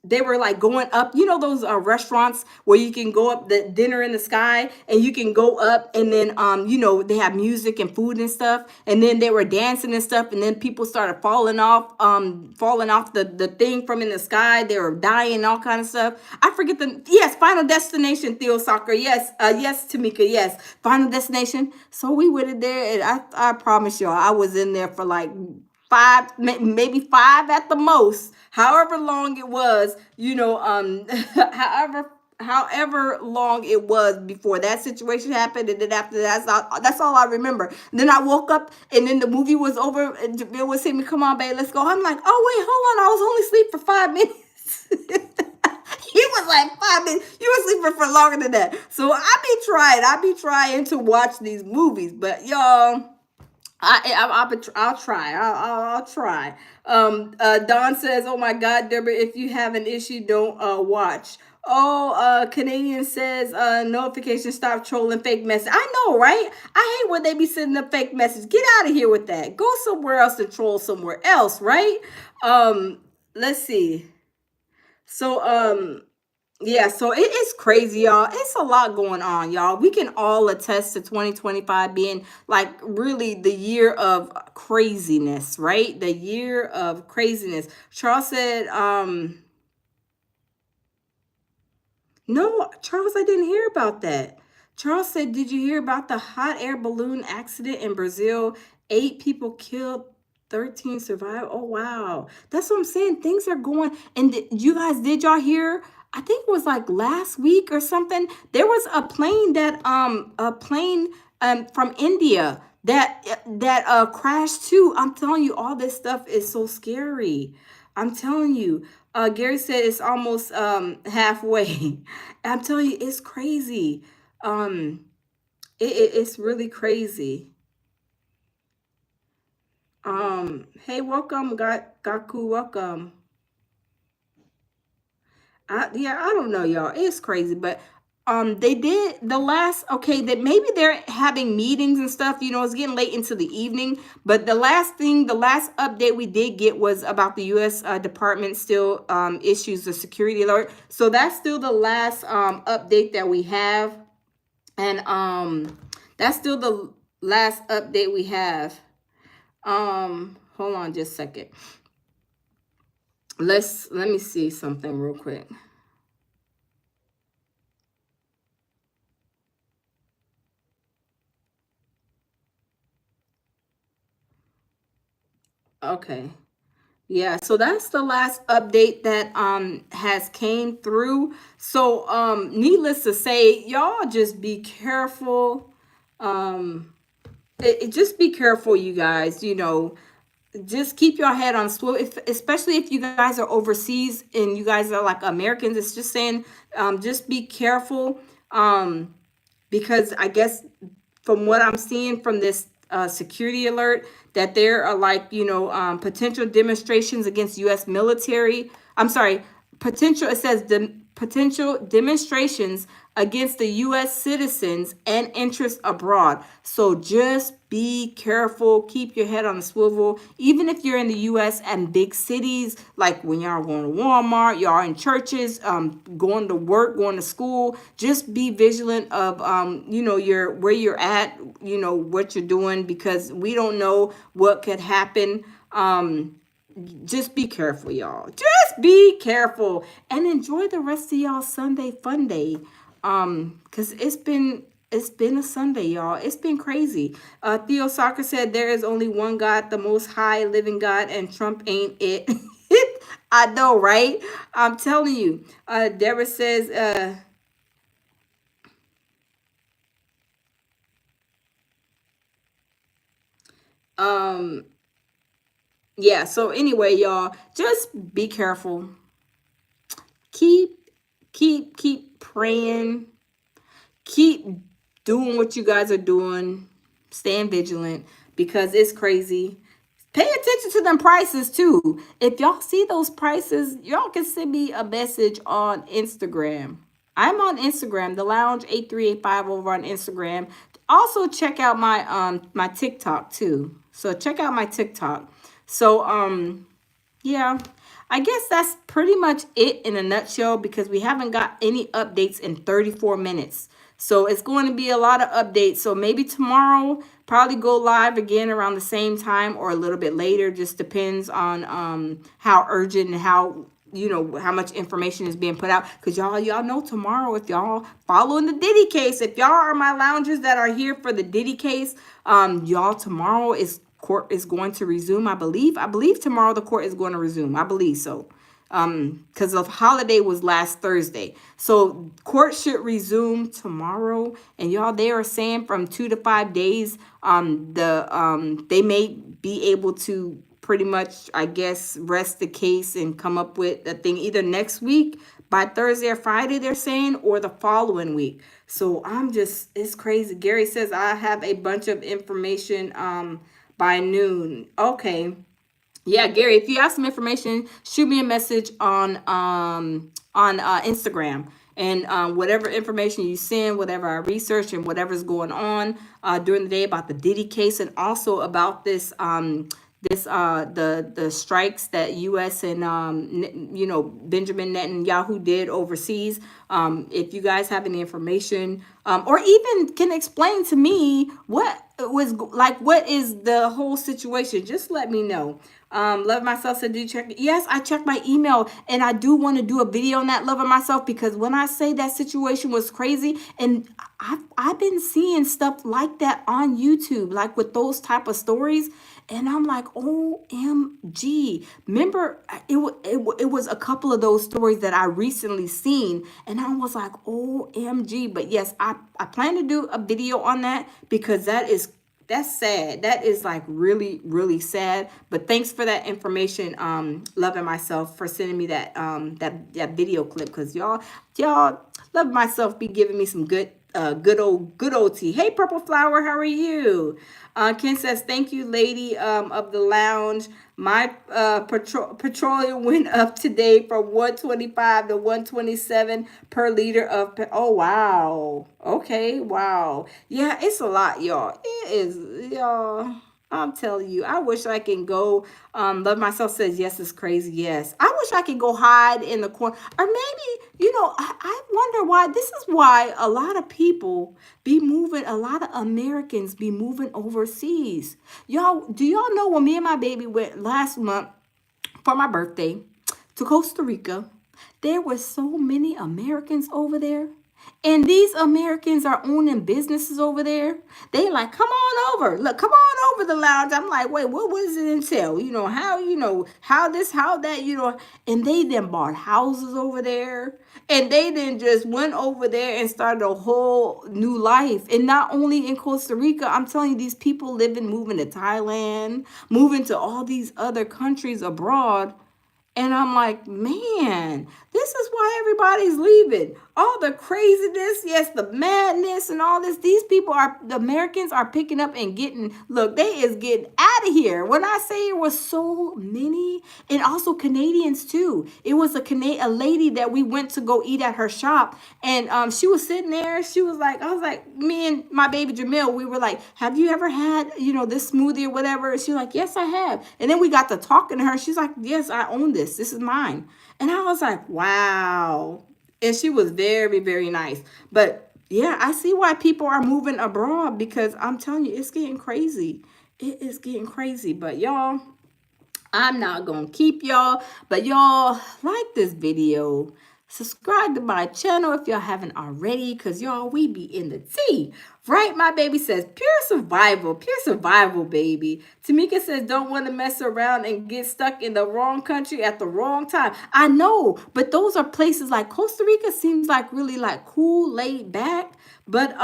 they were like going up, those restaurants where you can go up, the dinner in the sky, and you can go up, and then they have music and food and stuff, and then they were dancing and stuff, and then people started falling off the thing from in the sky. They were dying, all kind of stuff. I forget Final Destination, Theo Soccer. Yes, Tamika, yes, Final Destination. So we went in there, and I promise y'all, I was in there for like 5, maybe 5 at the most, however long it was, however however long it was before that situation happened, and then after that, that's all I remember. And then I woke up, and then the movie was over, and Jamil was saying, "Come on, babe, let's go." I'm like, "Oh wait, hold on, I was only asleep for 5 minutes." He was like 5 minutes. You were sleeping for longer than that. So I be trying to watch these movies, but y'all. I'll try. I'll try. Don says, "Oh my God, Deborah, if you have an issue, don't watch." Oh, Canadian says, "Notification, stop trolling fake message." I know, right? I hate when they be sending a fake message. Get out of here with that. Go somewhere else to troll somewhere else, right? Let's see. So, yeah, so it is crazy, y'all. It's a lot going on, y'all. We can all attest to 2025 being like really the year of craziness, right? The year of craziness. Charles said, no, Charles, I didn't hear about that. Charles said, "Did you hear about the hot air balloon accident in Brazil? 8 people killed, 13 survived." Oh, wow. That's what I'm saying. Things are going. And you guys, did y'all hear? I think it was like last week or something. There was a plane from India that crashed too. I'm telling you, all this stuff is so scary. I'm telling you. Gary said it's almost halfway. I'm telling you, it's crazy. Um, it's really crazy. Hey, welcome, Gaku, welcome. Yeah, I don't know, y'all. It's crazy, but they did the last. Okay, that maybe they're having meetings and stuff. You know, it's getting late into the evening. But the last update we did get was about the U.S. Department still issues a security alert. So that's still the last update that we have, and that's still the last update we have. Hold on just a second. Let me see something real quick. Okay. Yeah, so that's the last update that has came through. So needless to say, y'all just be careful. Just be careful, you guys. You know, just keep your head on swivel, especially if you guys are overseas and you guys are like Americans. It's just saying, just be careful, because I guess from what I'm seeing from this security alert, that there are like, potential demonstrations against U.S. military. I'm sorry, potential. It says potential demonstrations against the U.S. citizens and interests abroad. So just be careful. Keep your head on the swivel. Even if you're in the U.S. and big cities, like when y'all going to Walmart, y'all in churches, going to work, going to school, just be vigilant of, where you're at, what you're doing, because we don't know what could happen. Just be careful, y'all. Just be careful and enjoy the rest of y'all Sunday fun day. Because it's been a Sunday, y'all. It's been crazy. Theo Soccer said there is only one God, the most high living God, and Trump ain't it. I know, right? I'm telling you. Deborah says, yeah, so anyway, y'all, just be careful. Keep praying. Keep doing what you guys are doing. Staying vigilant, because it's crazy. Pay attention to them prices too. If y'all see those prices, y'all can send me a message on Instagram. I'm on Instagram, the Lounge 8385 over on Instagram. Also check out my TikTok too. So check out my TikTok. So yeah, I guess that's pretty much it in a nutshell, because we haven't got any updates in 34 minutes. So it's going to be a lot of updates. So maybe tomorrow, probably go live again around the same time or a little bit later. Just depends on how urgent and how much information is being put out. Because y'all know tomorrow, if y'all following the Diddy case, if y'all are my loungers that are here for the Diddy case, y'all, tomorrow court is going to resume. I believe tomorrow the court is going to resume. I believe so. because the holiday was last Thursday. So court should resume tomorrow. And y'all, they are saying from 2 to 5 days, they may be able to pretty much, I guess, rest the case and come up with a thing either next week by Thursday or Friday, they're saying, or the following week. So it's crazy. Gary says I have a bunch of information by noon. Okay. Yeah, Gary, if you have some information, shoot me a message on Instagram. And whatever information you send, whatever I research, and whatever's going on during the day about the Diddy case, and also about this the strikes that U.S. and Benjamin Netanyahu did overseas. If you guys have any information, or even can explain to me what is the whole situation, just let me know. Love Myself said, do you check? Yes, I checked my email, and I do want to do a video on that, Love Myself, because when I say that situation was crazy, and I've been seeing stuff like that on YouTube, like with those type of stories, and I'm like, OMG. Remember, it was a couple of those stories that I recently seen, and I was like, OMG. But yes, I plan to do a video on that, because that's sad. That is like really, really sad. But thanks for that information, Loving Myself, for sending me that that video clip, because y'all Love Myself be giving me some good old tea. Hey, Purple Flower, how are you? Ken says, thank you, lady of the lounge. My petroleum went up today from 125 to 127 per liter of oh wow. Okay, wow. Yeah, it's a lot, y'all. It is, y'all. I'm telling you, I wish I can go. Love Myself says, yes, it's crazy. Yes. I wish I could go hide in the corner. Or maybe, I wonder why. This is why a lot of people be moving, a lot of Americans be moving overseas. Do y'all know when me and my baby went last month for my birthday to Costa Rica, there were so many Americans over there. And these Americans are owning businesses over there. They like, come on over. Look, come on over the lounge. I'm like, wait, what does it entail? How this, how that, and they then bought houses over there. And they then just went over there and started a whole new life. And not only in Costa Rica, I'm telling you, these people moving to Thailand, moving to all these other countries abroad. And I'm like, man, this is why everybody's leaving. All the craziness, yes, the madness and all this. The Americans are picking up and they is getting out of here. When I say it was so many, and also Canadians too. It was a lady that we went to go eat at her shop. And she was sitting there. She was like, I was like, me and my baby Jamil, we were like, have you ever had, this smoothie or whatever? And she's like, yes, I have. And then we got to talking to her. She's like, yes, I own this. This is mine. And I was like, wow. And she was very, very nice. But yeah, I see why people are moving abroad, because I'm telling you, it's getting crazy. It is getting crazy. But y'all, I'm not going to keep y'all. But y'all, like this video. Subscribe to my channel if y'all haven't already, because y'all, we be in the tea. Right? My baby says, pure survival, baby. Tamika says, don't want to mess around and get stuck in the wrong country at the wrong time. I know, but those are places like Costa Rica seems like really like cool, laid back. But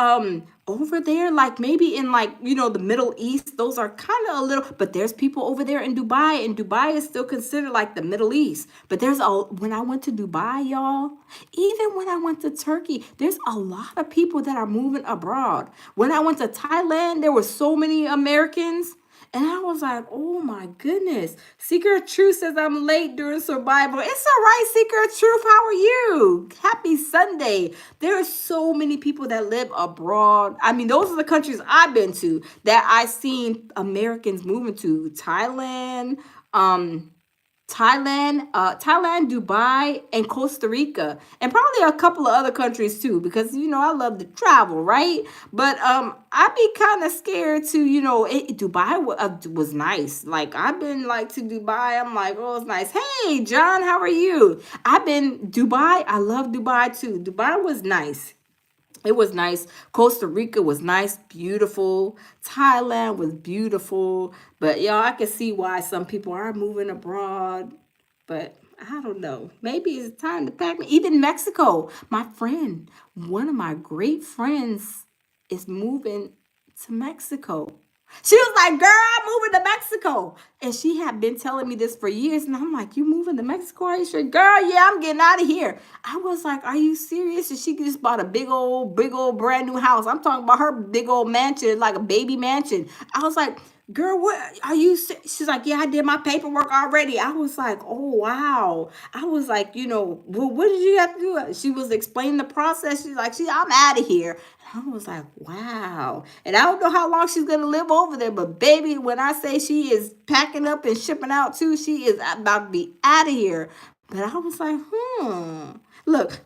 over there, like maybe in the Middle East, those are kind of a little, but there's people over there in Dubai, and Dubai is still considered like the Middle East. But when I went to Dubai, y'all, even when I went to Turkey, there's a lot of people that are moving abroad. When I went to Thailand, there were so many Americans. And I was like, oh my goodness. Seeker of Truth says I'm late during survival. It's all right, Seeker of Truth. How are you? Happy Sunday. There are so many people that live abroad. I mean, those are the countries I've been to that I've seen Americans moving to. Thailand, Dubai, and Costa Rica, and probably a couple of other countries too, because I love to travel, right? But I'd be kind of scared to, Dubai was nice. Like I've been to Dubai. I'm like, oh, it's nice. Hey, John, how are you? I've been Dubai. I love Dubai too. Dubai was nice. It was nice. Costa Rica was nice, beautiful. Thailand was beautiful. But y'all, I can see why some people are moving abroad. But I don't know. Maybe it's time to pack me. Even Mexico, my friend, one of my great friends is moving to Mexico. She was like, girl, I'm moving to Mexico. And she had been telling me this for years. And I'm like, you moving to Mexico? Are you sure? Girl, yeah, I'm getting out of here. I was like, are you serious? And she just bought a big old brand new house. I'm talking about her big old mansion, like a baby mansion. I was like, girl, what are you? She's like, yeah, I did my paperwork already. I was like, oh, wow. I was like, well, what did you have to do? She was explaining the process. She's like, I'm out of here. I was like, wow. And I don't know how long she's going to live over there, but baby, when I say she is packing up and shipping out too, she is about to be out of here. But I was like, look,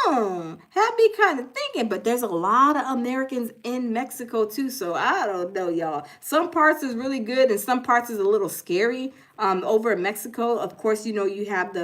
had me kind of thinking, but there's a lot of Americans in Mexico too, so I don't know, y'all. Some parts is really good and some parts is a little scary. Over in Mexico, of course, you have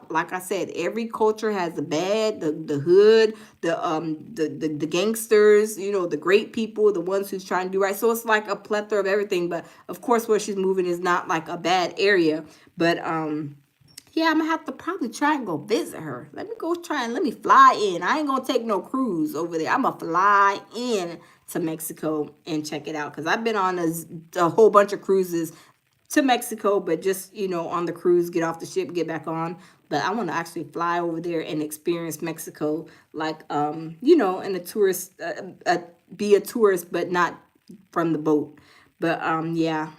like I said, every culture has the bad, the hood, the gangsters, the great people, the ones who's trying to do right. So it's like a plethora of everything. But of course, where she's moving is not like a bad area. But yeah, I'm gonna have to probably try and go visit her. Let me fly in. I ain't gonna take no cruise over there. I'm gonna fly in to Mexico and check it out. Because I've been on a whole bunch of cruises to Mexico, but just, on the cruise, get off the ship, get back on. But I want to actually fly over there and experience Mexico, like, in a tourist, be a tourist, but not from the boat. But, yeah.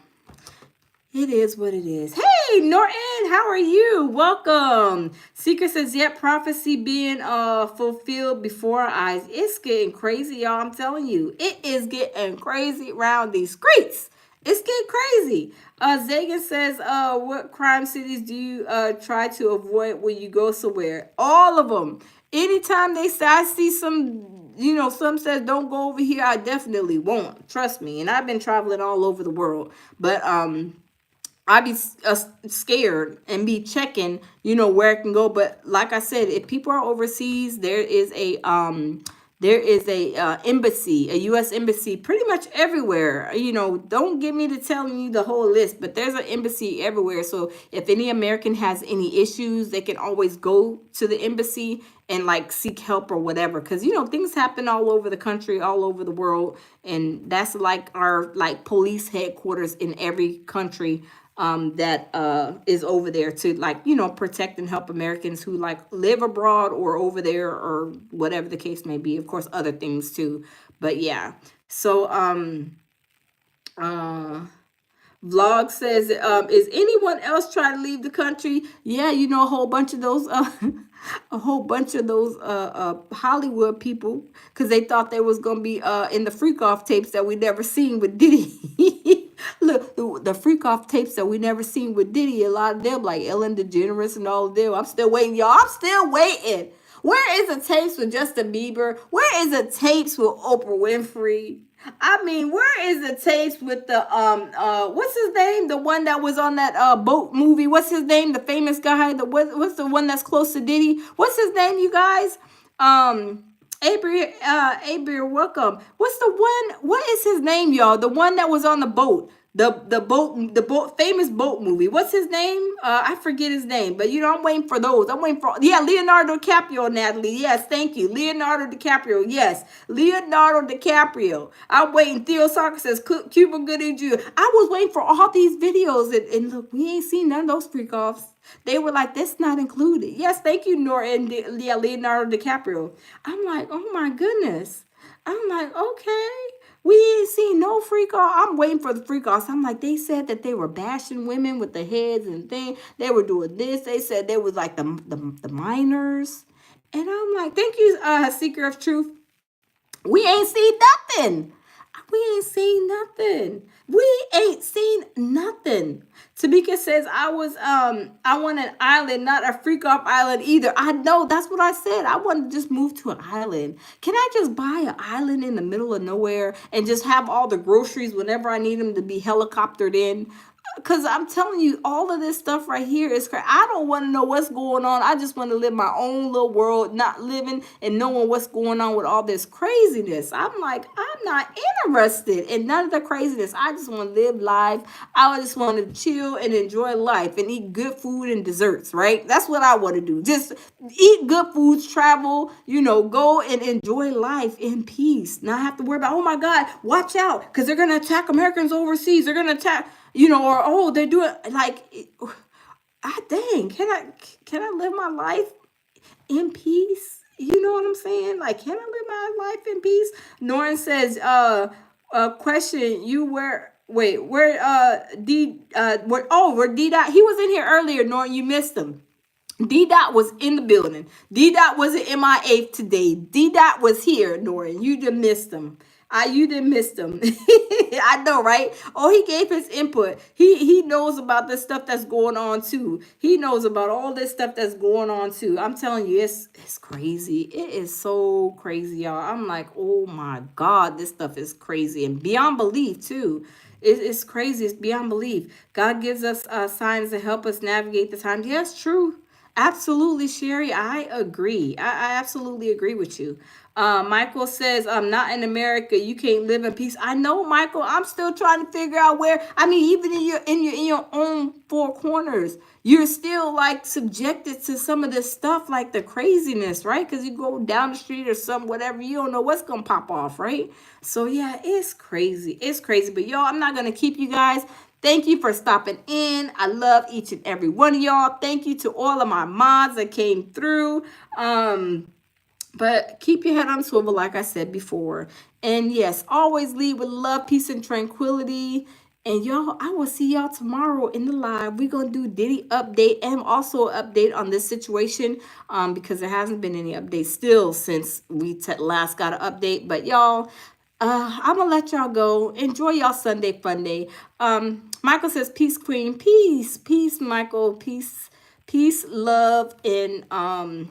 It is what it is. Hey, Norton, how are you? Welcome. Secret says, yet prophecy being fulfilled before our eyes. It's getting crazy, y'all. I'm telling you. It is getting crazy around these streets. It's getting crazy. Zagan says, what crime cities do you try to avoid when you go somewhere? All of them. Anytime they say, I see some, some says don't go over here, I definitely won't. Trust me. And I've been traveling all over the world. But I'd be scared and be checking, where it can go. But like I said, if people are overseas, there is a embassy, a U.S. embassy, pretty much everywhere. Don't get me to telling you the whole list, but there's an embassy everywhere. So if any American has any issues, they can always go to the embassy and like seek help or whatever. Because things happen all over the country, all over the world, and that's like our police headquarters in every country. That is over there to protect and help Americans who live abroad or over there or whatever the case may be. Of course, other things too. But yeah. So Vlog says, is anyone else trying to leave the country? Yeah, a whole bunch of those Hollywood people, because they thought they was gonna be in the freak off tapes that we never seen with Diddy. Look, the freak off tapes that we never seen with Diddy, a lot of them, like Ellen DeGeneres and all of them. I'm still waiting, y'all. I'm still waiting. Where is the tapes with Justin Bieber? Where is the tapes with Oprah Winfrey? I mean, where is the tapes with the what's his name? The one that was on that boat movie. What's his name? The famous guy. What's the one that's close to Diddy? What's his name, you guys? Abier, welcome. What's the one? What is his name, y'all? The one that was on the boat. The boat famous boat movie. What's his name? I forget his name, but I'm waiting for those. I'm waiting for Leonardo DiCaprio, Natalie. Yes, thank you. Leonardo DiCaprio. Yes. Leonardo DiCaprio. I'm waiting. Theo Soccer says Cuba Gooding Jr. I was waiting for all these videos and look, we ain't seen none of those freak offs. They were like, that's not included. Yes, thank you, Leonardo DiCaprio. I'm like, oh my goodness. I'm like, okay. We ain't seen no freak off. I'm waiting for the freak offs. I'm like, they said that they were bashing women with the heads and thing. They were doing this. They said they was like the minors. And I'm like, thank you, Seeker of Truth. We ain't seen nothing. We ain't seen nothing. We ain't seen nothing. Tamika says, I want an island, not a freak off island either. I know, that's what I said. I want to just move to an island. Can I just buy an island in the middle of nowhere and just have all the groceries whenever I need them to be helicoptered in? Because I'm telling you, all of this stuff right here is crazy. I don't want to know what's going on. I just want to live my own little world, not living and knowing what's going on with all this craziness. I'm like, I'm not interested in none of the craziness. I just want to live life. I just want to chill and enjoy life and eat good food and desserts, right? That's what I want to do. Just eat good foods, travel, go and enjoy life in peace. Not have to worry about, oh my God, watch out, because they're going to attack Americans overseas. They're going to attack, or oh, they're doing like, dang, can I live my life in peace? You know what I'm saying? Like, can I live my life in peace? Norton says, question, where D dot, he was in here earlier, Norton, you missed him. D Dot was in the building. D Dot wasn't MIA today. D Dot was here, Norton. You just missed him. You didn't miss him. I know, right? Oh, he gave his input. He knows about the stuff that's going on too. He knows about all this stuff that's going on too. I'm telling you, it's crazy. It is so crazy, y'all. I'm like, oh my God, this stuff is crazy and beyond belief too. It's crazy. It's beyond belief. God gives us signs to help us navigate the times. Yes, true. Absolutely, Sherry. I agree. I absolutely agree with you. Michael says, "I'm not in America. You can't live in peace." I know, Michael. I'm still trying to figure out where. I mean, even in your own four corners, you're still like subjected to some of this stuff, like the craziness, right? Because you go down the street or some whatever, you don't know what's gonna pop off, right? So yeah, it's crazy. It's crazy. But y'all, I'm not gonna keep you guys. Thank you for stopping in. I love each and every one of y'all. Thank you to all of my mods that came through. But keep your head on swivel, like I said before. And yes, always lead with love, peace, and tranquility. And y'all, I will see y'all tomorrow in the live. We're going to do Diddy update and also update on this situation because there hasn't been any updates still since we last got an update. But y'all, I'm gonna let y'all go. Enjoy y'all Sunday fun day. Michael says, peace, queen. Peace, Michael. Peace, love, and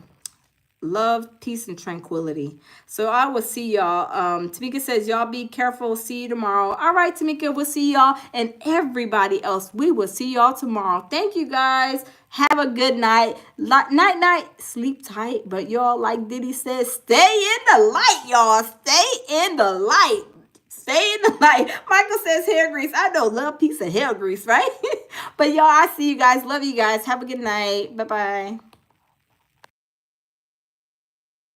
love, peace, and tranquility. So I will see y'all. Tamika says, y'all be careful. See you tomorrow. All right, Tamika, we'll see y'all. And everybody else, we will see y'all tomorrow. Thank you, guys. Have a good night. Night. Sleep tight. But y'all, like Diddy says, stay in the light, y'all. Stay in the light. Stay in the light. Michael says hair grease. I know, love, peace, and hair grease, right? But y'all, I see you guys. Love you guys. Have a good night. Bye-bye.